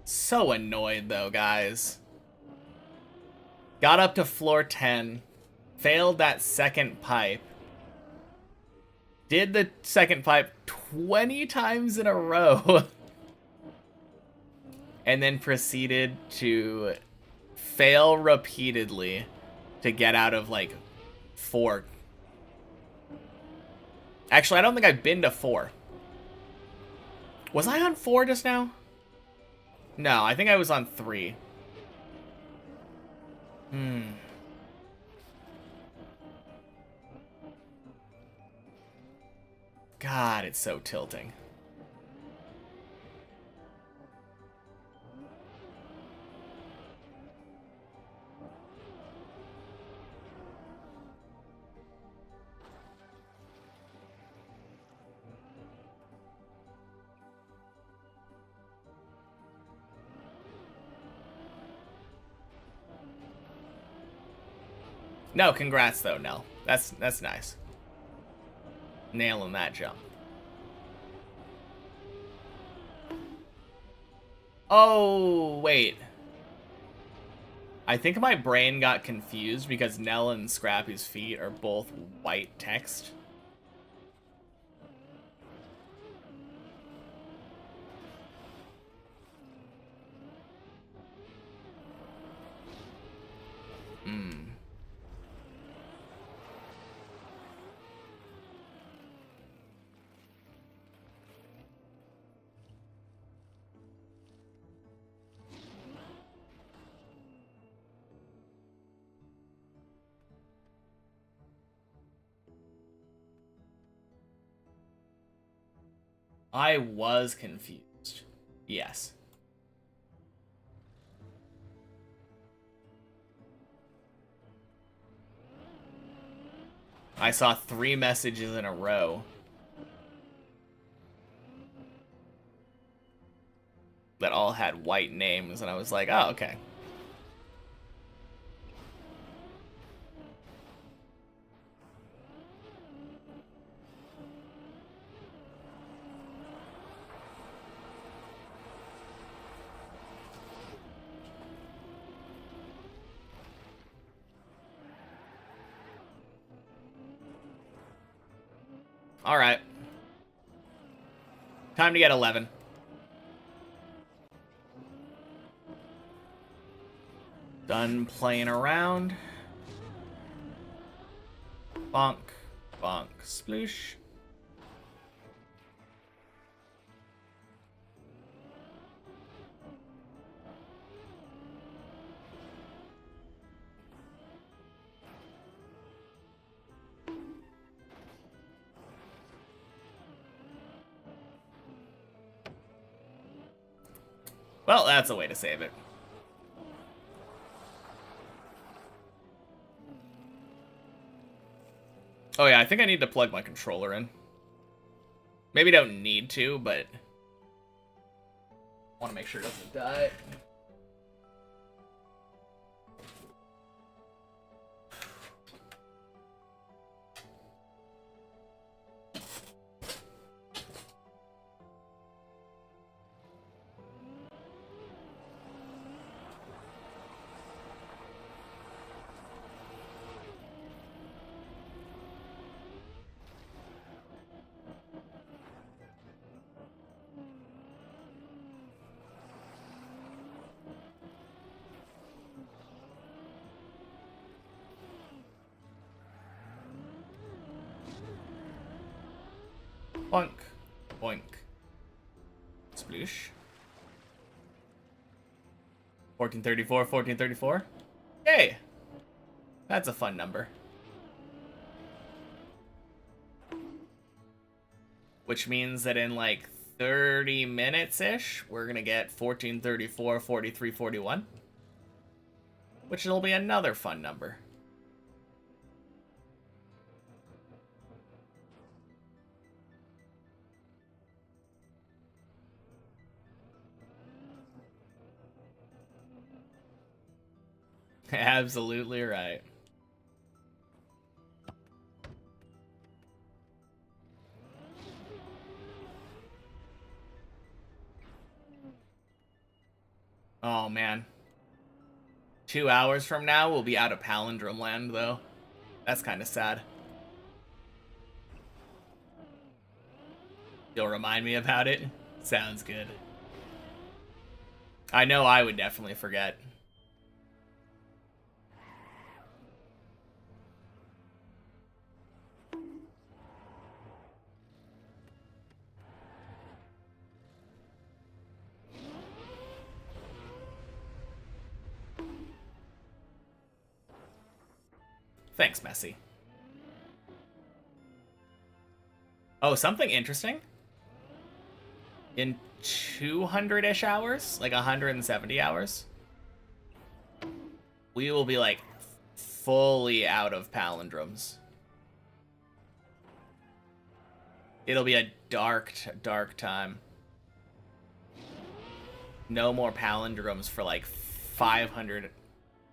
A: So annoyed though, guys. Got up to floor 10, failed that second pipe, did the second pipe 20 times in a row, and then proceeded to fail repeatedly to get out of, like, 4. Actually, I don't think I've been to 4. Was I on 4 just now? No, I think I was on 3. God, it's so tilting. No, congrats though, Nell. That's nice. Nailing that jump. Oh, wait. I think my brain got confused because Nell and Scrappy's feet are both white text. I was confused. Yes. I saw 3 messages in a row that all had white names, and I was like, oh, okay. Alright. Time to get 11. Done playing around. Bonk. Bonk. Sploosh. Well, that's a way to save it. Oh yeah, I think I need to plug my controller in. Maybe don't need to, but I want to make sure it doesn't die. Boink. Boink. Sploosh. 1434, 1434. Hey! That's a fun number. Which means that in like 30 minutes-ish, we're going to get 1434, 43, 41. Which will be another fun number. Absolutely right. Oh, man. 2 hours from now, we'll be out of Palindrome Land, though. That's kind of sad. You'll remind me about it? Sounds good. I know I would definitely forget. Thanks, Messi. Oh, something interesting? In 200-ish hours, like 170 hours, we will be, like, fully out of palindromes. It'll be a dark, dark time. No more palindromes for, like, 500,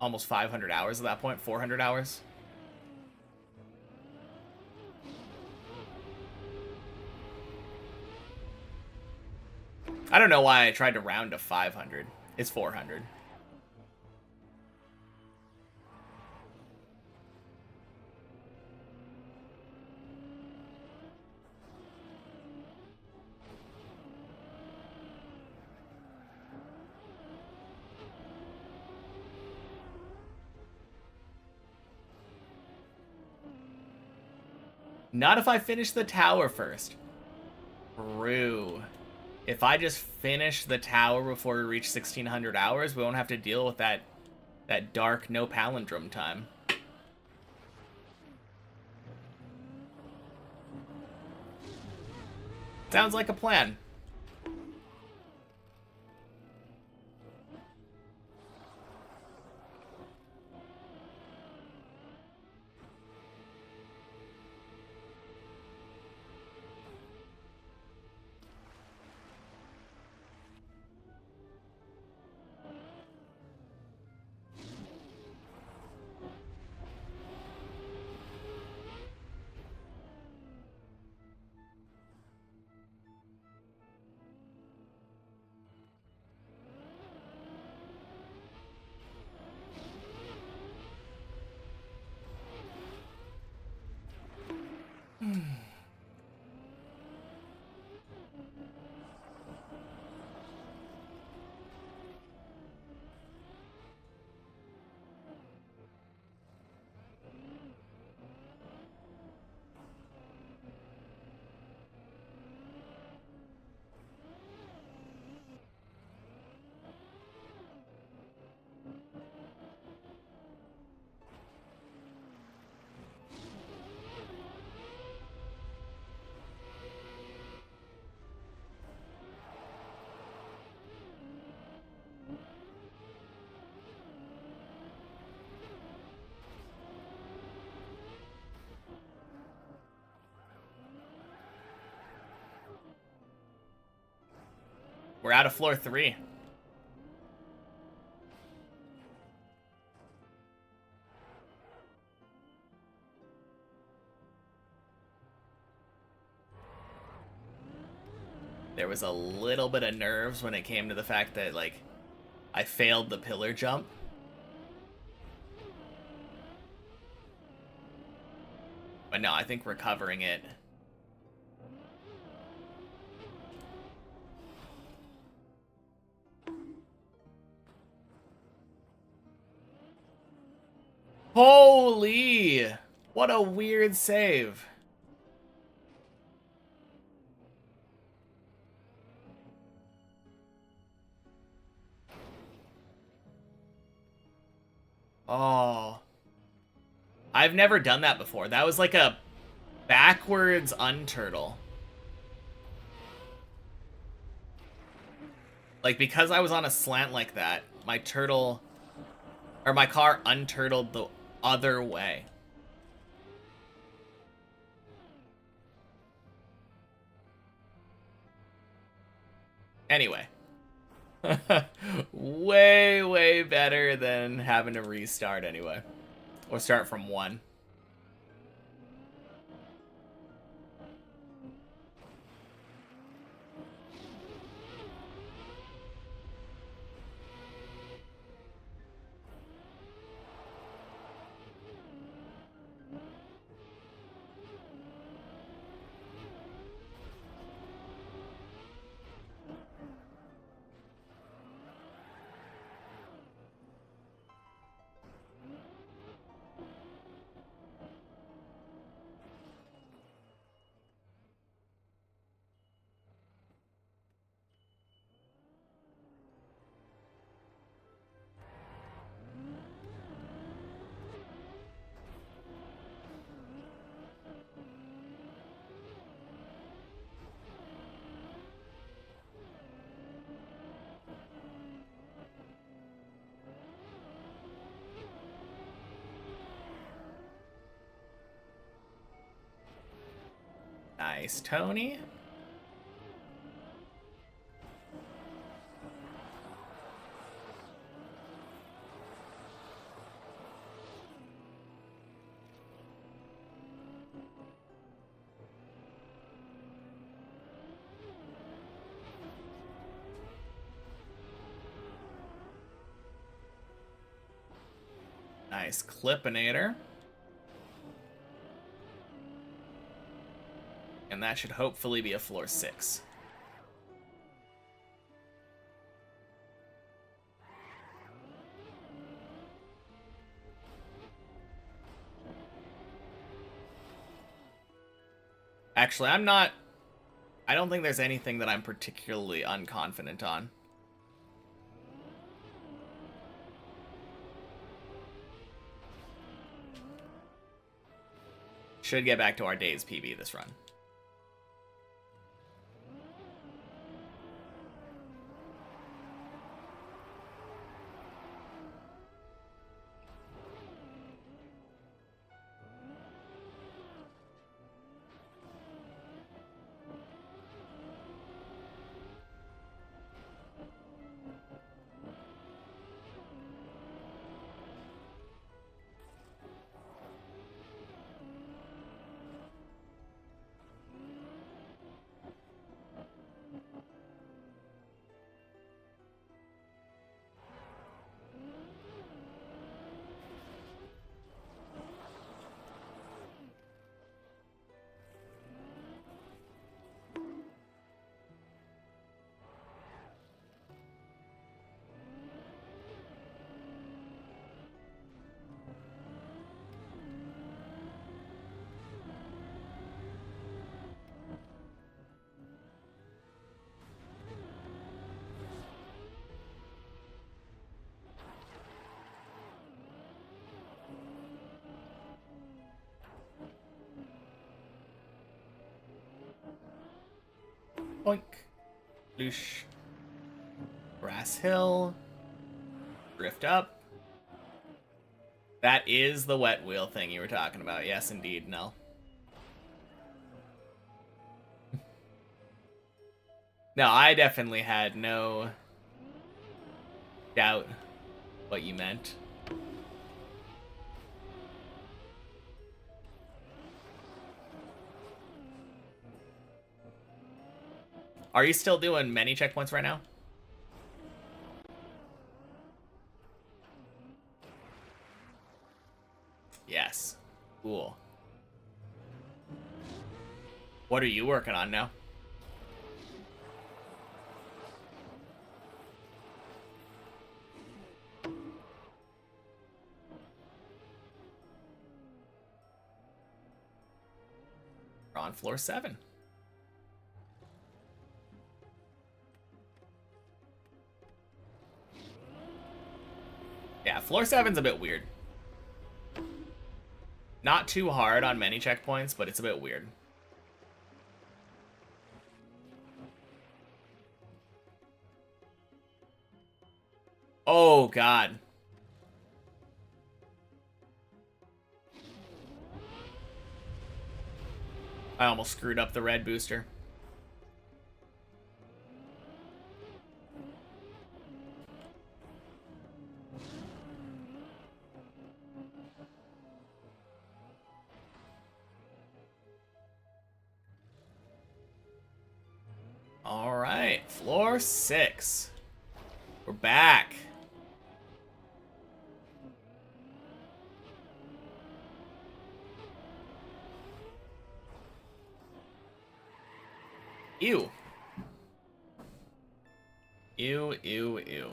A: almost 500 hours at that point, 400 hours. I don't know why I tried to round to 500. It's 400. Not if I finish the tower first. True. If I just finish the tower before we reach 1600 hours, we won't have to deal with that dark no palindrome time. Sounds like a plan. We're out of floor 3. There was a little bit of nerves when it came to the fact that, like, I failed the pillar jump. But no, I think we're covering it. Holy! What a weird save. Oh. I've never done that before. That was like a backwards unturtle. Like, because I was on a slant like that, my turtle... Or my car unturtled the other way. Anyway. Way, way better than having to restart anyway. Or start from 1. Nice, Tony. Nice Clippinator. And that should hopefully be a floor 6. Actually, I don't think there's anything that I'm particularly unconfident on. Should get back to our days PB this run. Boink. Loosh. Grass Hill. Drift up. That is the wet wheel thing you were talking about. Yes, indeed, Nell. No, I definitely had no doubt what you meant. Are you still doing many checkpoints right now? Yes. Cool. What are you working on now? We're on floor 7. Yeah, floor 7's a bit weird. Not too hard on many checkpoints, but it's a bit weird. Oh, God. I almost screwed up the red booster. All right, floor 6. We're back. Ew. Ew, ew, ew.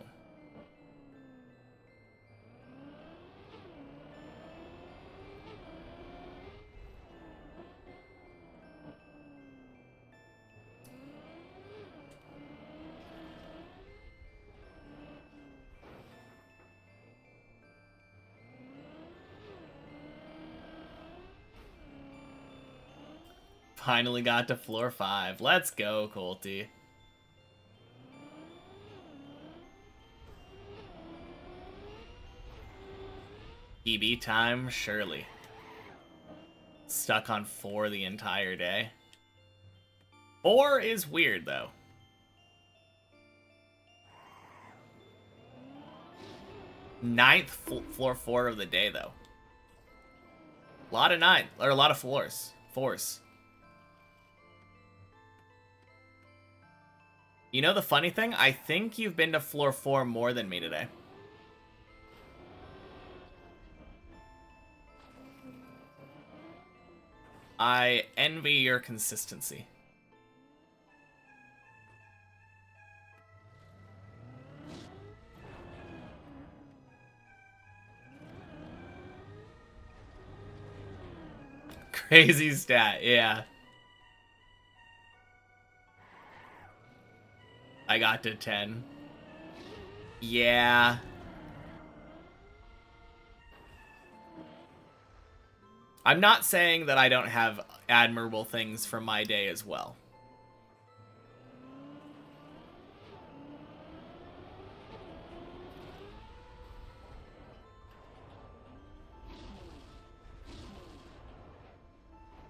A: Finally got to floor 5. Let's go, Colty. EB time, surely. Stuck on 4 the entire day. 4 is weird, though. Ninth floor 4 of the day, though. A lot of 9, or a lot of floors. 4s. You know the funny thing? I think you've been to floor 4 more than me today. I envy your consistency. Crazy stat, yeah. I got to 10. Yeah. I'm not saying that I don't have admirable things from my day as well.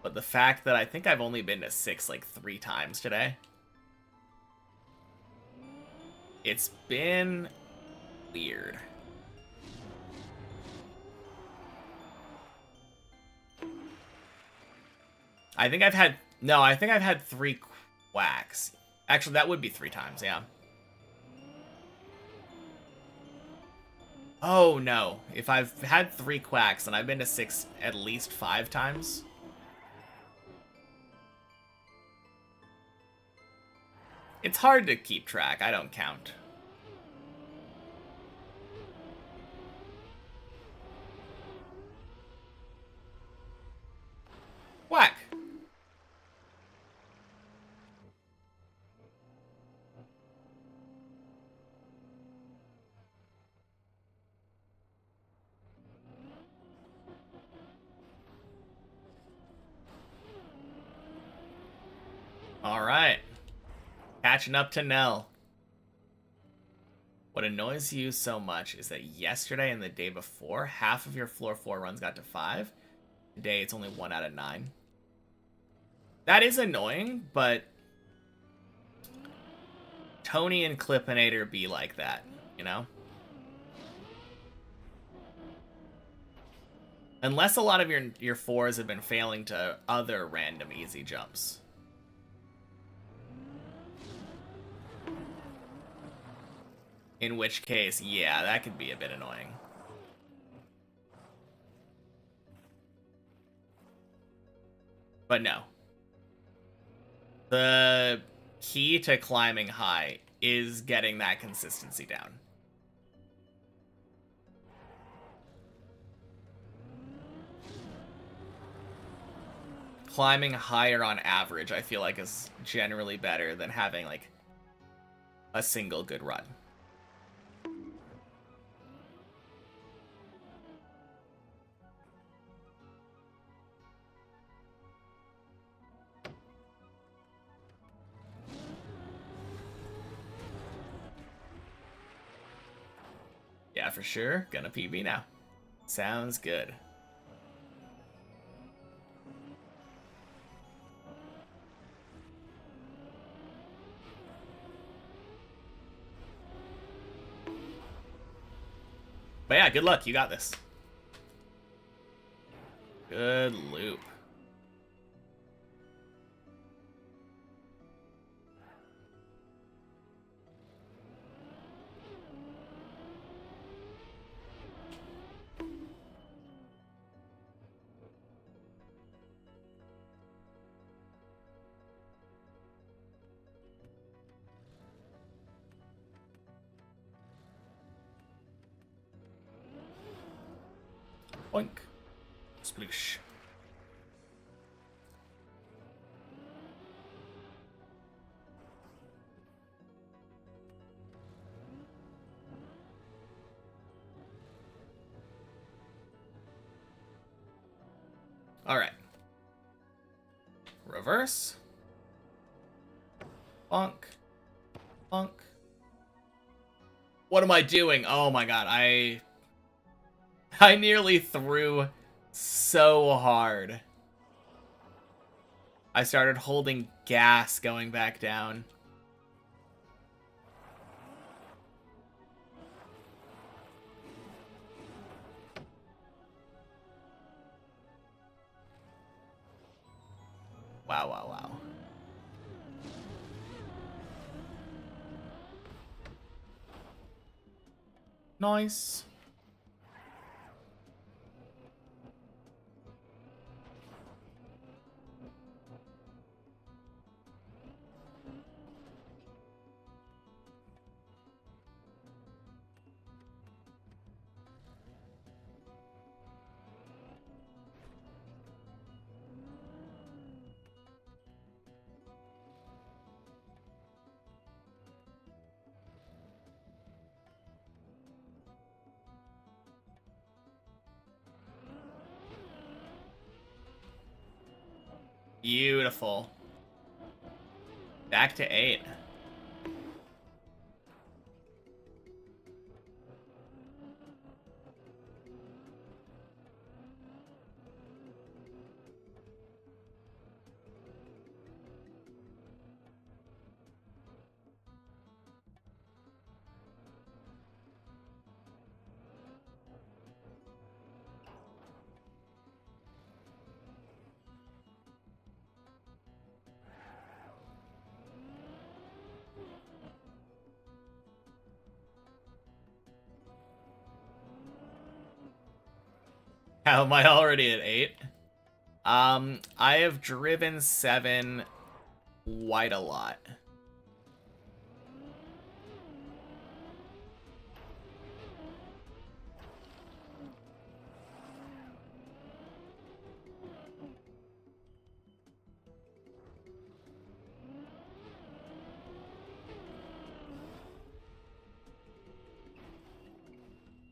A: But the fact that I think I've only been to 6 like 3 times today. It's been weird. I think I've had... No, I think I've had 3 quacks. Actually, that would be 3 times, yeah. Oh, no. If I've had 3 quacks and I've been to 6 at least 5 times... It's hard to keep track. I don't count. Whack! Alright. Catching up to Nell. What annoys you so much is that yesterday and the day before, half of your floor 4 runs got to 5. Today, it's only 1 out of 9. That is annoying, but Tony and Clippinator be like that, you know? Unless a lot of your 4s have been failing to other random easy jumps. In which case, yeah, that could be a bit annoying. But no. The key to climbing high is getting that consistency down. Climbing higher on average, I feel like, is generally better than having, like, a single good run. for sure. Gonna PB now. Sounds good. But yeah, good luck. You got this. Good loop. Boink. Sploosh. Alright. Reverse. Bonk. Bonk. What am I doing? Oh my god, I nearly threw so hard. I started holding gas going back down. Wow, wow, wow. Nice. Beautiful. Back to 8. How am I already at 8? I have driven 7 quite a lot.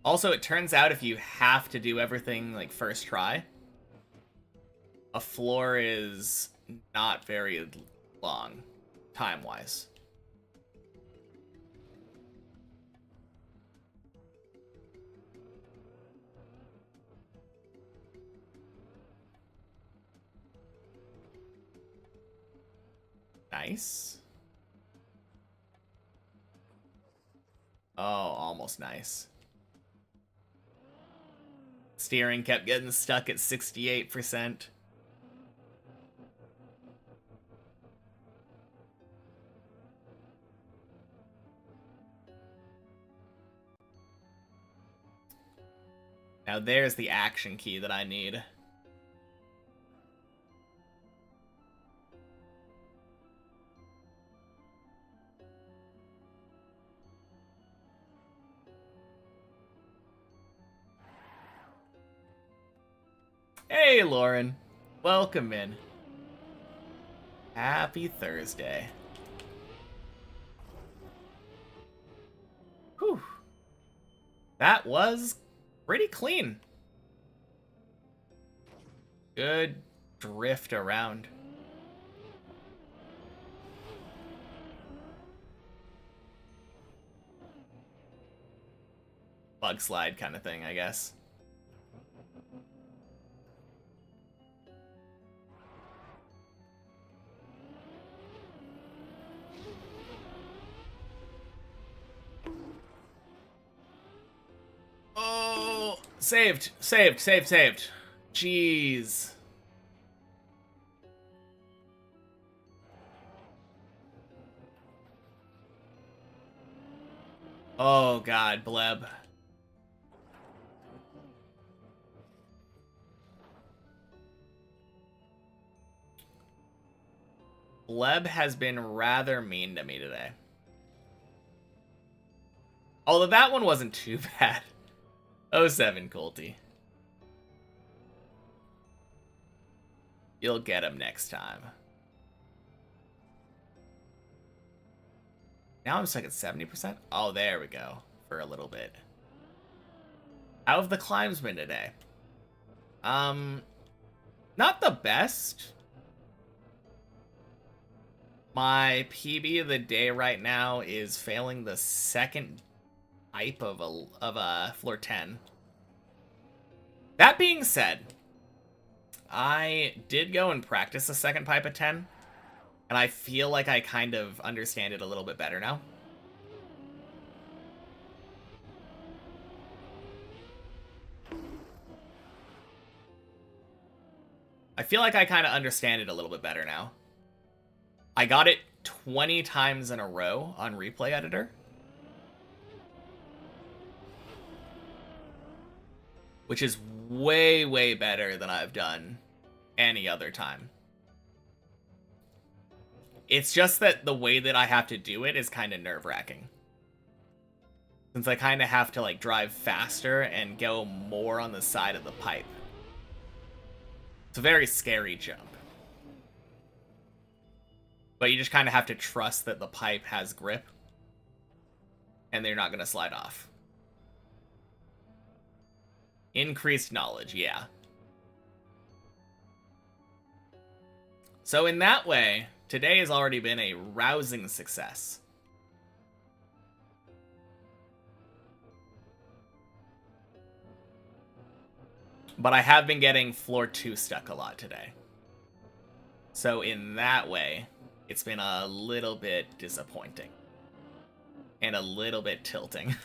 A: Also, it turns out if you have to do everything like first try, a floor is not very long, time-wise. Nice. Oh, almost nice. Steering kept getting stuck at 68%. Now there's the action key that I need. Hey, Lauren. Welcome in. Happy Thursday. Whew. That was pretty clean. Good drift around. bug slide kind of thing, I guess. Oh, saved. Jeez. Oh god, Bleb. Bleb has been rather mean to me today. Although that one wasn't too bad. 07 Colty. You'll get him next time. Now I'm stuck at 70%? Oh, there we go. For a little bit. How have the climbs been today? Not the best. My PB of the day right now is failing the second pipe of a floor 10. That being said, I did go and practice a second pipe at 10, and I feel like I kind of understand it a little bit better now. I feel like I kind of understand it a little bit better now. I got it 20 times in a row on Replay Editor. Which is way, way better than I've done any other time. It's just that the way that I have to do it is kind of nerve-wracking. Since I kind of have to like drive faster and go more on the side of the pipe. It's a very scary jump. But you just kind of have to trust that the pipe has grip. And they're not going to slide off. Increased knowledge, yeah. So in that way, today has already been a rousing success. But I have been getting floor 2 stuck a lot today. So in that way, it's been a little bit disappointing. And a little bit tilting.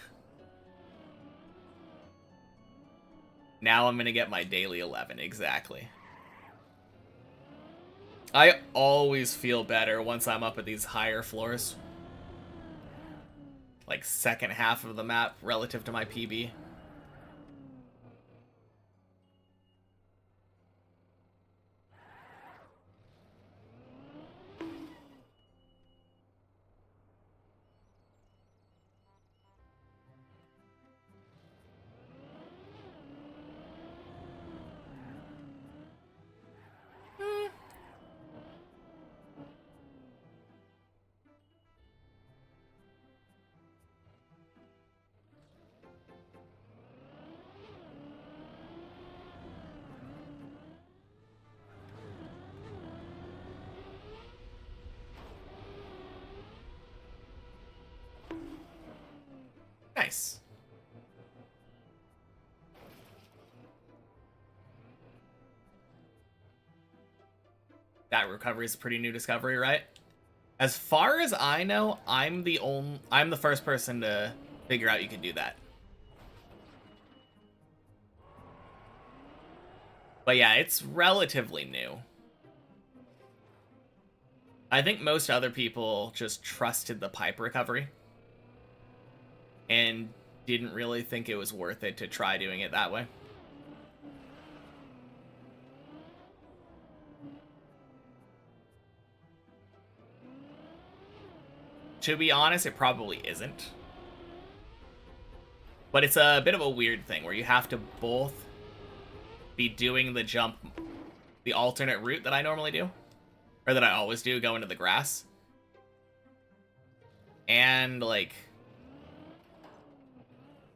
A: Now I'm going to get my daily 11, exactly. I always feel better once I'm up at these higher floors. Like second half of the map relative to my PB. Nice. That recovery is a pretty new discovery, right? As far as I know, I'm the first person to figure out you can do that. But yeah, it's relatively new. I think most other people just trusted the pipe recovery. And didn't really think it was worth it to try doing it that way. To be honest, it probably isn't. But it's a bit of a weird thing where you have to both be doing the jump, the alternate route that I normally do. Or that I always do, go into the grass. And, like,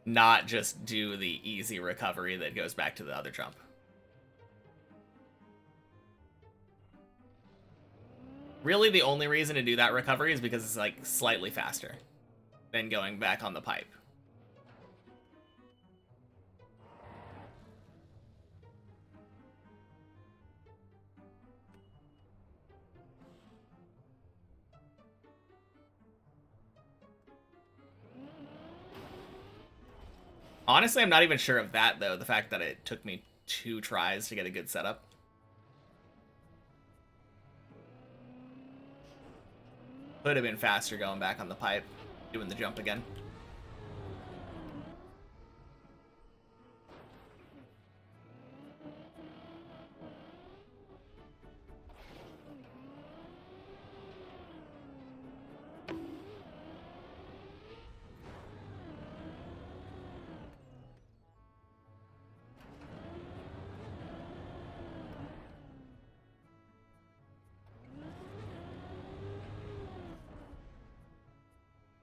A: not just do the easy recovery that goes back to the other jump. Really, the only reason to do that recovery is because it's, like, slightly faster than going back on the pipe. Honestly, I'm not even sure of that, though. The fact that it took me 2 tries to get a good setup. Could have been faster going back on the pipe, doing the jump again.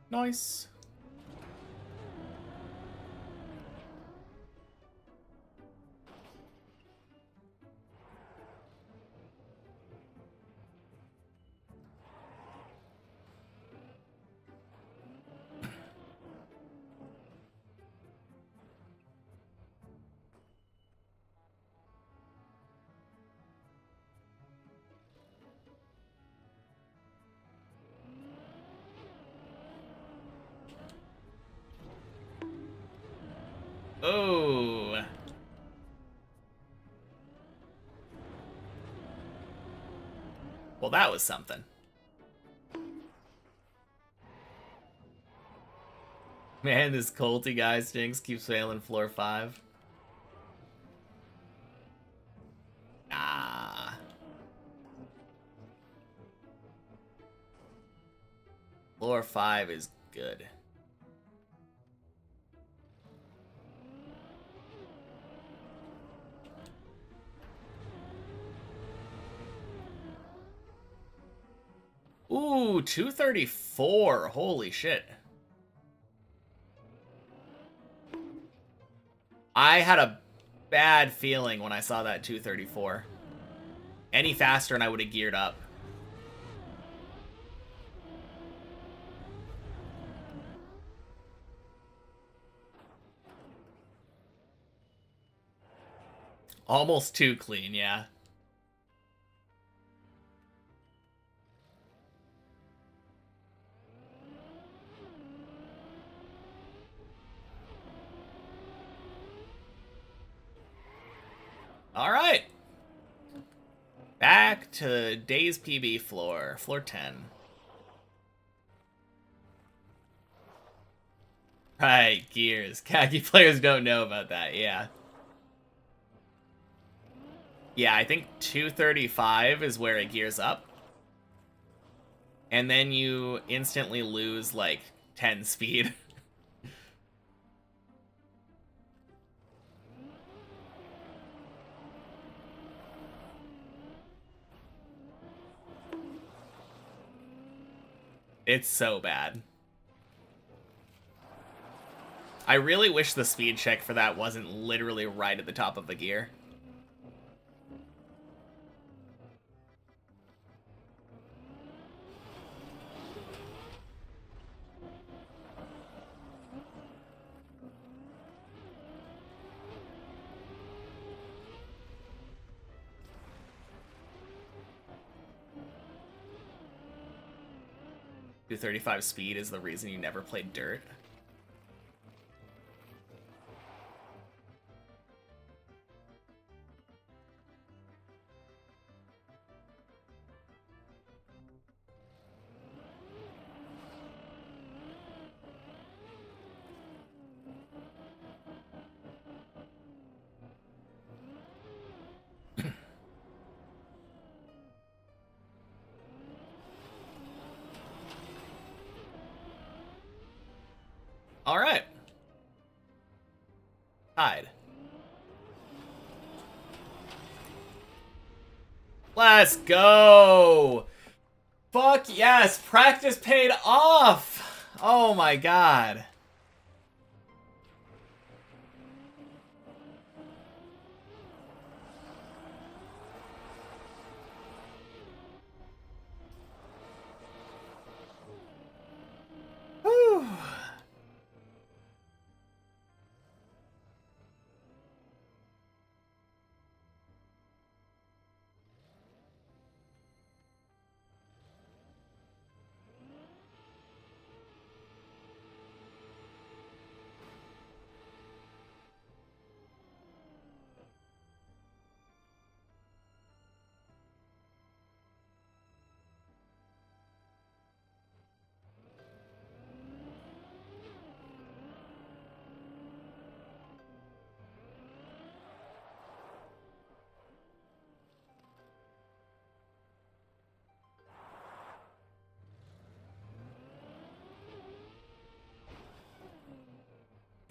A: Nice. Oh. Well, that was something. Man, this Colty guy stinks. Keeps failing floor 5. Ah. Floor 5 is good. Ooh, 234. Holy shit. I had a bad feeling when I saw that 234. Any faster and I would have geared up. Almost too clean, yeah. All right. Back to Days PB floor. Floor 10. Right, gears. Khaki players don't know about that, yeah. Yeah, I think 235 is where it gears up. And then you instantly lose, like, 10 speed. It's so bad. I really wish the speed check for that wasn't literally right at the top of the gear. Do 35 speed is the reason you never played dirt. All right. Tied. Let's go. Fuck yes. Practice paid off. Oh my god. Whew.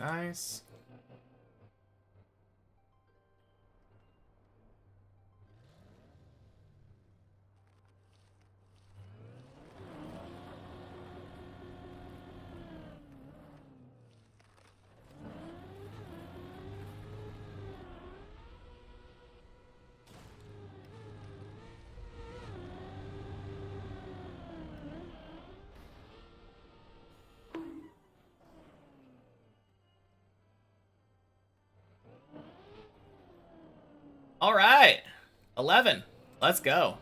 A: Nice. All right. 11. Let's go.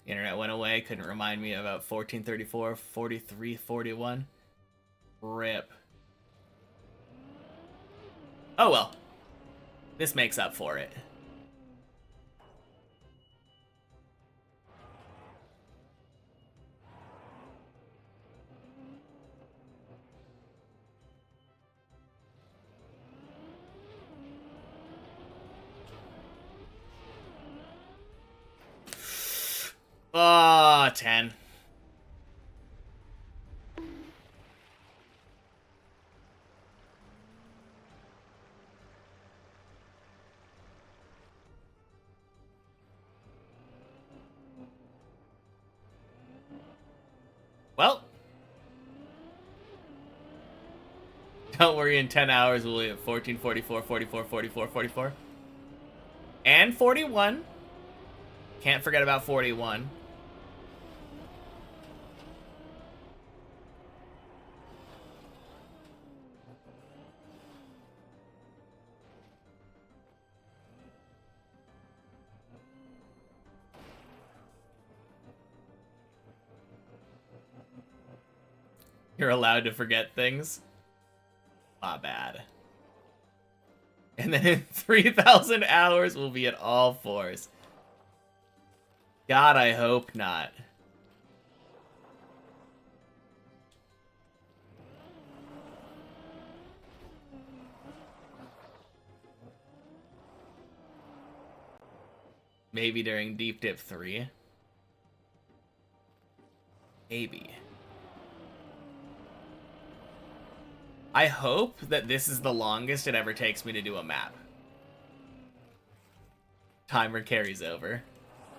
A: Internet went away. Couldn't remind me about 1434, 43, 41. Rip. Oh well. This makes up for it. Oh, 10. Well. Don't worry, in 10 hours we'll be at 14, 44, 44, 44, 44. And 41. Can't forget about 41. You're allowed to forget things. Not bad. And then in 3,000 hours, we'll be at all fours. God, I hope not. Maybe during Deep Dip 3. Maybe. I hope that this is the longest it ever takes me to do a map. Timer carries over.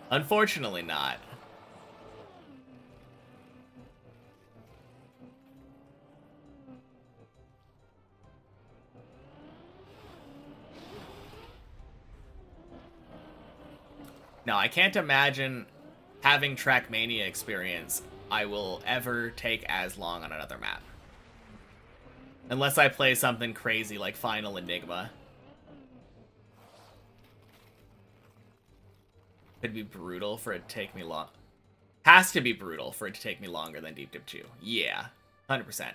A: Unfortunately not. No, I can't imagine having Trackmania experience I will ever take as long on another map. Unless I play something crazy like Final Enigma. Could be brutal for it to take me long. Has to be brutal for it to take me longer than Deep Dip 2. Yeah, 100%.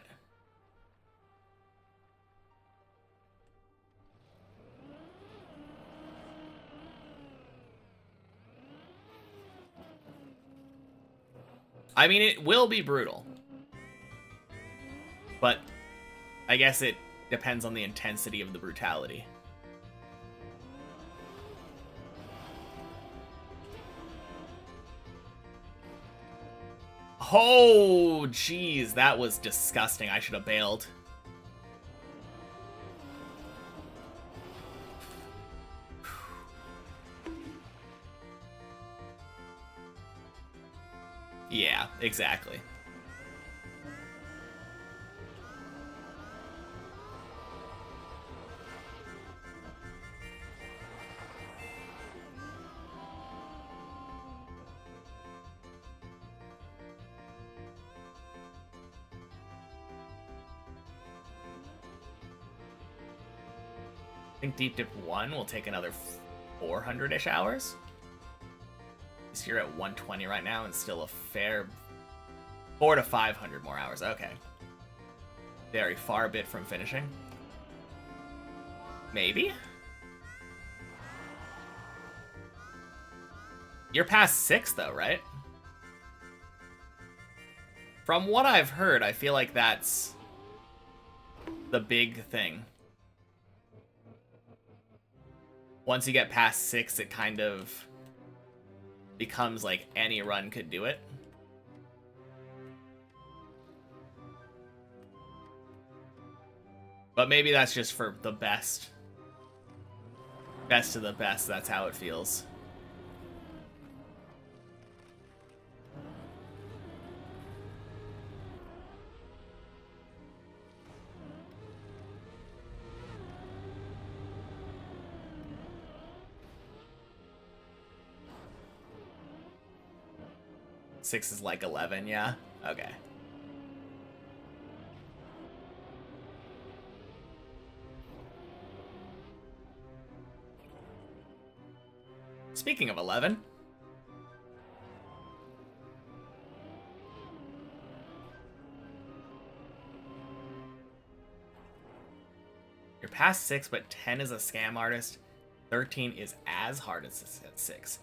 A: I mean, it will be brutal. But I guess it depends on the intensity of the brutality. Oh, jeez, that was disgusting. I should have bailed. Yeah, exactly. I think Deep Dip 1 will take another 400-ish hours. You're at 120 right now and still a fair 400 to 500 more hours. Okay. Very far bit from finishing. Maybe? You're past 6 though, right? From what I've heard, I feel like that's the big thing. once you get past 6, it kind of becomes like any run could do it. But maybe that's just for the best. Best of the best, that's how it feels. Six is like 11, yeah? Okay. Speaking of 11. You're past 6, but 10 is a scam artist. 13 is as hard as 6.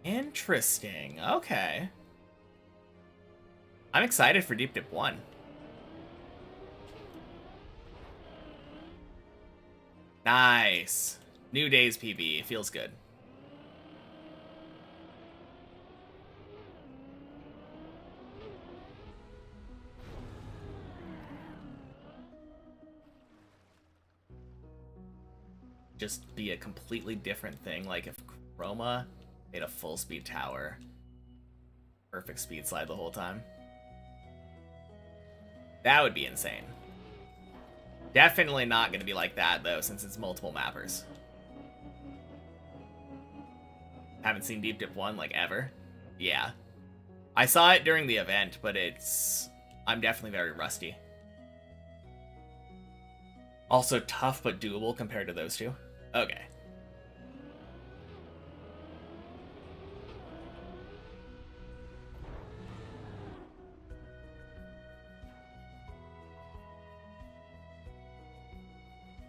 A: Interesting. Okay. I'm excited for Deep Dip 1. Nice. New Days PB. Feels good. Just be a completely different thing. Like if Chroma made a full speed tower. Perfect speed slide the whole time. That would be insane. Definitely not going to be like that, though, since it's multiple mappers. Haven't seen Deep Dip 1, like, ever. Yeah. I saw it during the event, but I'm definitely very rusty. Also tough, but doable compared to those two. Okay.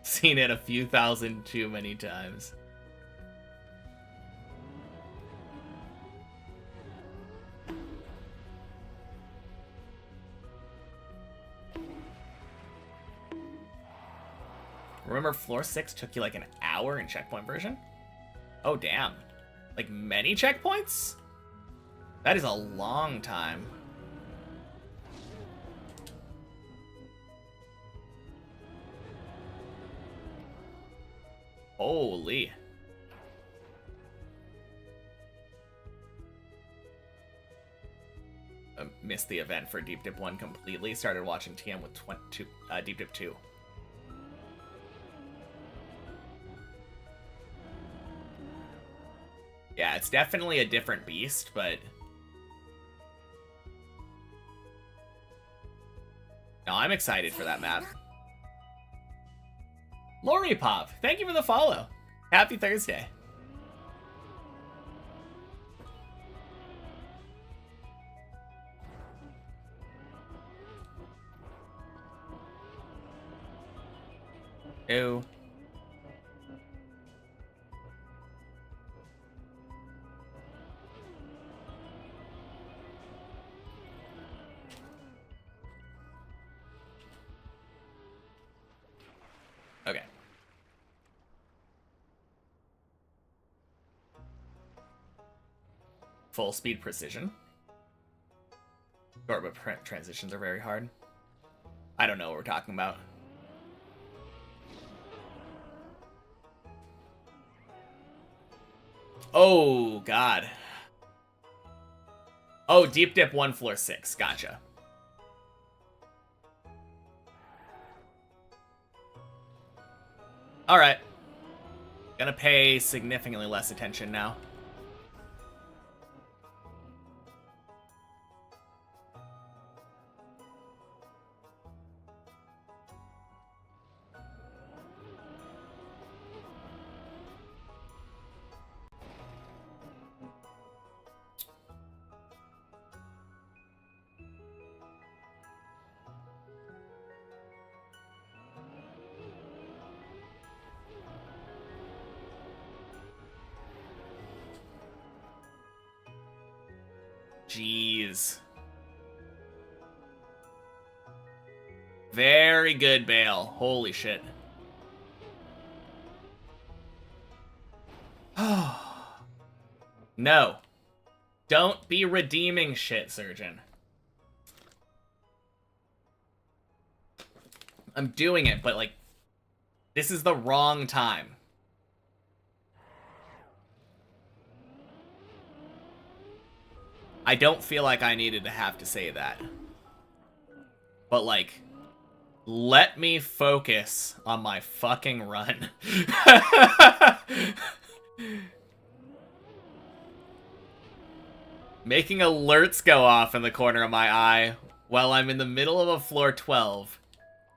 A: Seen it a few thousand too many times. Remember floor 6 took you like an hour in checkpoint version? Oh damn. Like many checkpoints? That is a long time. Holy. Missed the event for Deep Dip 1 completely. Started watching TM with Deep Dip 2. Yeah, it's definitely a different beast, but... No, I'm excited for that map. Lori Pop, thank you for the follow. Happy Thursday. Ew. Okay. Full speed precision. Short but transitions are very hard. I don't know what we're talking about. Oh, God. Oh, Deep Dip 1 floor 6. Gotcha. Alright. Gonna pay significantly less attention now. Jeez. Very good bail. Holy shit. No. Don't be redeeming shit, Surgeon. I'm doing it, but, like, this is the wrong time. I don't feel like I needed to have to say that. But, like, let me focus on my fucking run. Making alerts go off in the corner of my eye while I'm in the middle of a floor 12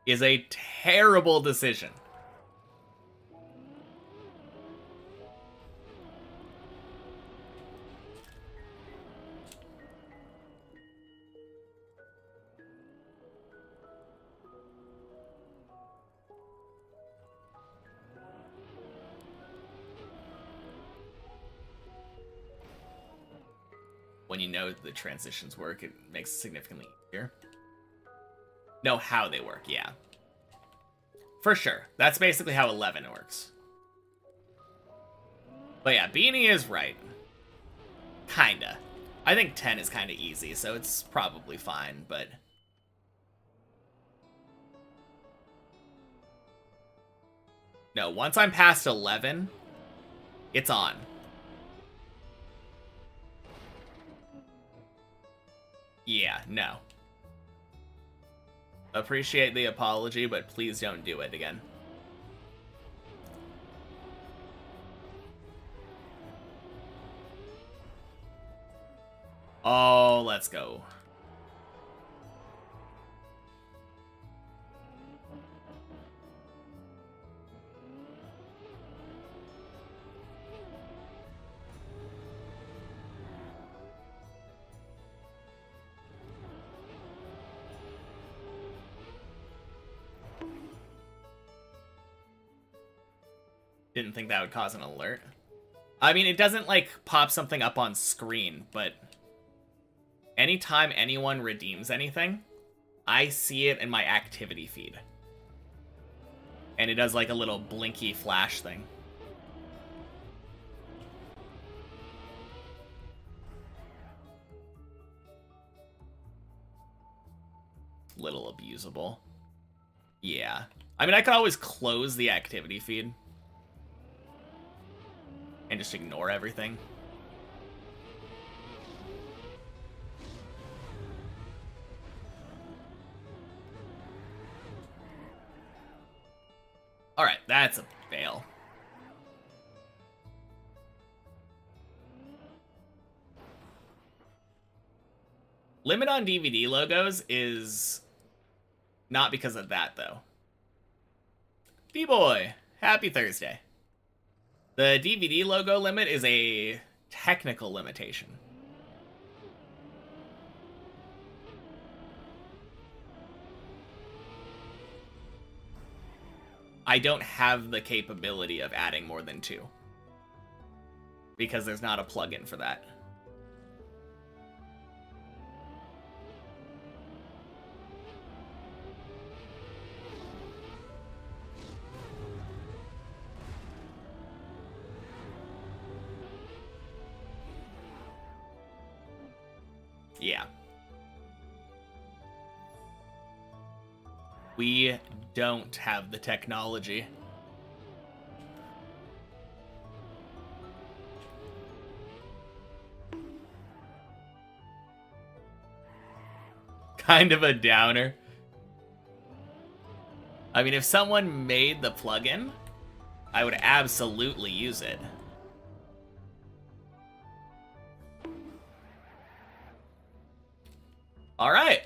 A: is a terrible decision. When you know the transitions work, it makes it significantly easier. Know how they work, yeah. For sure. That's basically how 11 works. But yeah, Beanie is right. Kinda. I think 10 is kinda easy, so it's probably fine, but... No, once I'm past 11, it's on. Yeah, no. Appreciate the apology, but please don't do it again. Oh, let's go. Didn't think that would cause an alert. I mean, it doesn't, like, pop something up on screen, but anytime anyone redeems anything, I see it in my activity feed. And it does, like, a little blinky flash thing. Little abusable. Yeah. I mean, I could always close the activity feed. And just ignore everything. Alright, that's a fail. Limit on DVD logos is not because of that, though. D-Boy, happy Thursday. The DVD logo limit is a technical limitation. I don't have the capability of adding more than 2. Because there's not a plugin for that. Yeah. We don't have the technology. Kind of a downer. I mean, if someone made the plugin, I would absolutely use it. All right.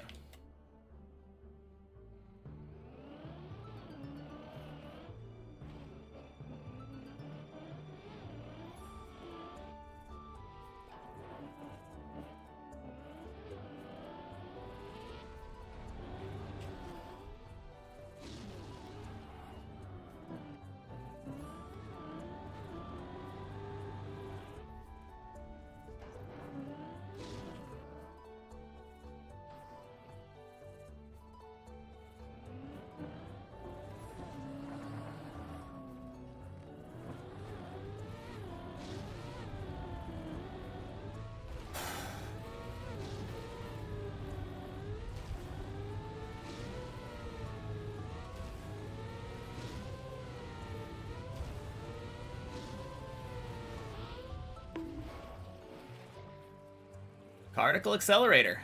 A: Particle accelerator.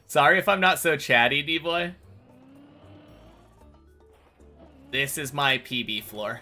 A: Sorry if I'm not so chatty, D-boy. This is my PB floor.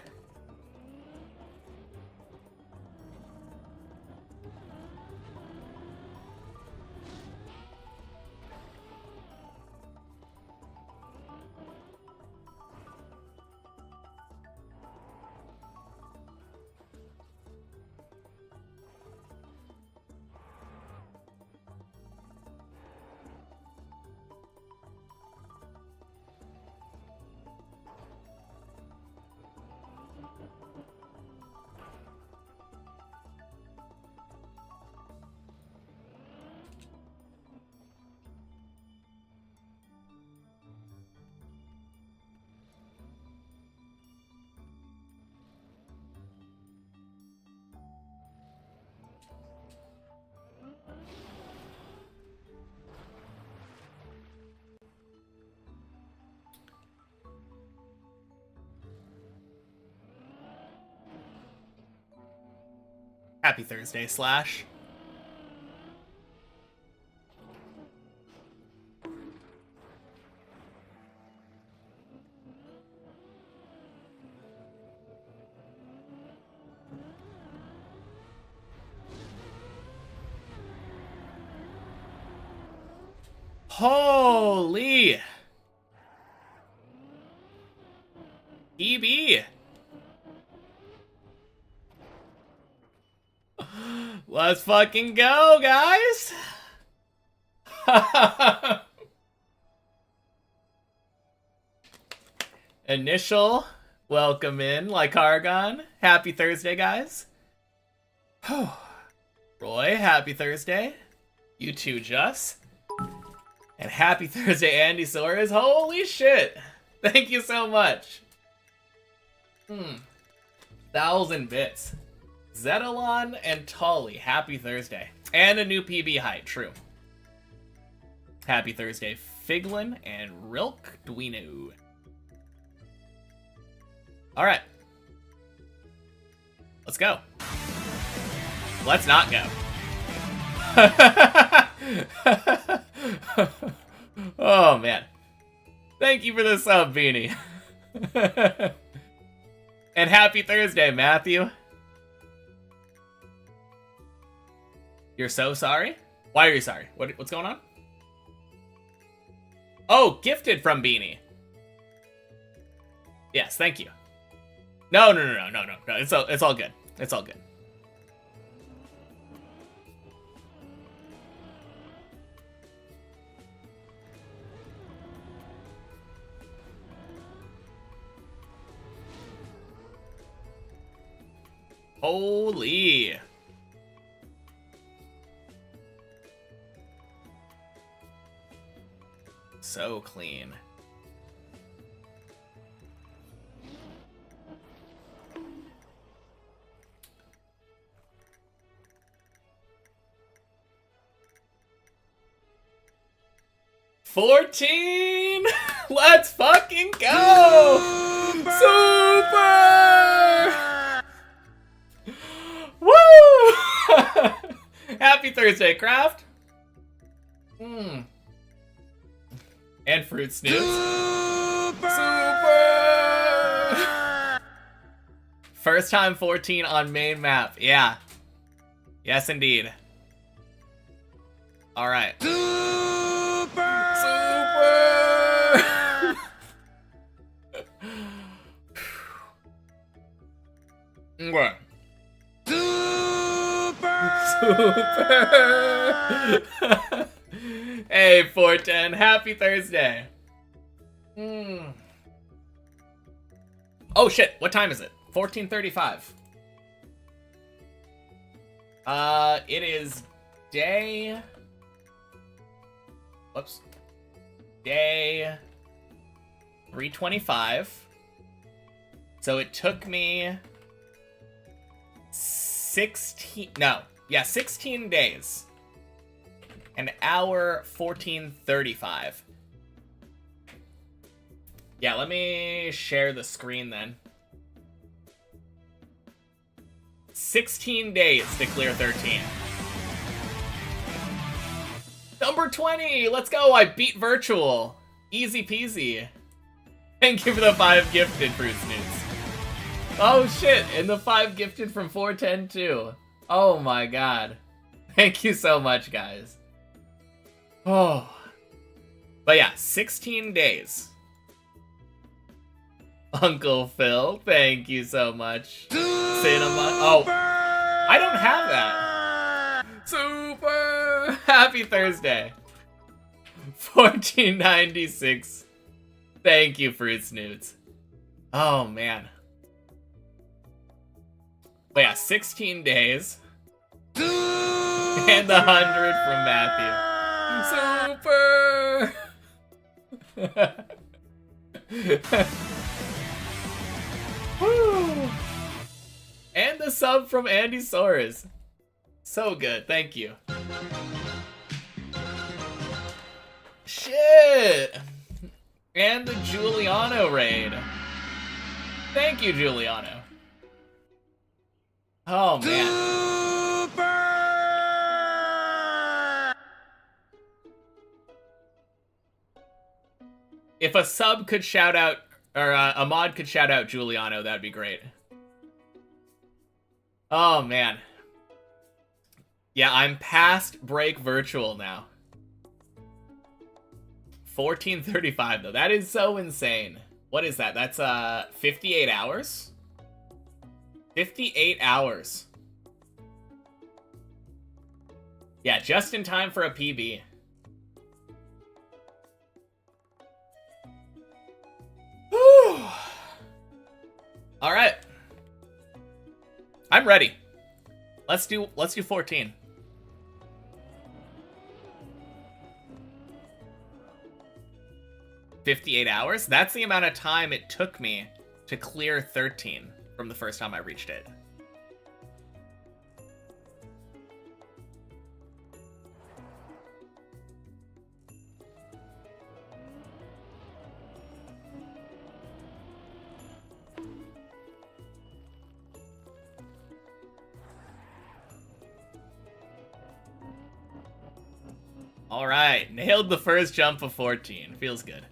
A: Happy Thursday, Slash. Holy! EB! Let's fucking go, guys! Initial welcome in, like Argon. Happy Thursday, guys. Roy, happy Thursday. You too, Juss. And happy Thursday, Andy Soares. Holy shit! Thank you so much. 1,000 bits. Zetalon and Tully, happy Thursday. And a new PB height, true. Happy Thursday, Figlin and Rilk Duino. Alright. Let's go. Let's not go. Oh, man. Thank you for the sub, Beanie. And happy Thursday, Matthew. You're so sorry? Why are you sorry? What's going on? Oh, gifted from Beanie. Yes, thank you. No. It's all good. It's all good. Holy. So clean. $14! Let's fucking go! Super! Woo! Happy Thursday, Craft. And Fruit Snoops. Super! First time 14 on main map. Yeah. Yes, indeed. All right. Super! Okay. Super! Hey, 410. Happy Thursday. Oh, shit. What time is it? 14:35. It is day... Whoops. Day 325. So it took me 16 days. An hour 14:35 Yeah, let me share the screen then. 16 days to clear 13. Number 20! Let's go! I beat Virtual! Easy peasy. Thank you for the 5 gifted, Fruit Snoots. Oh shit, and the 5 gifted from 410 too. Oh my god. Thank you so much, guys. Oh. But yeah, 16 days. Uncle Phil, thank you so much. Cinema. Oh, I don't have that. Super! Happy Thursday. 1496. Thank you, Fruit Snoots. Oh, man. But yeah, 16 days. And the 100 from Matthew. Super! Woo! And the sub from Andy Soares. So good, thank you. Shit! And the Giuliano raid. Thank you, Giuliano. Oh, man. If a sub could shout out, or a mod could shout out Giuliano, that'd be great. Oh, man. Yeah, I'm past break virtual now. 1435, though. That is so insane. What is that? That's 58 hours? 58 hours. Yeah, just in time for a PB. Whew. All right. I'm ready. Let's do 14. $58 hours? That's the amount of time it took me to clear 13 from the first time I reached it. Alright, nailed the first jump of 14. Feels good.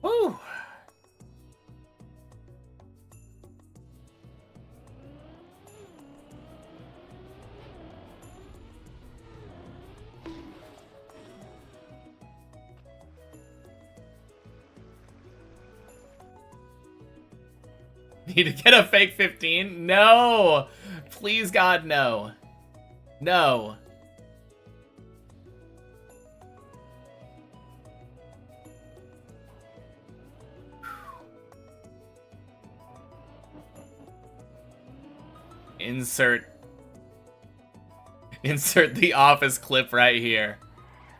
A: Woo! Need to get a fake 15? No! Please, God, no. No. Insert the Office clip right here.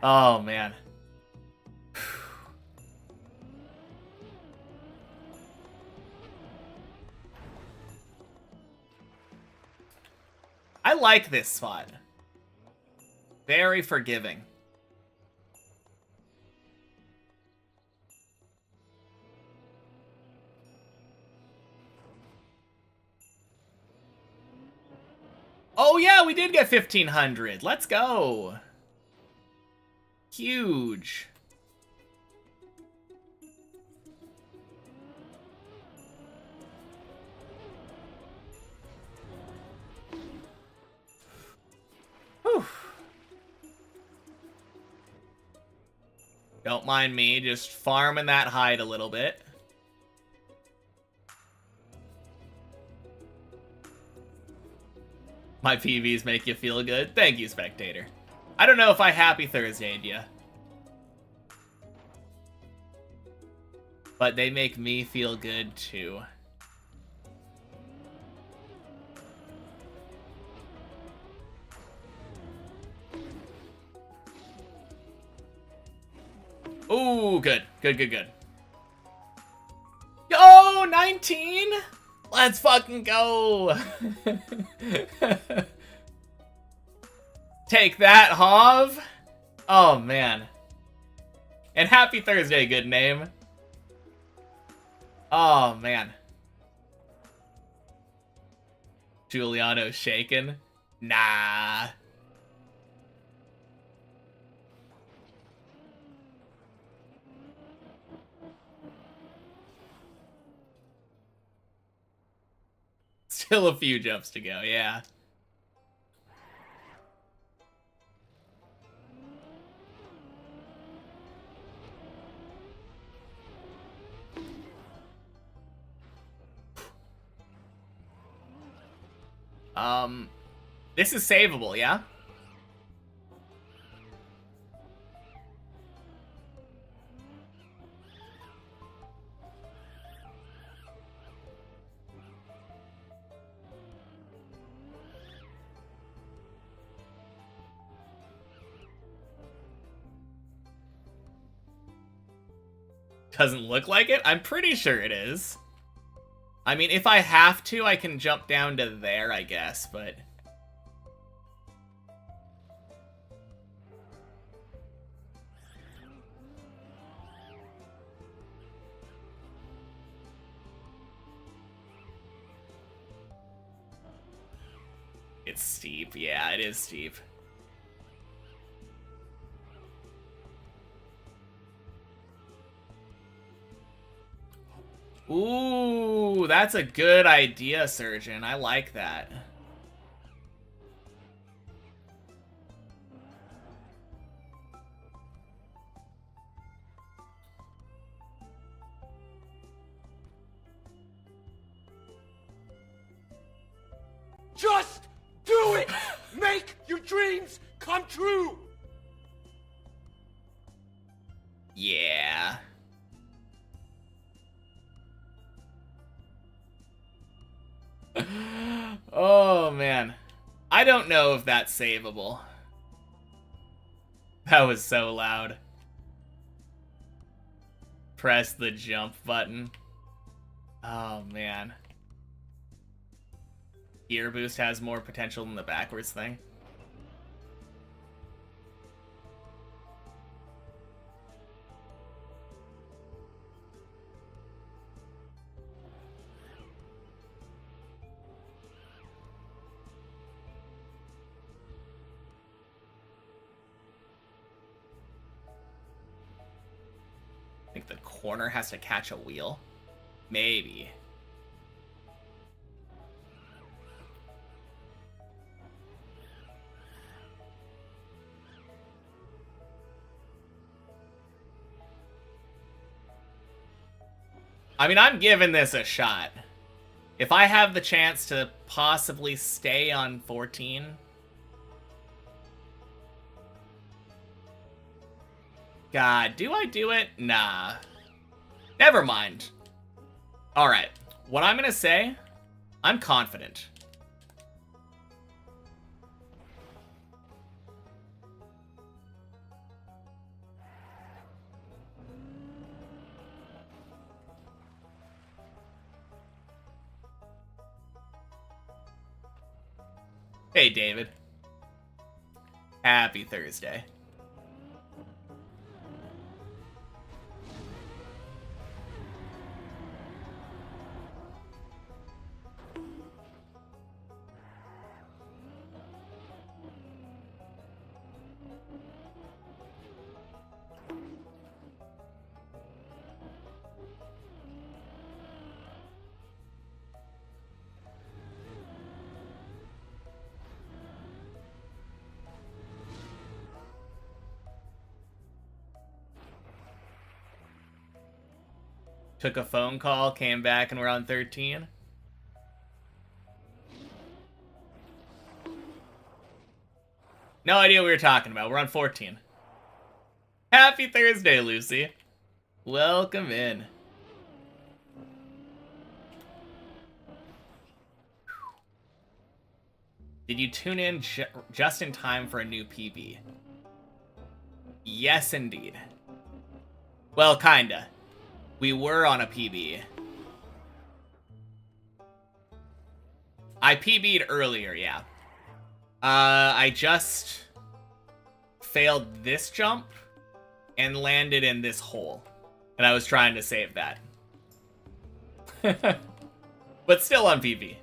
A: Oh, man. I like this spot. Very forgiving. Oh yeah, we did get 1500. Let's go. Huge. Whew. Don't mind me, just farming that hide a little bit. My PVs make you feel good. Thank you, Spectator. I don't know if I Happy Thursday'd ya, but they make me feel good too. Ooh, good. Good. Yo, 19? Let's fucking go. Take that, Hov. Oh, man. And happy Thursday, good name. Oh, man. Giuliano shaken? Nah. Still a few jumps to go, yeah. This is savable, yeah? Doesn't look like it? I'm pretty sure it is. I mean, if I have to, I can jump down to there, I guess, but... It's steep. Yeah, it is steep. Ooh, that's a good idea, Surgeon. I like that.
B: Just do it! Make your dreams come true!
A: Yeah. Oh, man. I don't know if that's savable. That was so loud. Press the jump button. Oh, man. Gear boost has more potential than the backwards thing. I think the corner has to catch a wheel. Maybe. I mean, I'm giving this a shot. If I have the chance to possibly stay on 14... God, do I do it? Nah. Never mind. Alright. What I'm gonna say, I'm confident. Hey, David. Happy Thursday. Took a phone call, came back, and we're on 13. No idea what we were talking about. We're on 14. Happy Thursday, Lucy. Welcome in. Did you tune in just in time for a new PB? Yes, indeed. Well, kinda. We were on a PB. I PB'd earlier, yeah. I just failed this jump and landed in this hole. And I was trying to save that. But still on PB.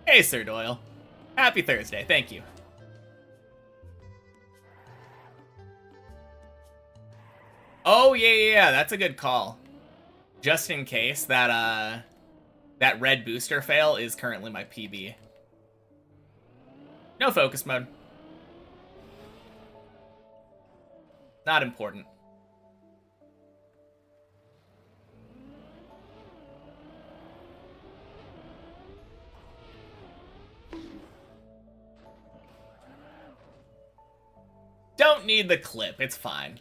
A: Hey, Sir Doyle. Happy Thursday. Thank you. Oh, yeah. That's a good call. Just in case, that red booster fail is currently my PB. No focus mode. Not important. Don't need the clip, it's fine.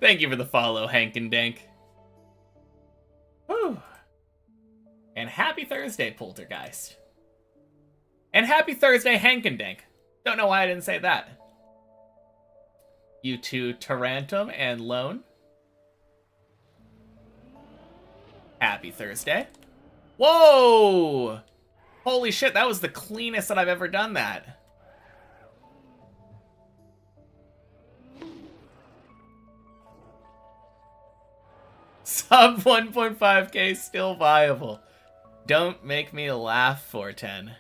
A: Thank you for the follow, Hank and Dank. Woo. And happy Thursday, Poltergeist. And happy Thursday, Hank and Dank. Don't know why I didn't say that. You two, Tarantum and Lone. Happy Thursday. Whoa! Holy shit, that was the cleanest that I've ever done that. Sub 1.5k still viable. Don't make me laugh, 410.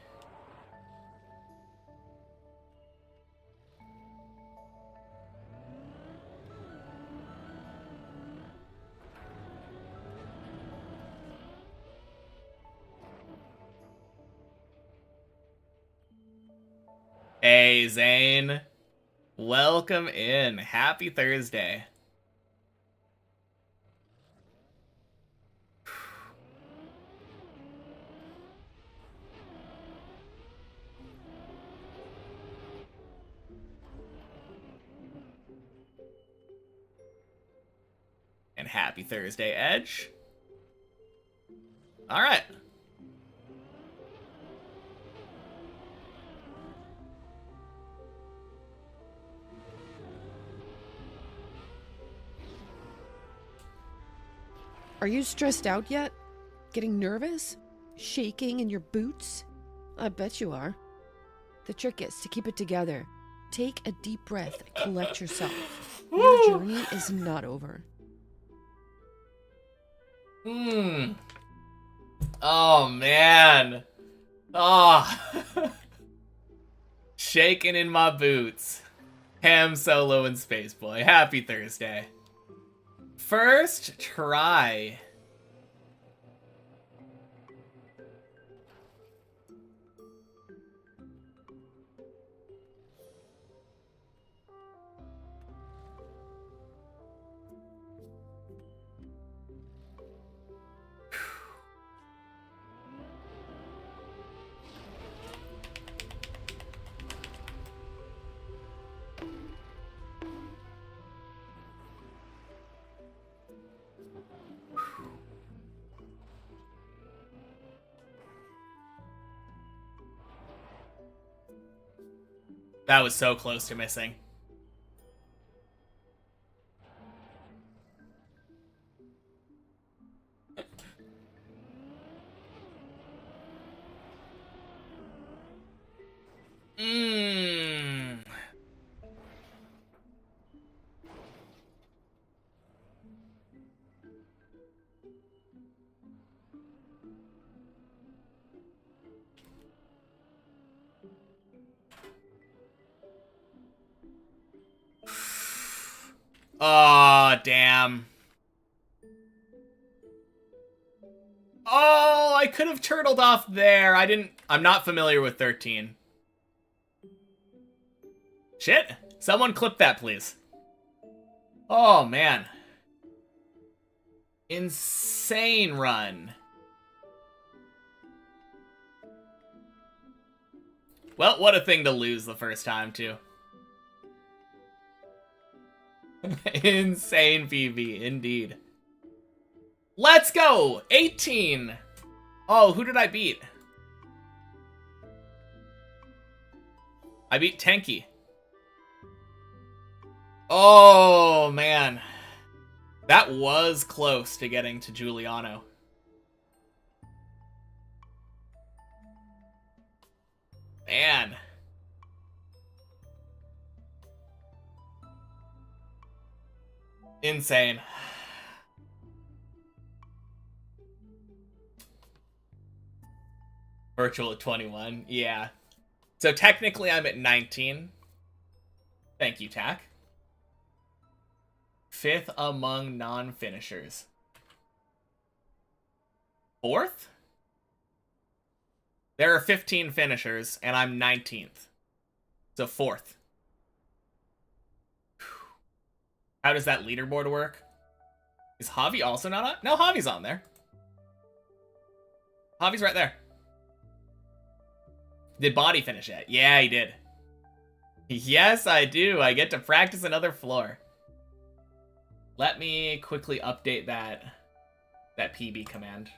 A: Hey, Zane. Welcome in. Happy Thursday. And happy Thursday, Edge. All right.
C: Are you stressed out yet? Getting nervous? Shaking in your boots? I bet you are. The trick is to keep it together. Take a deep breath, collect yourself. Your journey is not over.
A: Oh, man. Oh. Shaking in my boots. Ham Solo and Spaceboy. Happy Thursday. First try. That was so close to missing. Oh, damn. Oh, I could have turtled off there. I'm not familiar with 13. Shit. Someone clip that, please. Oh, man. Insane run. Well, what a thing to lose the first time, too. Insane PB, indeed. Let's go! 18! Oh, who did I beat? I beat Tenki. Oh, man. That was close to getting to Giuliano. Man. Insane. Virtual at 21. Yeah. So technically I'm at 19. Thank you, Tack. 5th among non-finishers. 4th? There are 15 finishers, and I'm 19th. So 4th. How does that leaderboard work? Is Javi also not on? No, Javi's on there. Javi's right there. Did Body finish it? Yeah, he did. Yes, I do. I get to practice another floor. Let me quickly update that PB command.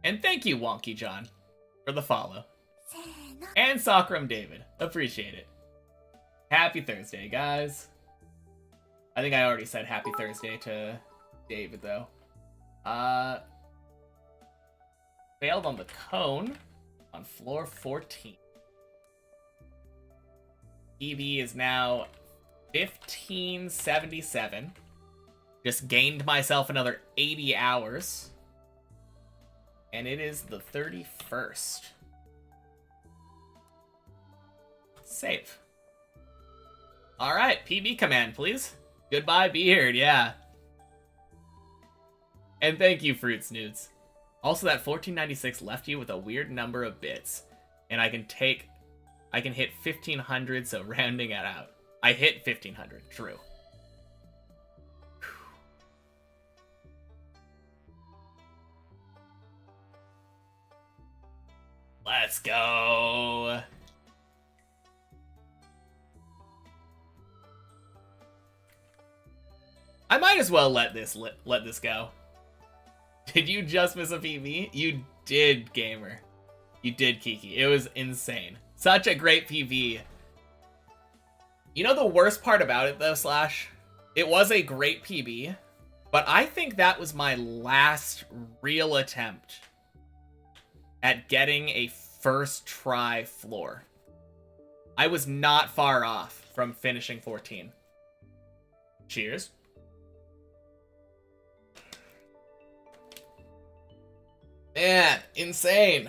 A: And thank you, Wonky John, for the follow. And Sakram David. Appreciate it. Happy Thursday, guys. I think I already said happy Thursday to David, though. Failed on the cone on floor 14. PB is now 1577. Just gained myself another 80 hours. And it is the 31st. Save. Alright, PB command, please. Goodbye, Beard, yeah. And thank you, Fruit Snoots. Also, that 1496 left you with a weird number of bits. And I can hit 1500, so rounding it out. I hit 1500, true. Let's go. I might as well let this go. Did you just miss a PB? You did, gamer. You did, Kiki. It was insane. Such a great PB. You know the worst part about it, though, Slash? It was a great PB, but I think that was my last real attempt at getting a first try floor. I was not far off from finishing 14. Cheers. Man, insane.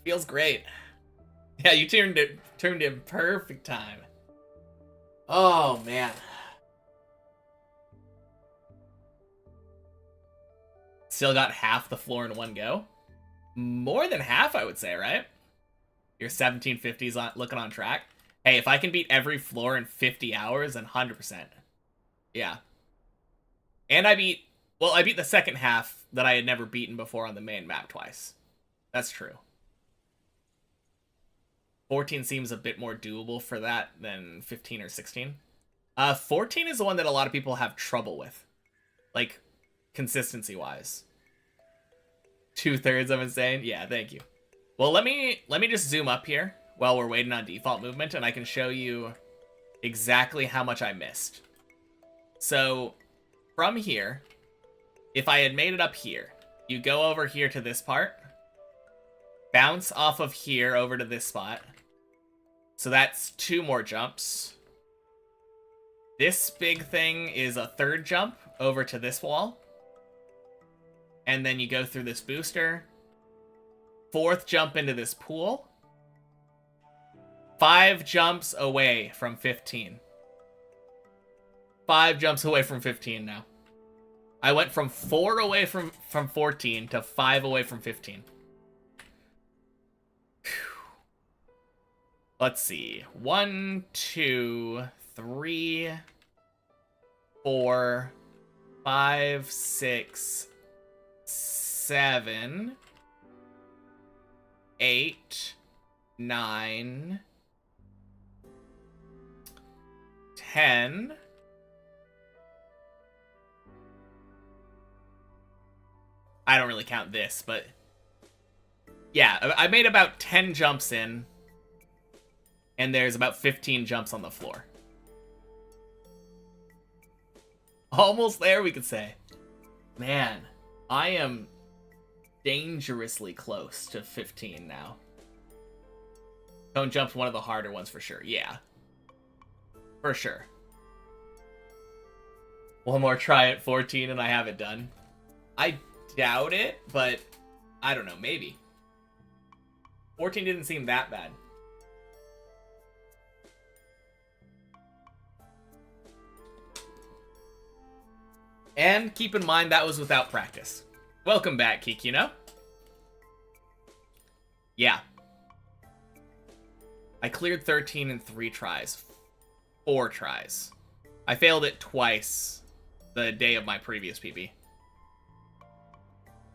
A: Feels great. Yeah, you turned in perfect time. Oh, man. Still got half the floor in one go. More than half, I would say, right? Your 1750s looking on track. Hey, if I can beat every floor in 50 hours, then 100%. Yeah. And I beat the second half that I had never beaten before on the main map twice. That's true. 14 seems a bit more doable for that than 15 or 16. 14 is the one that a lot of people have trouble with. Like, consistency-wise. 2/3 of insane? Yeah, thank you. Well, let me just zoom up here while we're waiting on default movement, and I can show you exactly how much I missed. So, from here, if I had made it up here, you go over here to this part, bounce off of here over to this spot. So that's 2 more jumps. This big thing is a 3rd jump over to this wall. And then you go through this booster. 4th jump into this pool. 5 jumps away from 15. 5 jumps away from 15 now. I went from 4 away from 14 to 5 away from 15. Whew. Let's see. 1, 2, 3, 4, 5, 6, 7, 8, 9, 10. I don't really count this, but yeah, I made about 10 jumps in, and there's about 15 jumps on the floor. Almost there, we could say. Man, I am dangerously close to 15 now. Cone jump's one of the harder ones for sure. Yeah. For sure. One more try at 14 and I have it done. I doubt it, but I don't know, maybe. 14 didn't seem that bad. And keep in mind that was without practice. Welcome back, Kikino. Yeah. I cleared 13 in 3 tries. 4 tries. I failed it twice the day of my previous PB.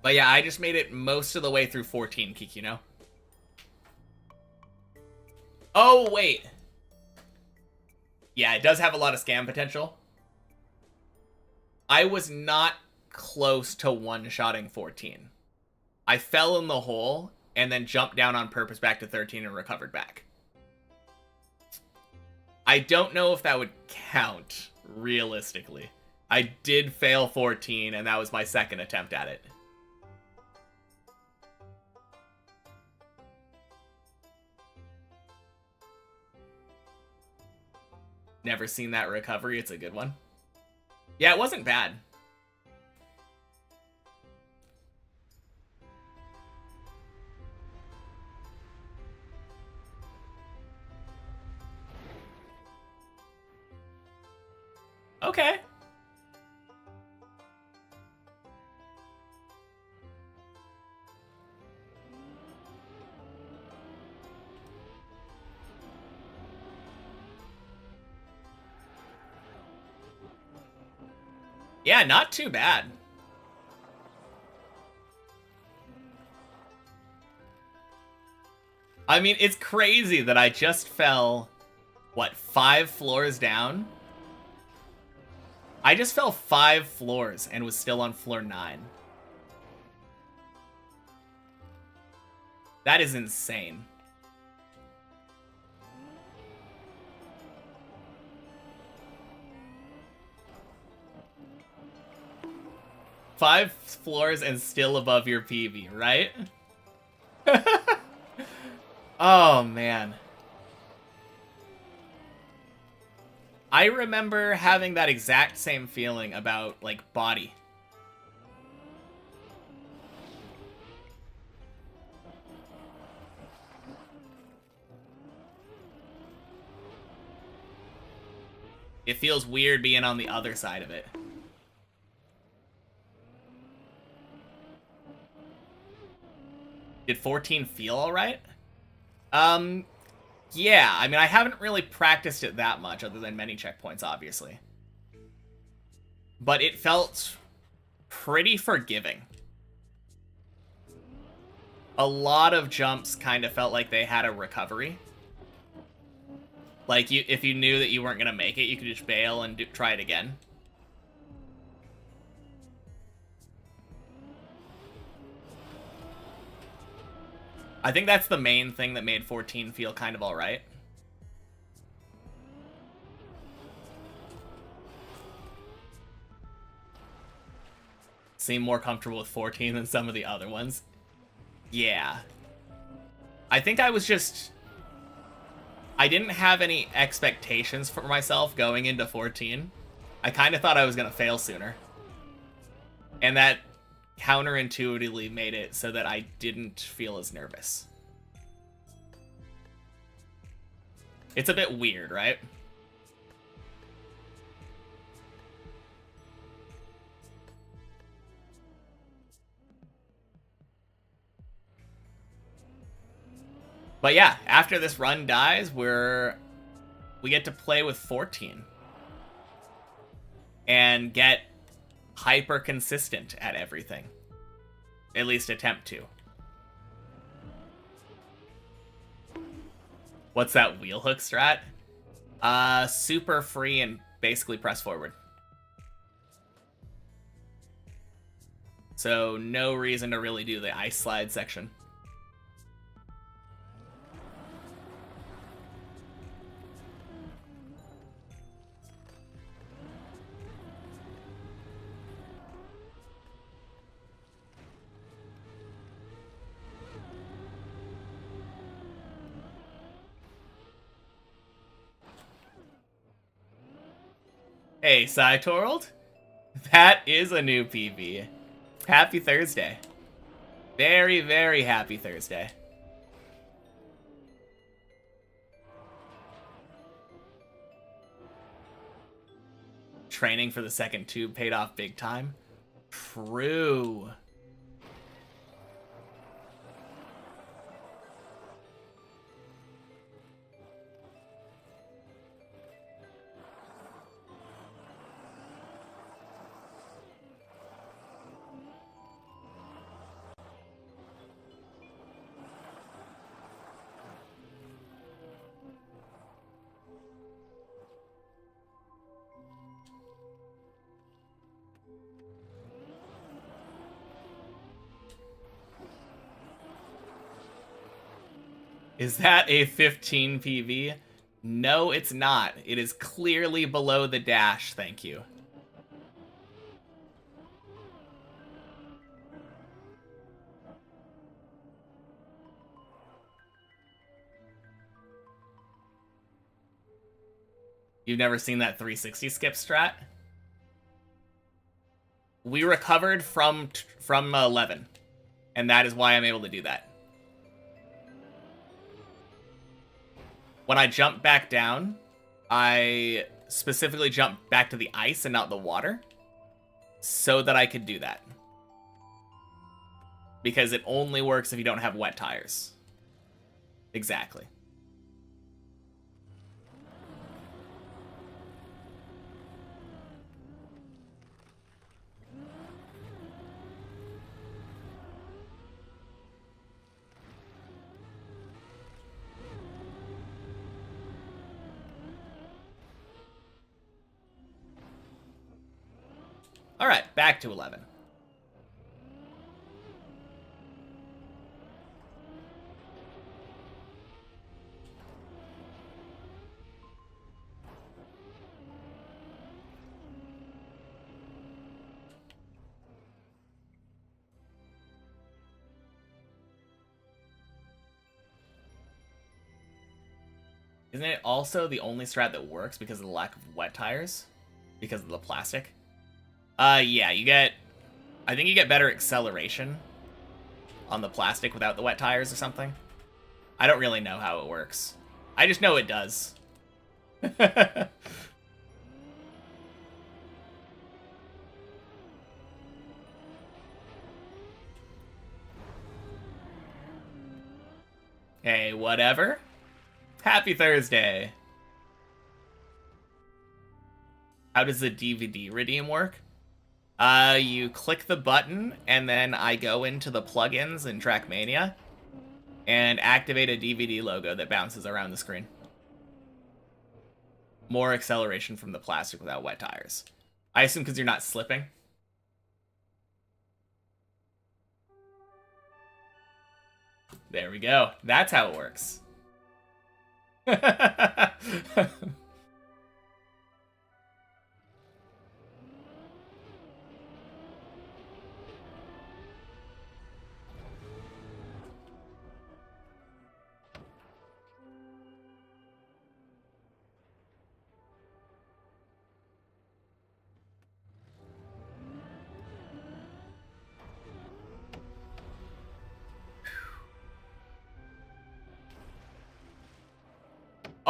A: But yeah, I just made it most of the way through 14, Kikino. Oh, wait. Yeah, it does have a lot of scam potential. I was not close to one-shotting 14. I fell in the hole and then jumped down on purpose back to 13 and recovered back. I don't know if that would count, realistically. I did fail 14, and that was my second attempt at it. Never seen that recovery. It's a good one. Yeah, it wasn't bad. Okay. Yeah, not too bad. I mean, it's crazy that I just fell, what, 5 floors down? I just fell 5 floors and was still on floor 9. That is insane. Five floors and still above your PB, right? Oh, man. I remember having that exact same feeling about, like, body. It feels weird being on the other side of it. Did 14 feel alright? Yeah, I mean, I haven't really practiced it that much, other than many checkpoints, obviously. But it felt pretty forgiving. A lot of jumps kind of felt like they had a recovery. Like, if you knew that you weren't going to make it, you could just bail and try it again. I think that's the main thing that made 14 feel kind of alright. Seem more comfortable with 14 than some of the other ones. Yeah. I think I was just... I didn't have any expectations for myself going into 14. I kind of thought I was going to fail sooner. And that counterintuitively made it so that I didn't feel as nervous. It's a bit weird, right? But yeah, after this run dies, we get to play with 14 and get hyper consistent at everything. At least attempt to. What's that wheel hook strat? Super free and basically press forward. So no reason to really do the ice slide section. Hey, Cytorld? That is a new PB. Happy Thursday. Very, very happy Thursday. Training for the second tube paid off big time. True. Is that a 15 PV? No, it's not. It is clearly below the dash, thank you. You've never seen that 360 skip strat? We recovered from 11, and that is why I'm able to do that. When I jump back down, I specifically jump back to the ice and not the water, so that I could do that. Because it only works if you don't have wet tires. Exactly. Alright, back to 11. Isn't it also the only strat that works because of the lack of wet tires? Because of the plastic? Yeah, you get... I think you get better acceleration on the plastic without the wet tires or something. I don't really know how it works. I just know it does. Hey, whatever. Happy Thursday. How does the DVD redeem work? You click the button, and then I go into the plugins in Trackmania and activate a DVD logo that bounces around the screen. More acceleration from the plastic without wet tires. I assume because you're not slipping. There we go. That's how it works.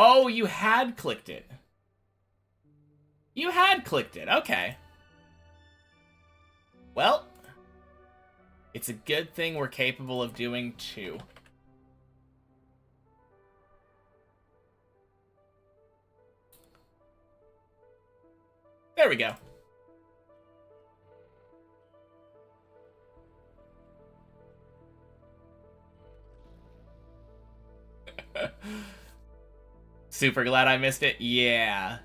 A: Oh, you had clicked it. You had clicked it. Okay. Well, it's a good thing we're capable of doing two. There we go. Super glad I missed it. Yeah.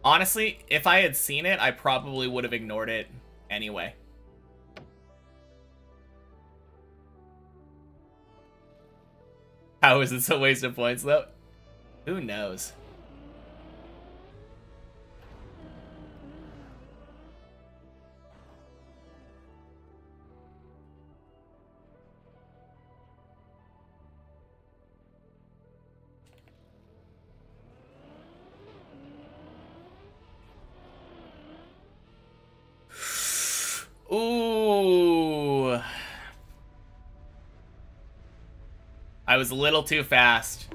A: Honestly, if I had seen it, I probably would have ignored it anyway. How is it a waste of points, though? Who knows? Ooh. I was a little too fast.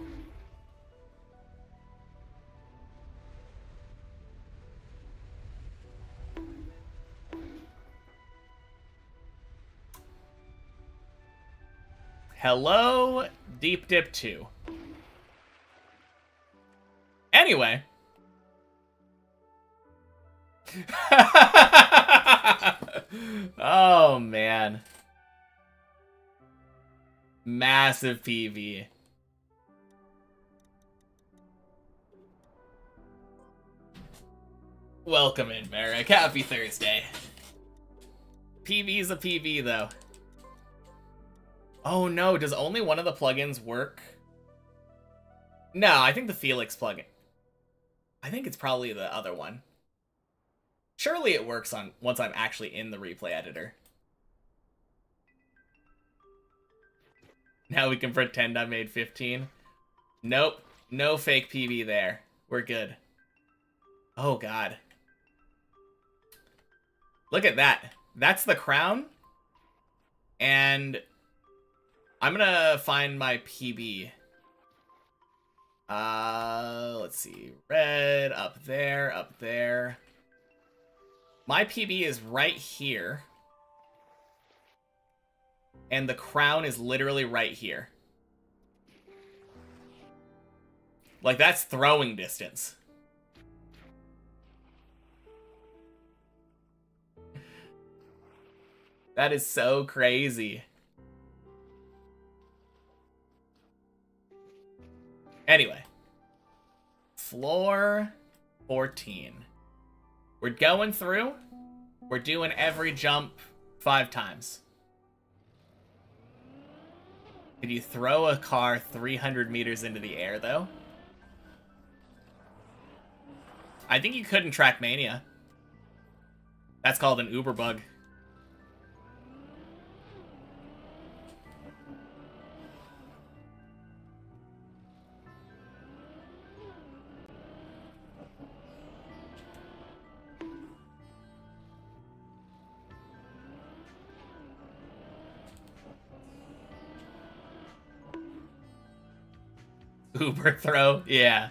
A: Hello, Deep Dip 2. Anyway. Oh, man. Massive PV. Welcome in, Merrick. Happy Thursday. PV's a PV, though. Oh, no. Does only one of the plugins work? No, I think the Felix plugin. I think it's probably the other one. Surely it works on once I'm actually in the replay editor. Now we can pretend I made 15. Nope. No fake PV there. We're good. Oh, God. Look at that. That's the crown. And I'm gonna find my PB. Let's see. Red, up there, up there. My PB is right here. And the crown is literally right here. Like, that's throwing distance. That is so crazy. Anyway. Floor 14. We're going through. We're doing every jump 5 times. Could you throw a car 300 meters into the air, though? I think you could in Trackmania. That's called an Uber bug. Uber throw? Yeah.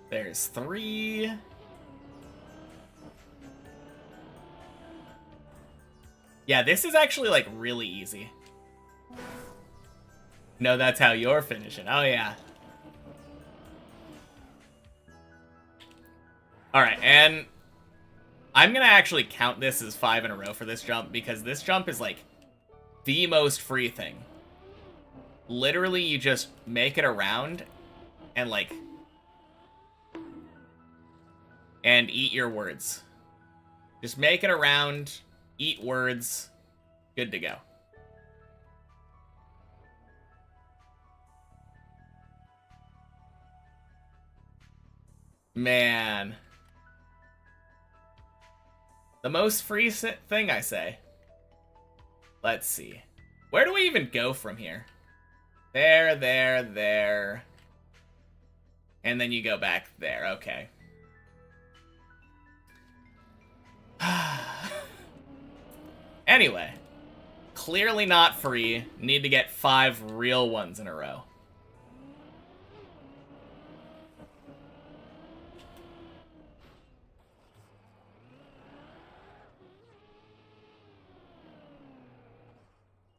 A: There's 3. Yeah, this is actually, like, really easy. No, that's how you're finishing. Oh, yeah. Alright, and I'm gonna actually count this as 5 in a row for this jump, because this jump is, like, the most free thing. Literally, you just make it around and, like, and eat your words. Just make it around, eat words, good to go. Man. The most free thing, I say. Let's see. Where do we even go from here? There, there, there. And then you go back there. Okay. Anyway. Clearly not free. Need to get 5 real ones in a row.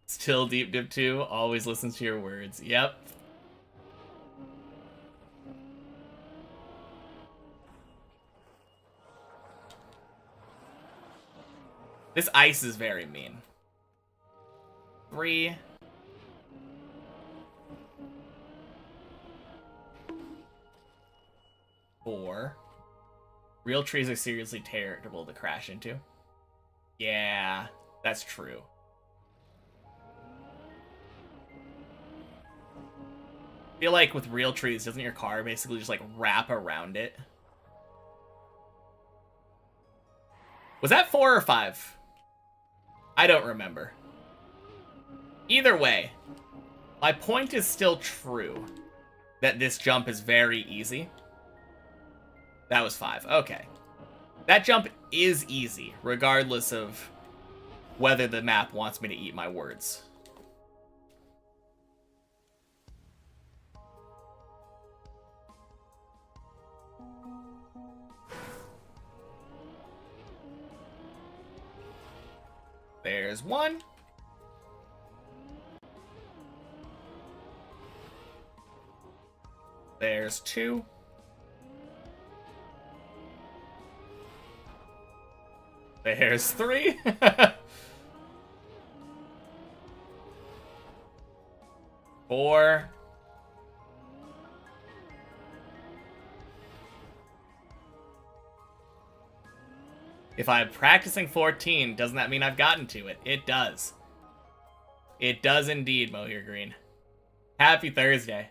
A: Still Deep Dip 2, always listens to your words. Yep. This ice is very mean. 3. Four. Real trees are seriously terrible to crash into. Yeah, that's true. I feel like with real trees, doesn't your car basically just like wrap around it? Was that 4 or 5? I don't remember. Either way, my point is still true that this jump is very easy. That was 5. Okay. That jump is easy, regardless of whether the map wants me to eat my words. There's 1. There's 2. There's 3. 4. If I'm practicing 14, doesn't that mean I've gotten to it? It does. It does indeed, Mohir Green. Happy Thursday.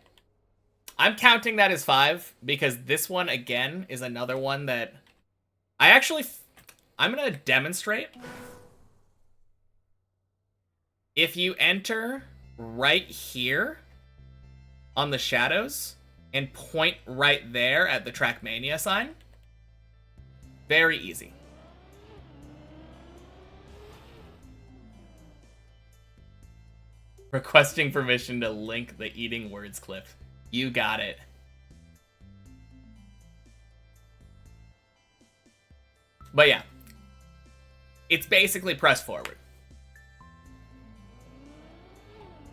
A: I'm counting that as 5 because this one, again, is another one that I'm going to demonstrate. If you enter right here on the shadows and point right there at the Trackmania sign, very easy. Requesting permission to link the eating words clip. You got it. But yeah, it's basically press forward.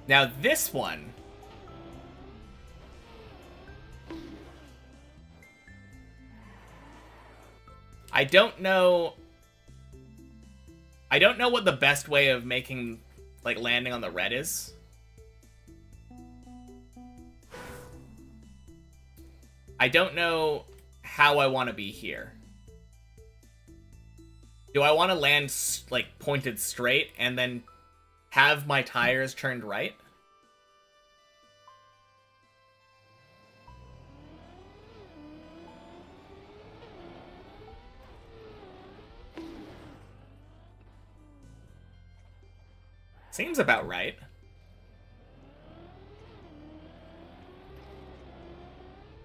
A: Now this one, I don't know what the best way of making, like, landing on the red is. I don't know how I want to be here. Do I want to land, like, pointed straight and then have my tires turned right? Seems about right.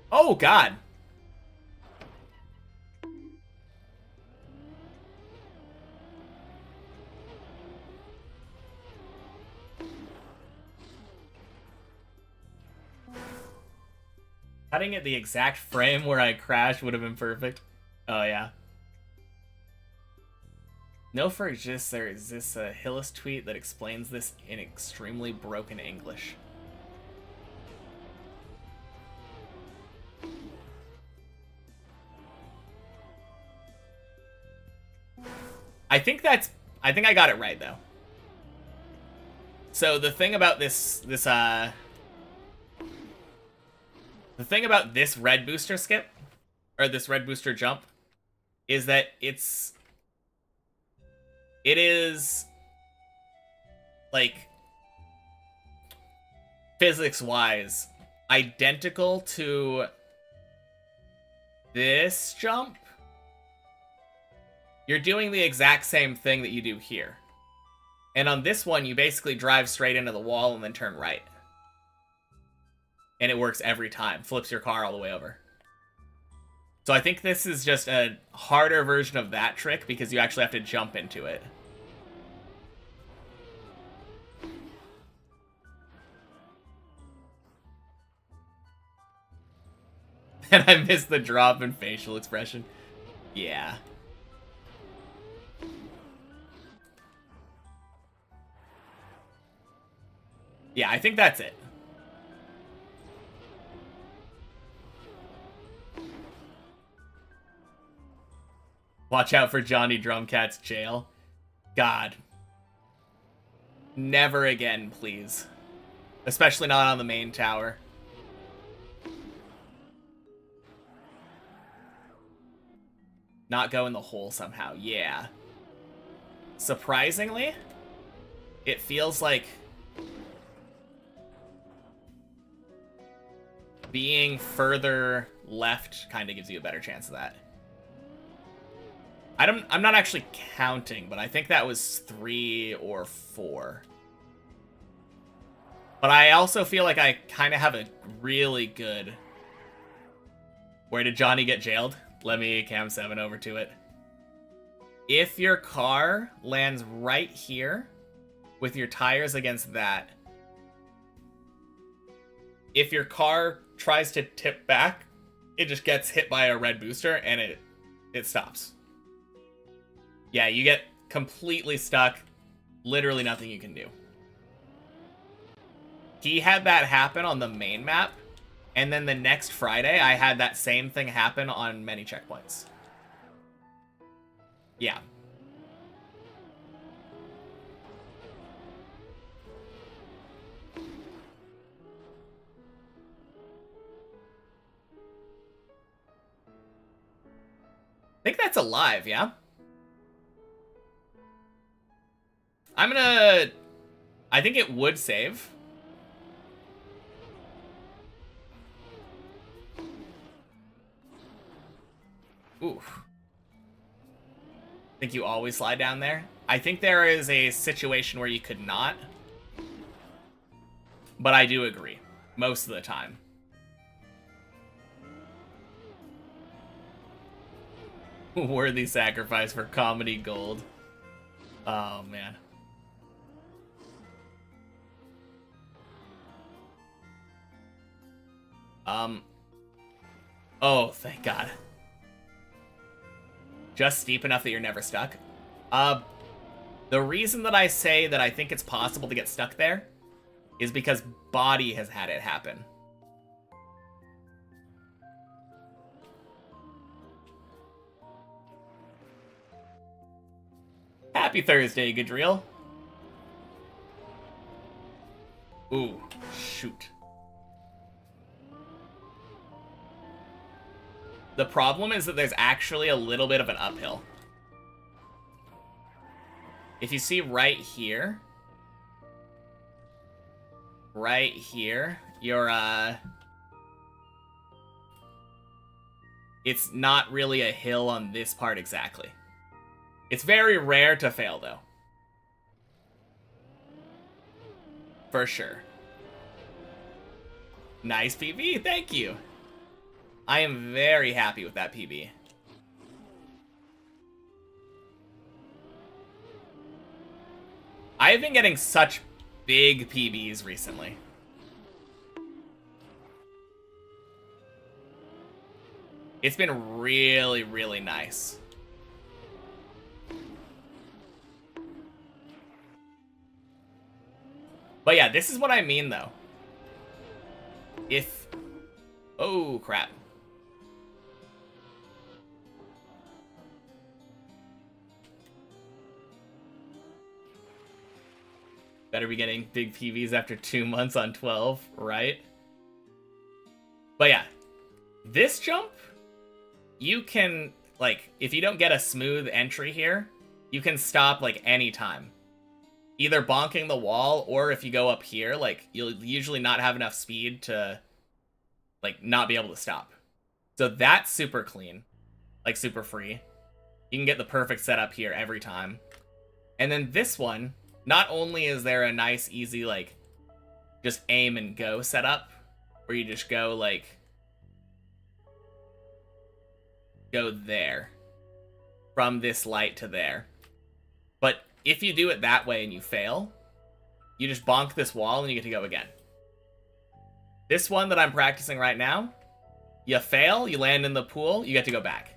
A: Oh, God. Cutting at the exact frame where I crashed would have been perfect. Oh, yeah. No, for just there exists a Hillis tweet that explains this in extremely broken English. I think I got it right, though. So the thing about the thing about this red booster skip, or this red booster jump, is that it is, like, physics-wise, identical to this jump. You're doing the exact same thing that you do here. And on this one, you basically drive straight into the wall and then turn right. And it works every time. Flips your car all the way over. So I think this is just a harder version of that trick because you actually have to jump into it. And I missed the drop in facial expression. Yeah. Yeah, I think that's it. Watch out for Johnny Drumcat's jail. God. Never again, please. Especially not on the main tower. Not go in the hole somehow. Yeah. Surprisingly, it feels like being further left kind of gives you a better chance of that. I'm not actually counting, but I think that was 3 or 4. But I also feel like I kind of have a really good... Where did Johnny get jailed? Let me cam 7 over to it. If your car lands right here with your tires against that, if your car tries to tip back, it just gets hit by a red booster and it stops. Yeah, you get completely stuck. Literally nothing you can do. He had that happen on the main map, and then the next Friday, I had that same thing happen on many checkpoints. Yeah. I think that's alive, yeah? I think it would save. Ooh. Think you always slide down there? I think there is a situation where you could not. But I do agree. Most of the time. Worthy sacrifice for comedy gold. Oh, man. Oh, thank God. Just steep enough that you're never stuck. The reason that I say that I think it's possible to get stuck there is because Body has had it happen. Happy Thursday, Gadriel. Ooh, shoot. The problem is that there's actually a little bit of an uphill. If you see right here, you're, it's not really a hill on this part exactly. It's very rare to fail, though. For sure. Nice PB, thank you. I am very happy with that PB. I've been getting such big PBs recently. It's been really, really nice. But yeah, this is what I mean, though. If... Oh, crap. Better be getting big PVs after 2 months on 12, right? But yeah, this jump, you can, like, if you don't get a smooth entry here, you can stop, like, anytime. Either bonking the wall, or if you go up here, like, you'll usually not have enough speed to, like, not be able to stop. So that's super clean. Like, super free. You can get the perfect setup here every time. And then this one... Not only is there a nice, easy, like, just aim and go setup, where you just go, like, go there, from this light to there. But if you do it that way and you fail, you just bonk this wall and you get to go again. This one that I'm practicing right now, you fail, you land in the pool, you get to go back.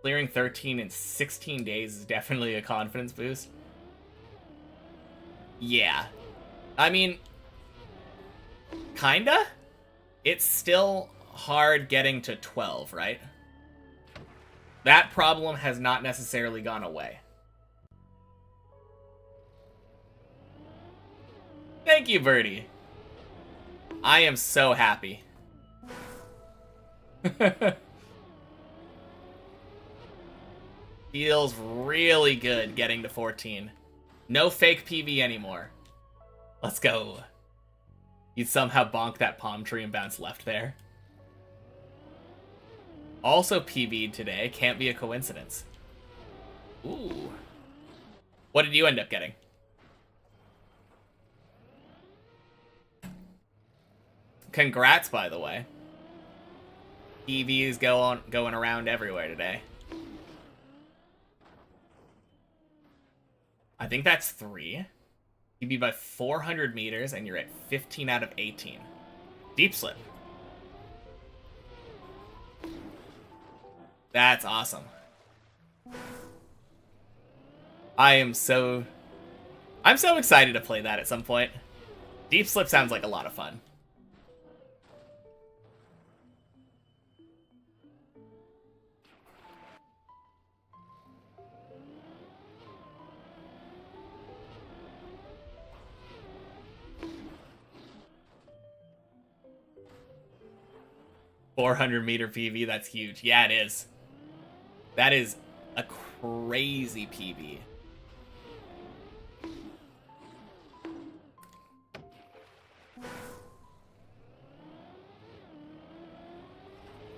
A: Clearing 13 in 16 days is definitely a confidence boost. Yeah. I mean, kinda? It's still hard getting to 12, right? That problem has not necessarily gone away. Thank you, Birdie. I am so happy. Feels really good getting to 14. No fake PV anymore. Let's go. You'd somehow bonk that palm tree and bounce left there. Also PV'd today. Can't be a coincidence. Ooh. What did you end up getting? Congrats, by the way. PVs going around everywhere today. I think that's 3. You beat by 400 meters, and you're at 15 out of 18. Deep slip. That's awesome. I'm so excited to play that at some point. Deep slip sounds like a lot of fun. $400-meter PV, that's huge. Yeah, it is. That is a crazy PV.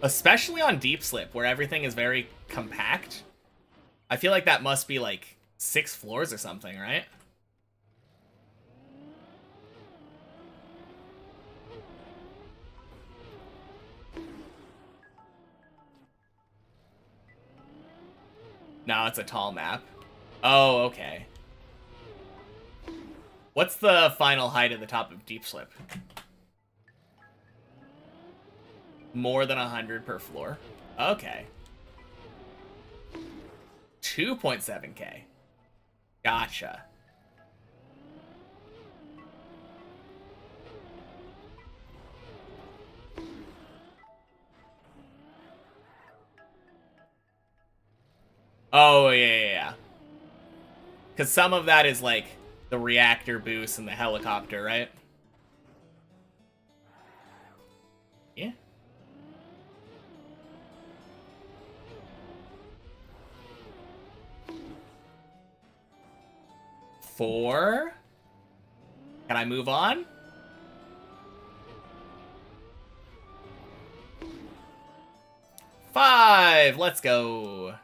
A: Especially on deep slip, where everything is very compact. I feel like that must be like 6 floors or something, right? No, it's a tall map. Oh, okay. What's the final height at the top of deep slip? More than 100 per floor. Okay. 2.7k. Gotcha. Oh, yeah. Because some of that is like the reactor boost and the helicopter, right? Yeah. Four. Can I move on? Five. Let's go.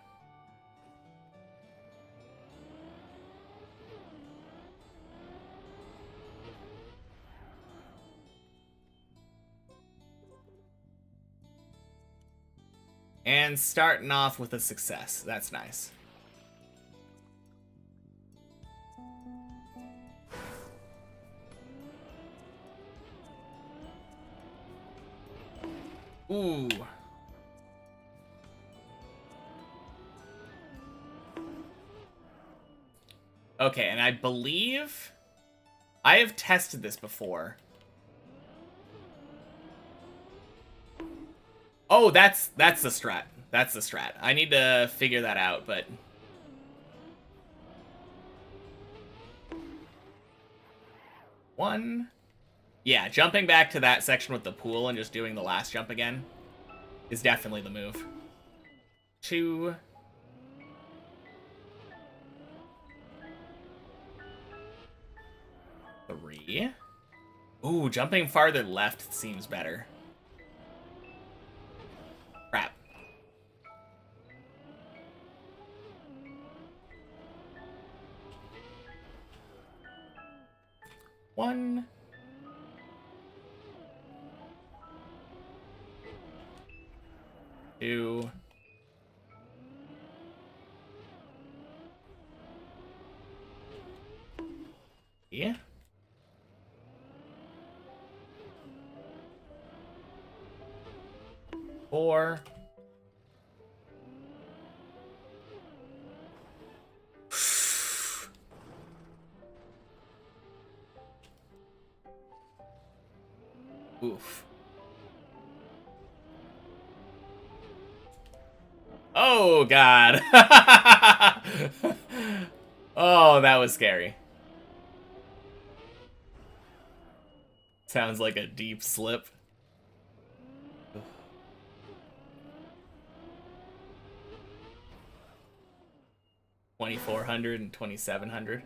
A: And starting off with a success. That's nice. Ooh. Okay, and I believe I have tested this before. Oh, that's the strat. That's the strat. I need to figure that out, but one. Yeah, jumping back to that section with the pool and just doing the last jump again is definitely the move. 2. 3. Ooh, jumping farther left seems better. Crap. One. 2. Yeah. 4. Oof. Oh, God. Oh, that was scary. Sounds like a deep slip. 2,400 and 2,700.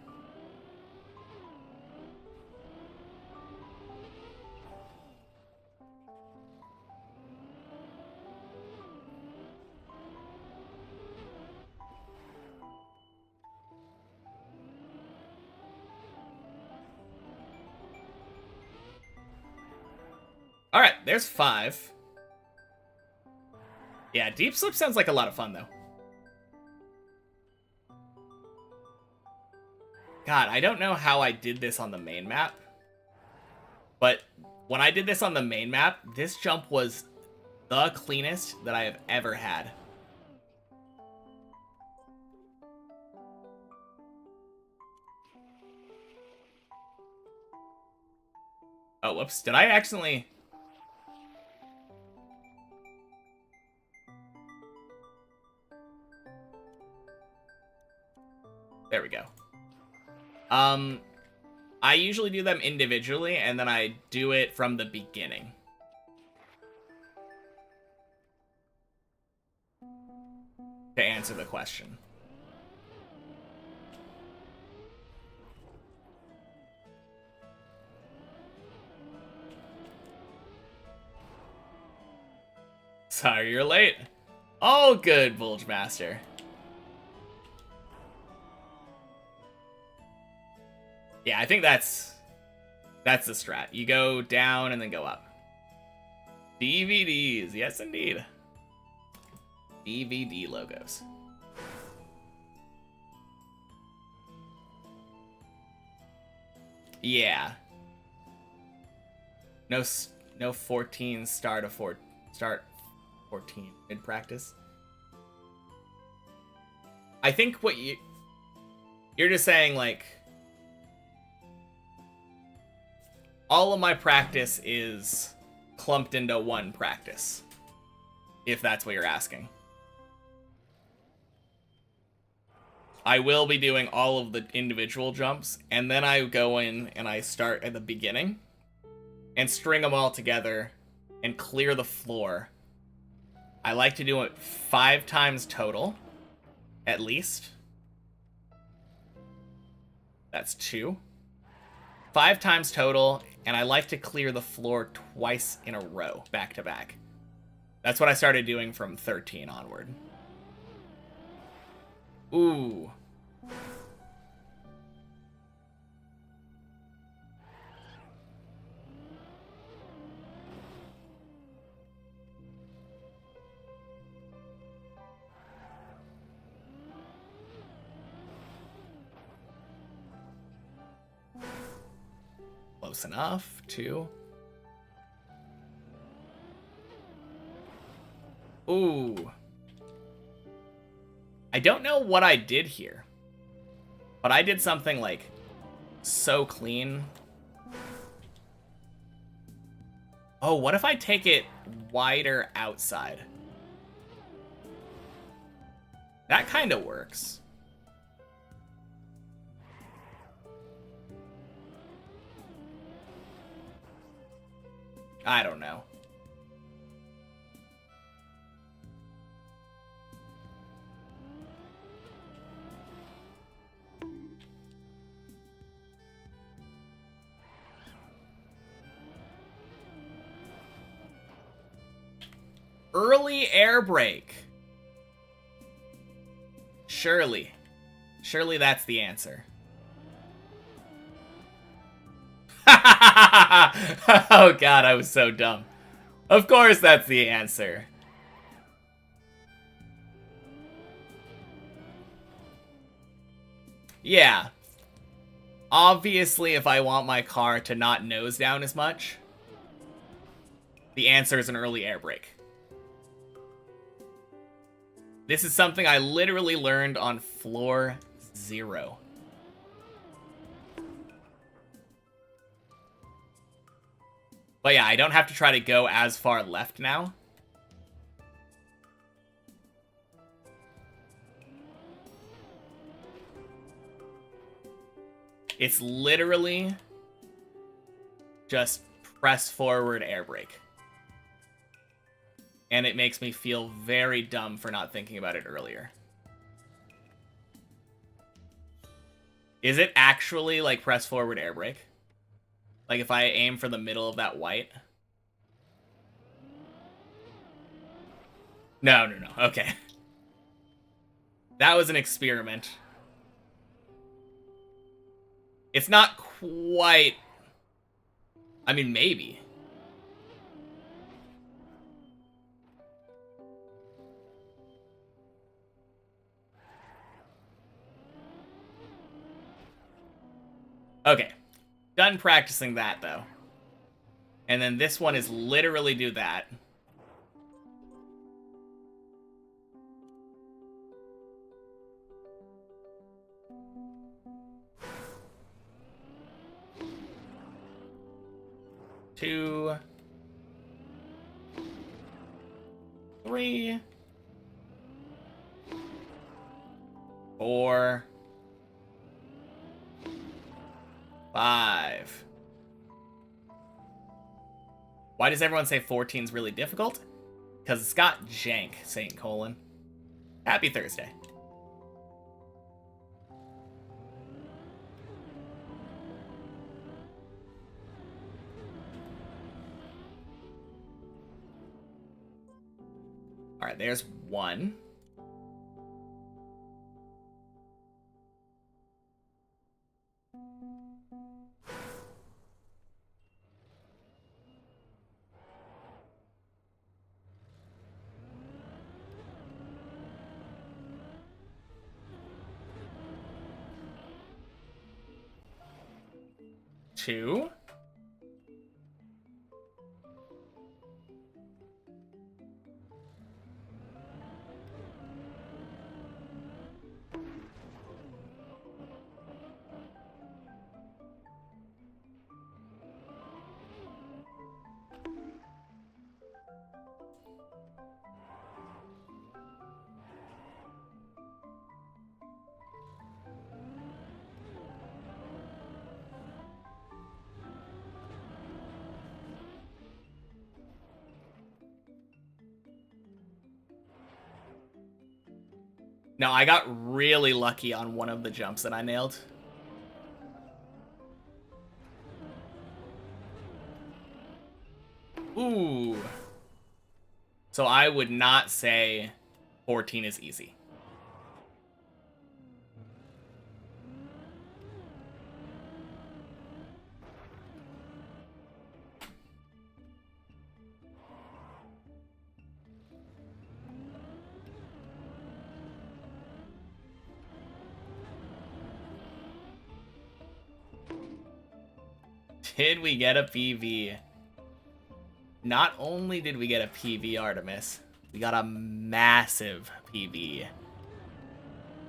A: All right, there's 5. Yeah, deep slip sounds like a lot of fun, though. God, I don't know how I did this on the main map, but when I did this on the main map, this jump was the cleanest that I have ever had. Oh, whoops. Did I accidentally... There we go. I usually do them individually, and then I do it from the beginning. To answer the question. Sorry you're late. Oh, good, Bulge Master. Yeah, I think that's the strat. You go down and then go up. DVDs, yes indeed. DVD logos. Yeah. No 14 start 14 mid practice. I think what you're just saying, like, all of my practice is clumped into one practice, if that's what you're asking. I will be doing all of the individual jumps, and then I go in and I start at the beginning and string them all together and clear the floor. I like to do it 5 times total, at least. That's 2. 5 times total, and I like to clear the floor twice in a row, back to back. That's what I started doing from 13 onward. Ooh. Close enough. 2. Ooh. I don't know what I did here, but I did something, like, so clean. Oh, what if I take it wider outside? That kind of works. I don't know. Early air brake. Surely. Surely that's the answer. Oh god, I was so dumb. Of course that's the answer. Yeah. Obviously, if I want my car to not nose down as much, the answer is an early air brake. This is something I literally learned on floor 0. But yeah, I don't have to try to go as far left now. It's literally just press forward air brake. And it makes me feel very dumb for not thinking about it earlier. Is it actually like press forward air brake? Like if I aim for the middle of that white? No. Okay. That was an experiment. It's not quite... I mean, maybe. Okay. Done practicing that, though. And then this one is literally do that. Two. 3. 4. 5. Why does everyone say 14's really difficult? Because it's got jank, St. Colon. Happy Thursday. Alright, there's 1. Two. No, I got really lucky on one of the jumps that I nailed. Ooh. So I would not say 14 is easy. Did we get a PV? Not only did we get a PV, Artemis, we got a massive PV.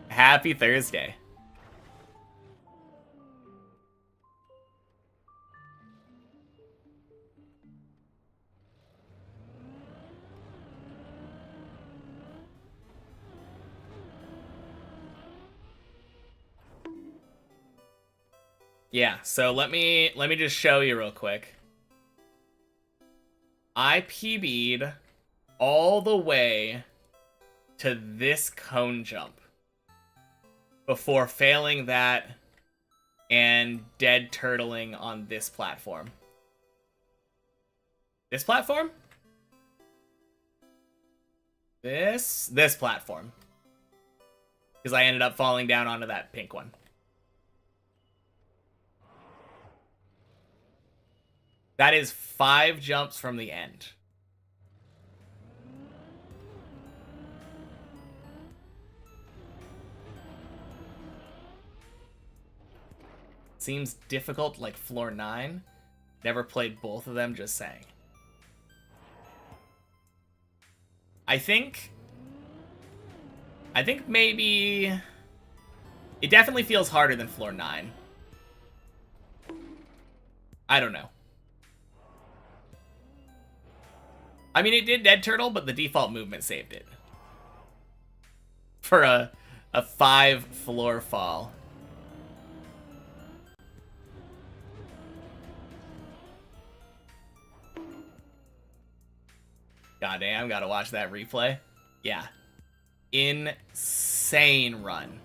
A: Happy Thursday. Yeah, so let me just show you real quick. I PB'd all the way to this cone jump before failing that and dead turtling on this platform. This platform? This platform. Because I ended up falling down onto that pink one. That is 5 jumps from the end. Seems difficult like floor 9. Never played both of them, just saying. I think maybe... It definitely feels harder than floor 9. I don't know. I mean, it did dead turtle, but the default movement saved it. For a 5 floor fall. Goddamn, gotta watch that replay. Yeah. Insane run.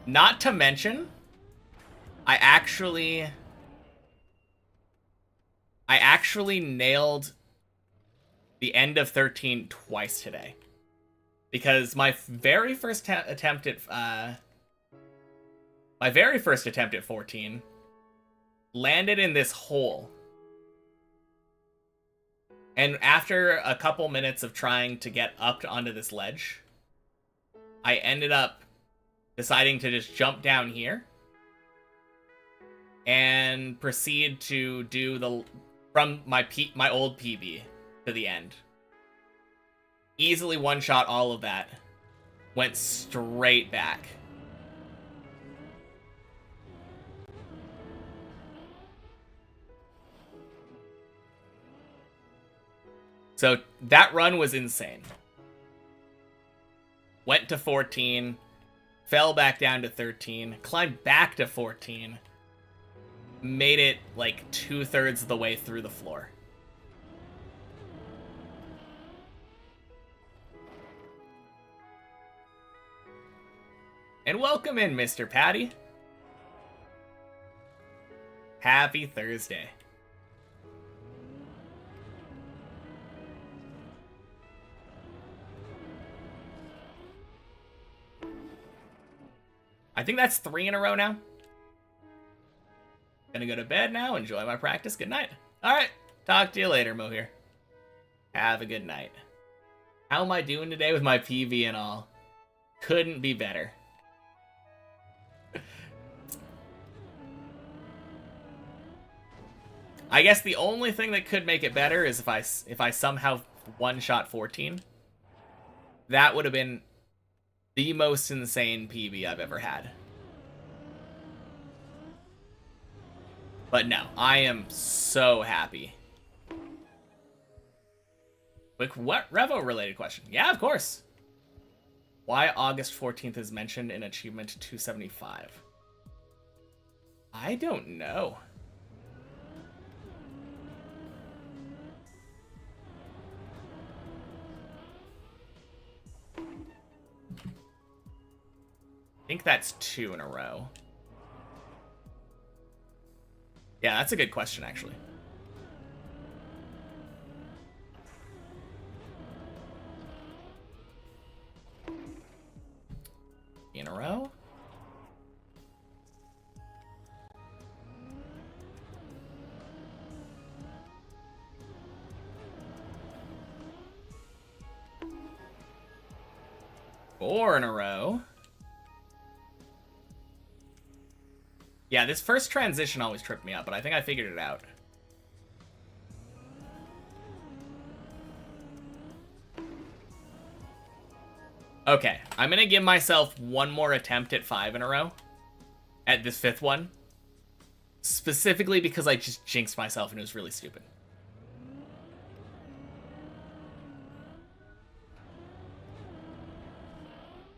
A: Not to mention, I actually nailed the end of 13 twice today. Because my very first attempt at 14 landed in this hole. And after a couple minutes of trying to get up onto this ledge, I ended up deciding to just jump down here and proceed to do from my old PB to the end. Easily one-shot all of that. Went straight back. So that run was insane. Went to 14, fell back down to 13, climbed back to 14, made it like 2/3 of the way through the floor. And welcome in, Mr. Patty. Happy Thursday. I think that's 3 in a row now. Gonna go to bed now, enjoy my practice. Good night. Alright, talk to you later, Mohir. Have a good night. How am I doing today with my PV and all? Couldn't be better. I guess the only thing that could make it better is if I somehow one-shot 14. That would have been the most insane PB I've ever had. But no, I am so happy. Quick, what Revo-related question? Yeah, of course. Why August 14th is mentioned in Achievement 275? I don't know. I think that's 2 in a row. Yeah, that's a good question, actually. In a row? Four in a row. Yeah, this first transition always tripped me up, but I think I figured it out. Okay, I'm gonna give myself one more attempt at 5 in a row. At this 5th one. Specifically because I just jinxed myself and it was really stupid.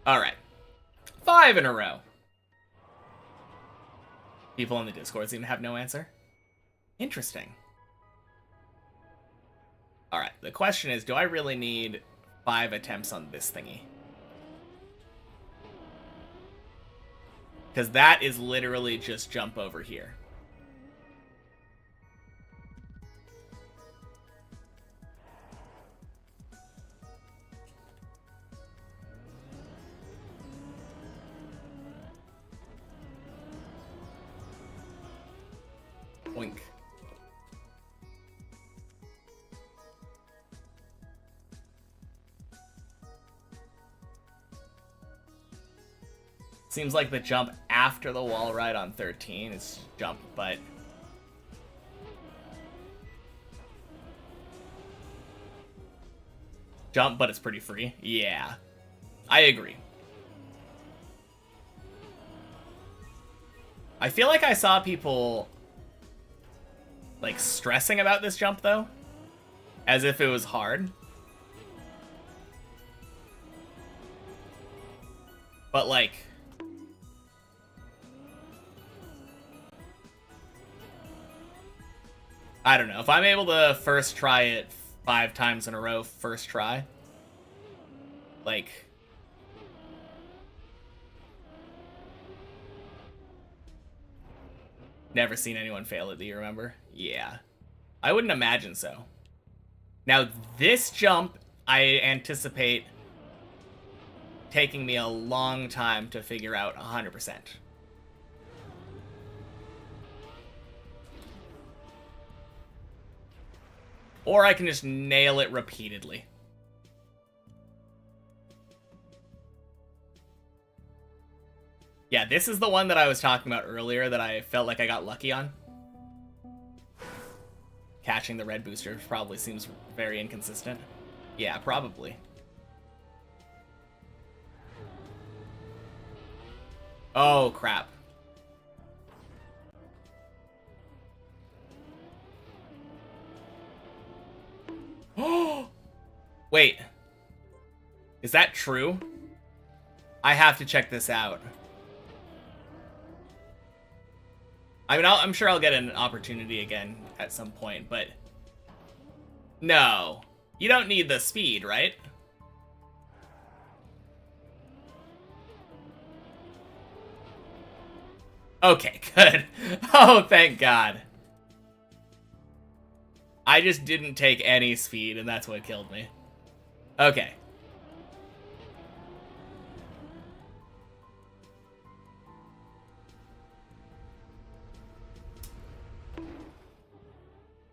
A: Alright. 5 in a row. People on the Discord seem to have no answer. Interesting. Alright, the question is, do I really need 5 attempts on this thingy? Because that is literally just jump over here. Boink. Seems like the jump after the wall ride on 13 is jump, but... Jump, but it's pretty free. Yeah. I agree. I feel like I saw people... like, stressing about this jump, though. As if it was hard. But, like... I don't know. If I'm able to first try it 5 times in a row first try. Like, never seen anyone fail it, do you remember? Yeah. I wouldn't imagine so. Now, this jump, I anticipate taking me a long time to figure out 100%. Or I can just nail it repeatedly. Yeah, this is the one that I was talking about earlier that I felt like I got lucky on. Catching the red booster probably seems very inconsistent. Yeah, probably. Oh, crap. Oh! Wait. Is that true? I have to check this out. I mean, I'm sure I'll get an opportunity again at some point, but... No. You don't need the speed, right? Okay, good. Oh, thank God. I just didn't take any speed, and that's what killed me. Okay.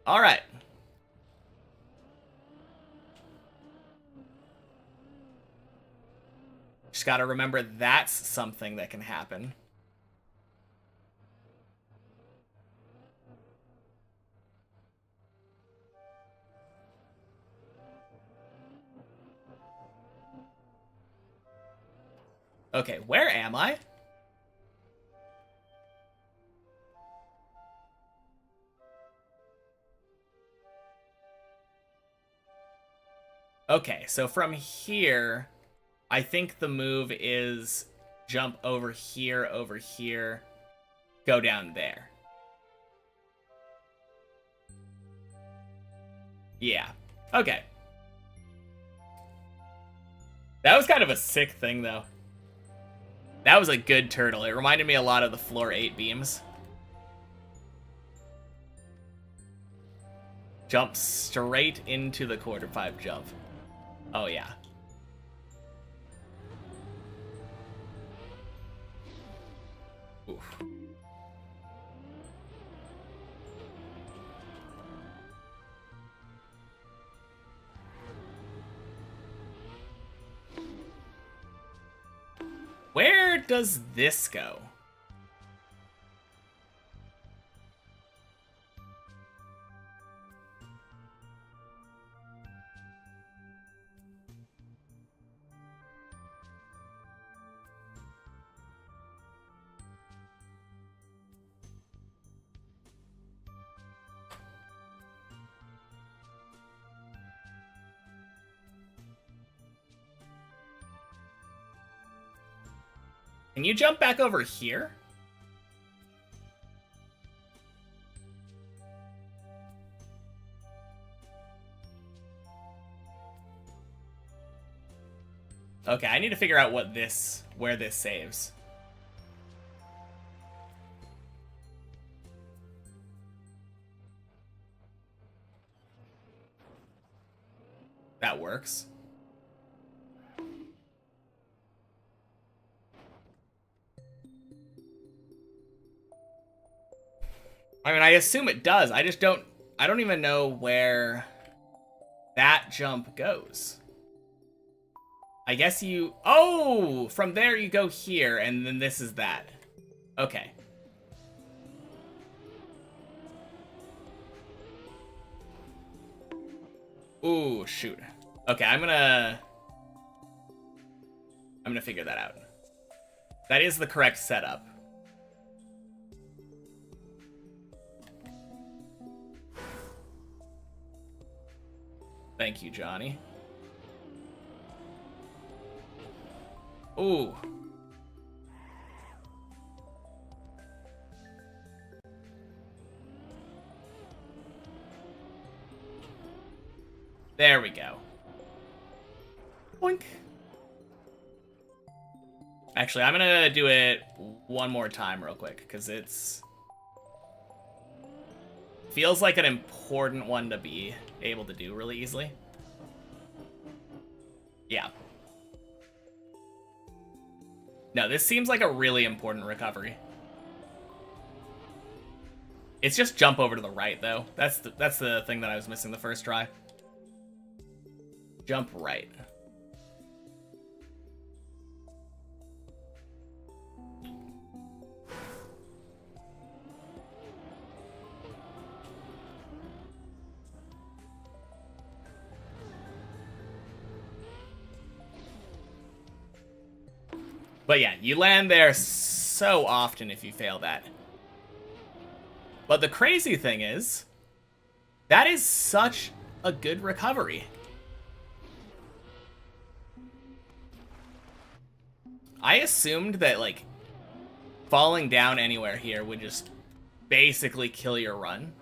A: All right. Just gotta remember that's something that can happen. Okay, where am I? Okay, so from here, I think the move is jump over here, go down there. Yeah, okay. That was kind of a sick thing, though. That was a good turtle. It reminded me a lot of the floor 8 beams. Jump straight into the quarter 5 jump. Oh, yeah. Oof. Where does this go? Can you jump back over here? Okay, I need to figure out what this, where this saves. That works. I mean, I assume it does. I don't even know where that jump goes. I guess you... Oh! From there you go here, and then this is that. Okay. Ooh, shoot. Okay, I'm gonna figure that out. That is the correct setup. Thank you, Johnny. Ooh. There we go. Boink. Actually, I'm gonna do it one more time real quick, because it's... feels like an important one to be able to do really easily. Yeah. No, this seems like a really important recovery. It's just jump over to the right, though. That's the thing that I was missing the first try. Jump right. But yeah, you land there so often if you fail that. But the crazy thing is, that is such a good recovery. I assumed that, like, falling down anywhere here would just basically kill your run.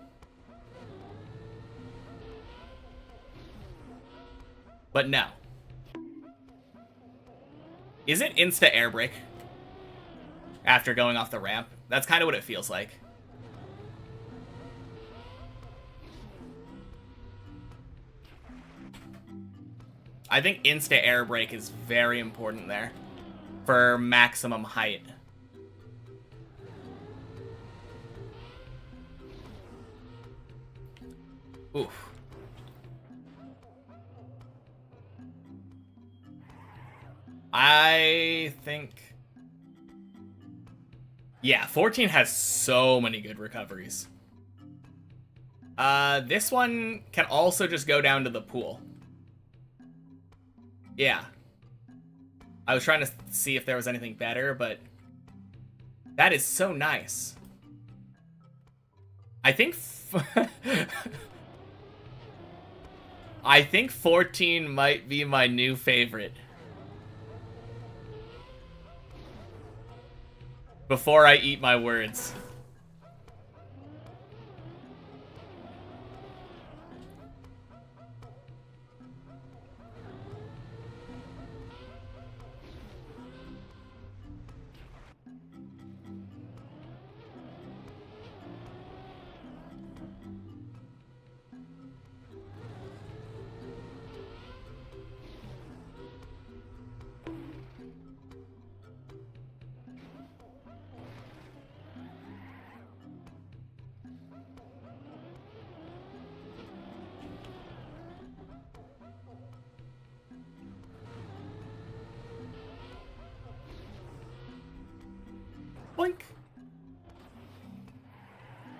A: But no. Is it insta air brake after going off the ramp? That's kind of what it feels like. I think insta air brake is very important there for maximum height. Oof. I think... yeah, 14 has so many good recoveries. This one can also just go down to the pool. Yeah. I was trying to see if there was anything better, but... that is so nice. I think... I think 14 might be my new favorite. Before I eat my words. Boink.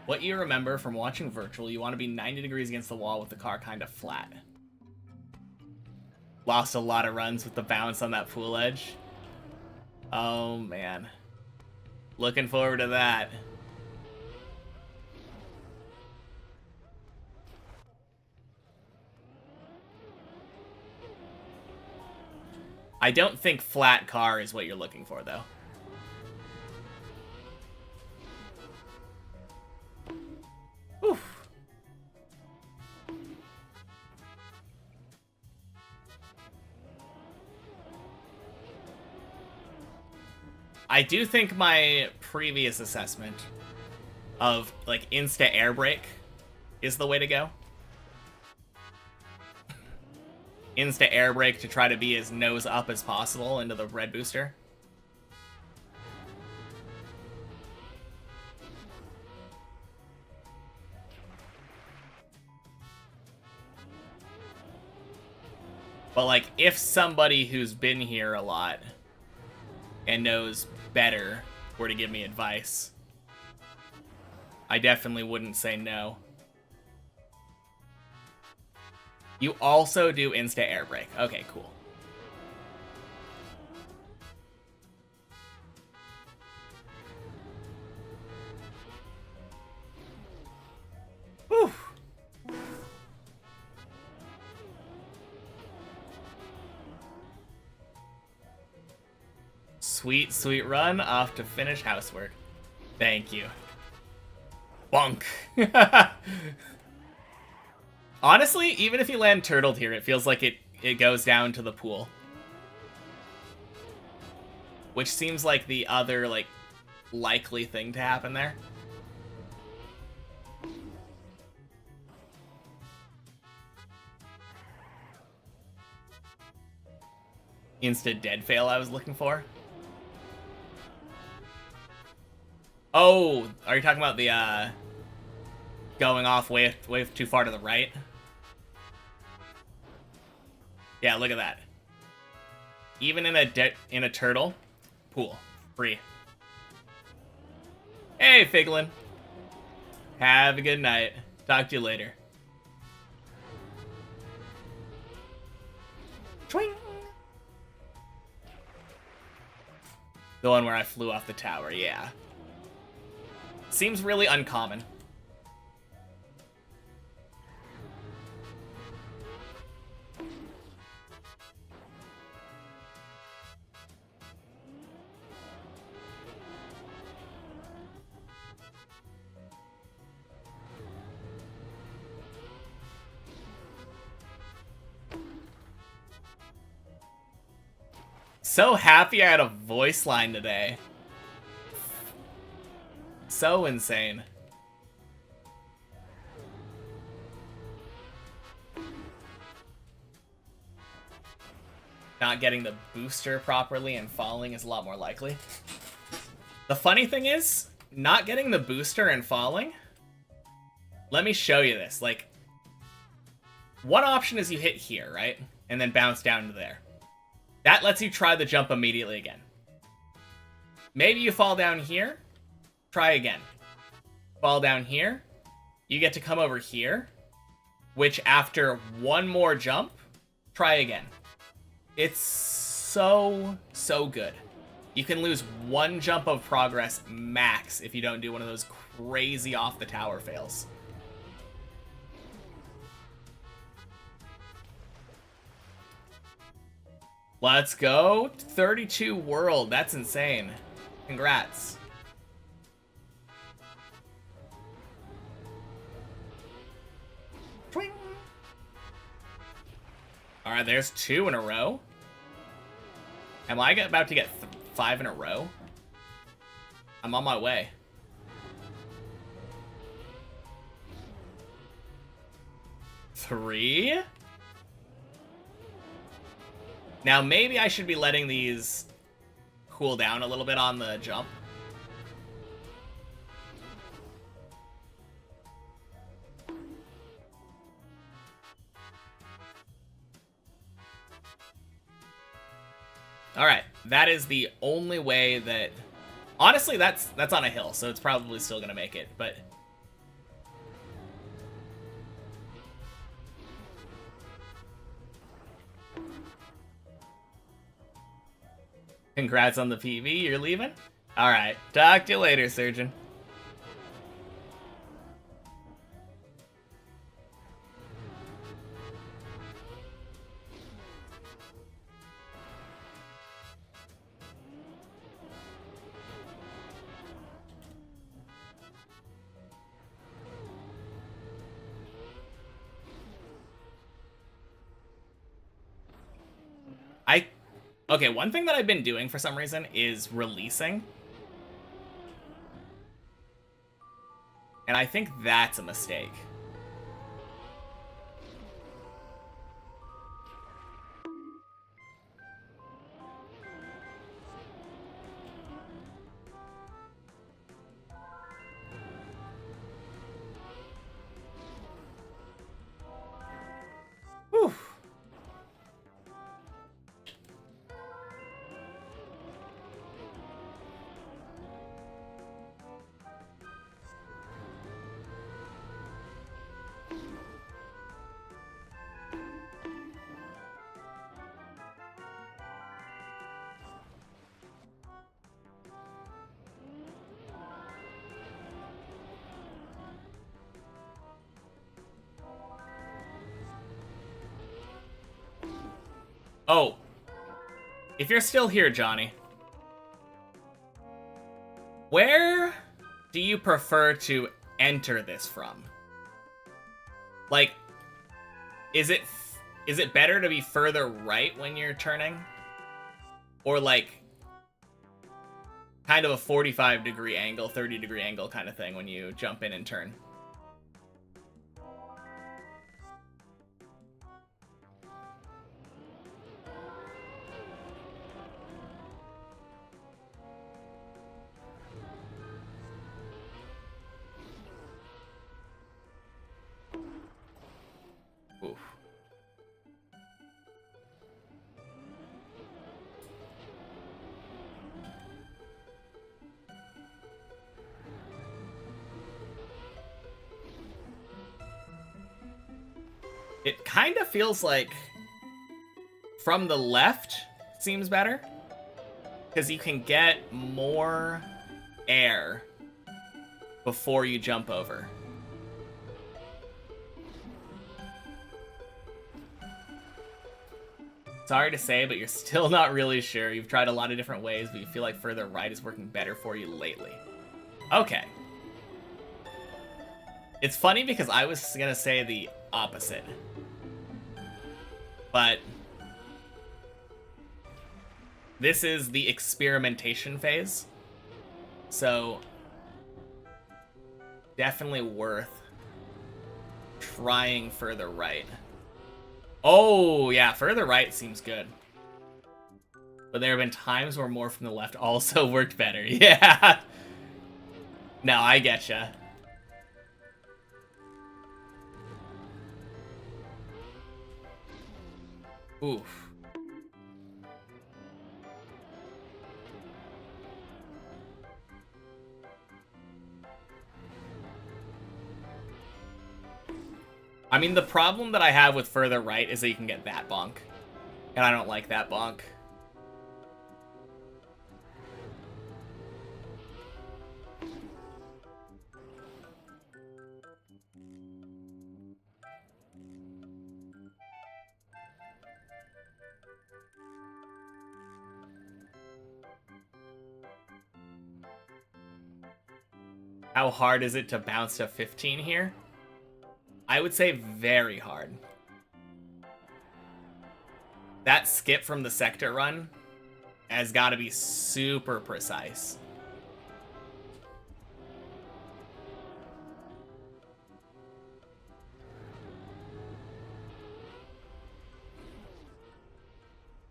A: What you remember from watching Virtual, you want to be 90 degrees against the wall with the car kind of flat. Lost a lot of runs with the bounce on that pool edge. Oh, man. Looking forward to that. I don't think flat car is what you're looking for, though. Oof. I do think my previous assessment of, like, insta air brake is the way to go. Insta air brake to try to be as nose up as possible into the red booster. But, like, if somebody who's been here a lot and knows better were to give me advice, I definitely wouldn't say no. You also do insta air brake. Okay, cool. Whew. Sweet, sweet run off to finish housework. Thank you. Bonk. Honestly, even if you land turtled here, it feels like it goes down to the pool. Which seems like the other, like, likely thing to happen there. Insta dead fail I was looking for. Oh, are you talking about the, going off way too far to the right? Yeah, look at that. Even in a turtle, pool, free. Hey, Figlin. Have a good night. Talk to you later. Twing. The one where I flew off the tower, yeah. Seems really uncommon. So happy I had a voice line today. So insane. Not getting the booster properly and falling is a lot more likely. The funny thing is, not getting the booster and falling... Let me show you this. Like, one option is you hit here, right? And then bounce down to there. That lets you try the jump immediately again. Maybe you fall down here, try again. Fall down here, you get to come over here, which after one more jump, try again. It's so good. You can lose one jump of progress max if you don't do one of those crazy off the tower fails. Let's go. 32 world. That's insane. Congrats. Twing. Alright, there's 2 in a row. Am I about to get 5 in a row? I'm on my way. Three? Now, maybe I should be letting these cool down a little bit on the jump. Alright, that is the only way that... Honestly, that's on a hill, so it's probably still gonna make it, but... Congrats on the PV, you're leaving? Alright, talk to you later, Surgeon. Okay, one thing that I've been doing for some reason is releasing. And I think that's a mistake. Whew. Oh, if you're still here, Johnny, where do you prefer to enter this from? Like, Is it better to be further right when you're turning? Or like kind of a 45-degree angle, 30-degree angle kind of thing when you jump in and turn? Oof. It kind of feels like from the left seems better, because you can get more air before you jump over. Sorry to say, but you're still not really sure. You've tried a lot of different ways, but you feel like further right is working better for you lately. Okay. It's funny because I was gonna say the opposite. But this is the experimentation phase. So definitely worth trying further right. Oh, yeah, further right seems good. But there have been times where more from the left also worked better. Yeah. No, I getcha. Oof. I mean, the problem that I have with further right is that you can get that bonk. And I don't like that bonk. How hard is it to bounce to 15 here? I would say very hard. That skip from the sector run has got to be super precise.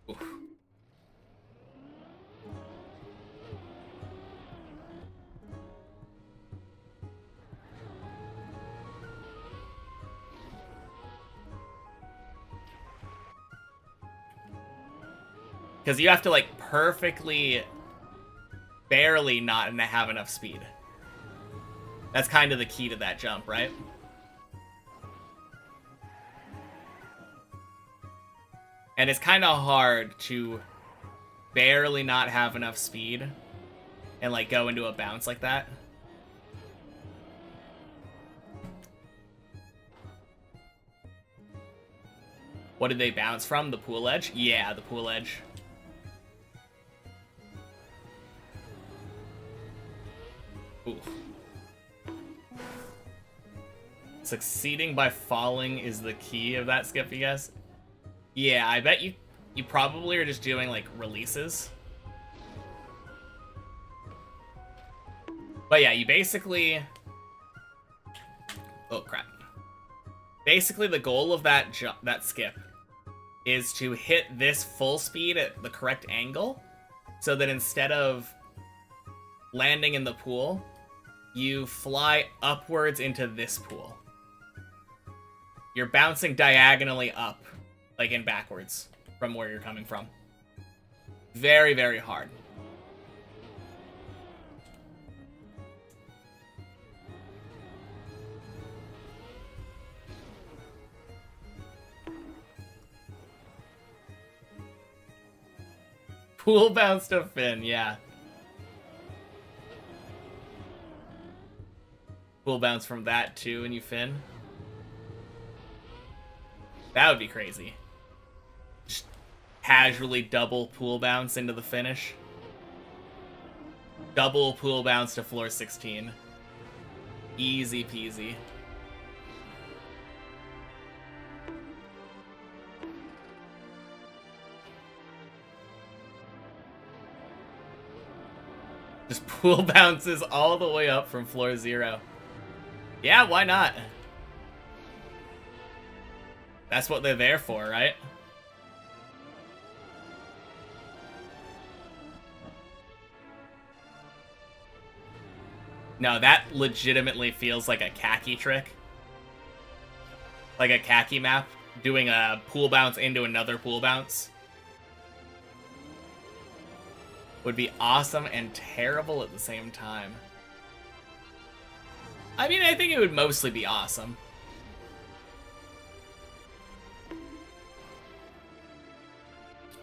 A: Oof. Because you have to, like, perfectly, barely not have enough speed. That's kind of the key to that jump, right? And it's kind of hard to barely not have enough speed and, like, go into a bounce like that. What did they bounce from? The pool edge? Yeah, the pool edge. Ooh. Succeeding by falling is the key of that skip, you guys? Yeah, I bet you probably are just doing, like, releases. But yeah, you basically... Oh, crap. Basically, the goal of that skip is to hit this full speed at the correct angle, so that instead of landing in the pool, you fly upwards into this pool. You're bouncing diagonally up, like in backwards, from where you're coming from. Very, very hard. Pool bounce to Finn, yeah. Pool bounce from that too, and you Finn. That would be crazy. Just casually double pool bounce into the finish. Double pool bounce to floor 16. Easy peasy. Just pool bounces all the way up from floor 0. Yeah, why not? That's what they're there for, right? No, that legitimately feels like a khaki trick. Like a khaki map, doing a pool bounce into another pool bounce. Would be awesome and terrible at the same time. I mean, I think it would mostly be awesome.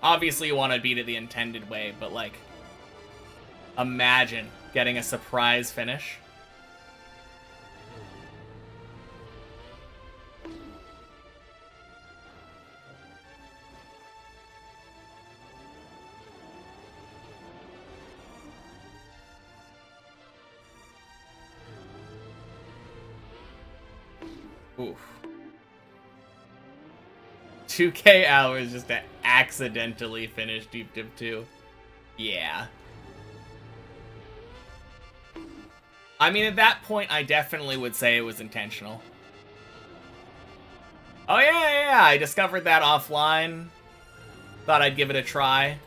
A: Obviously, you want to beat it the intended way, but, like, imagine getting a surprise finish. Oof. 2K hours just to accidentally finish Deep Dip 2. Yeah. I mean, at that point, I definitely would say it was intentional. Oh, yeah, I discovered that offline. Thought I'd give it a try.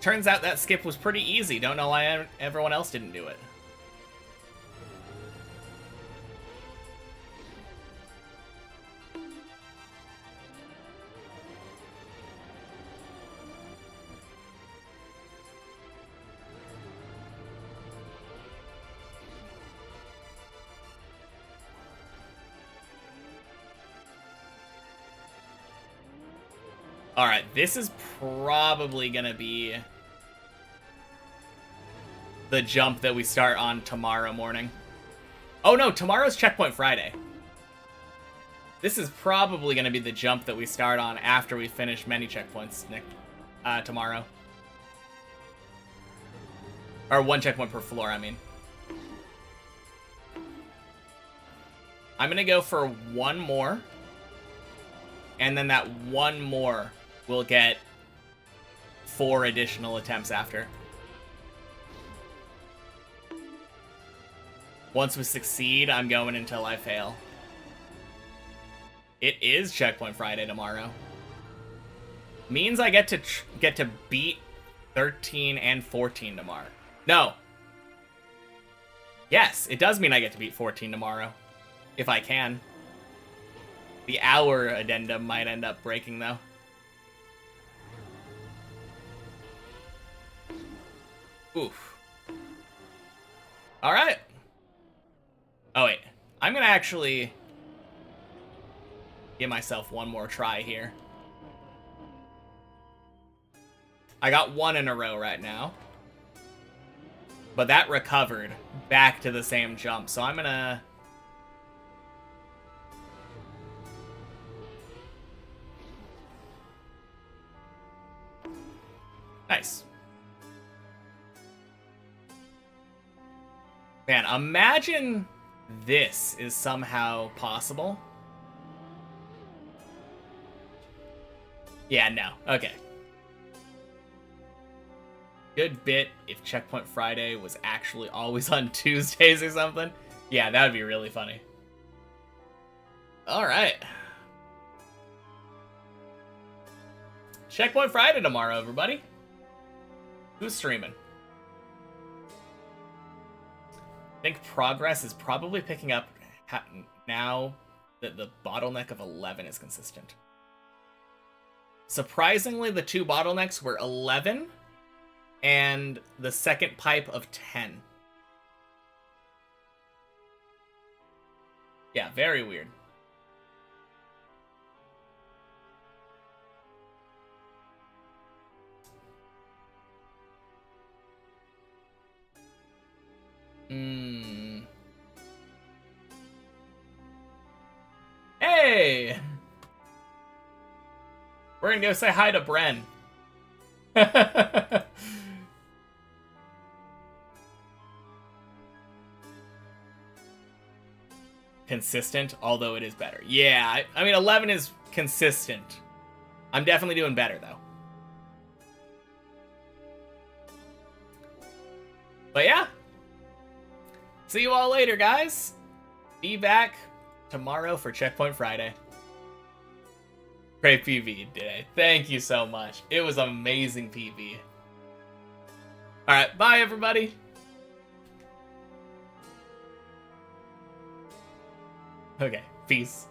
A: Turns out that skip was pretty easy. Don't know why everyone else didn't do it. Alright, this is probably gonna be the jump that we start on tomorrow morning. Oh no, tomorrow's Checkpoint Friday. This is probably gonna be the jump that we start on after we finish many checkpoints tomorrow. Or 1 checkpoint per floor, I mean. I'm gonna go for 1 more. And then that 1 more will get 4 additional attempts after. Once we succeed, I'm going until I fail. It is Checkpoint Friday tomorrow. Means I get to beat 13 and 14 tomorrow. No. Yes, it does mean I get to beat 14 tomorrow. If I can. The hour addendum might end up breaking, though. Oof. Alright. Oh, wait. I'm gonna actually give myself 1 more try here. I got 1 in a row right now. But that recovered back to the same jump, so I'm gonna... Nice. Man, imagine this is somehow possible. Yeah, no. Okay. Good bit if Checkpoint Friday was actually always on Tuesdays or something. Yeah, that would be really funny. Alright. Checkpoint Friday tomorrow, everybody. Who's streaming? I think progress is probably picking up now that the bottleneck of 11 is consistent. Surprisingly, the 2 bottlenecks were 11 and the second pipe of 10. Yeah, very weird. Hey! We're gonna go say hi to Bren. Consistent, although it is better. Yeah, I mean, 11 is consistent. I'm definitely doing better, though. But yeah. See you all later, guys. Be back tomorrow for Checkpoint Friday. Great PV today. Thank you so much. It was amazing PV. Alright, bye everybody. Okay, peace.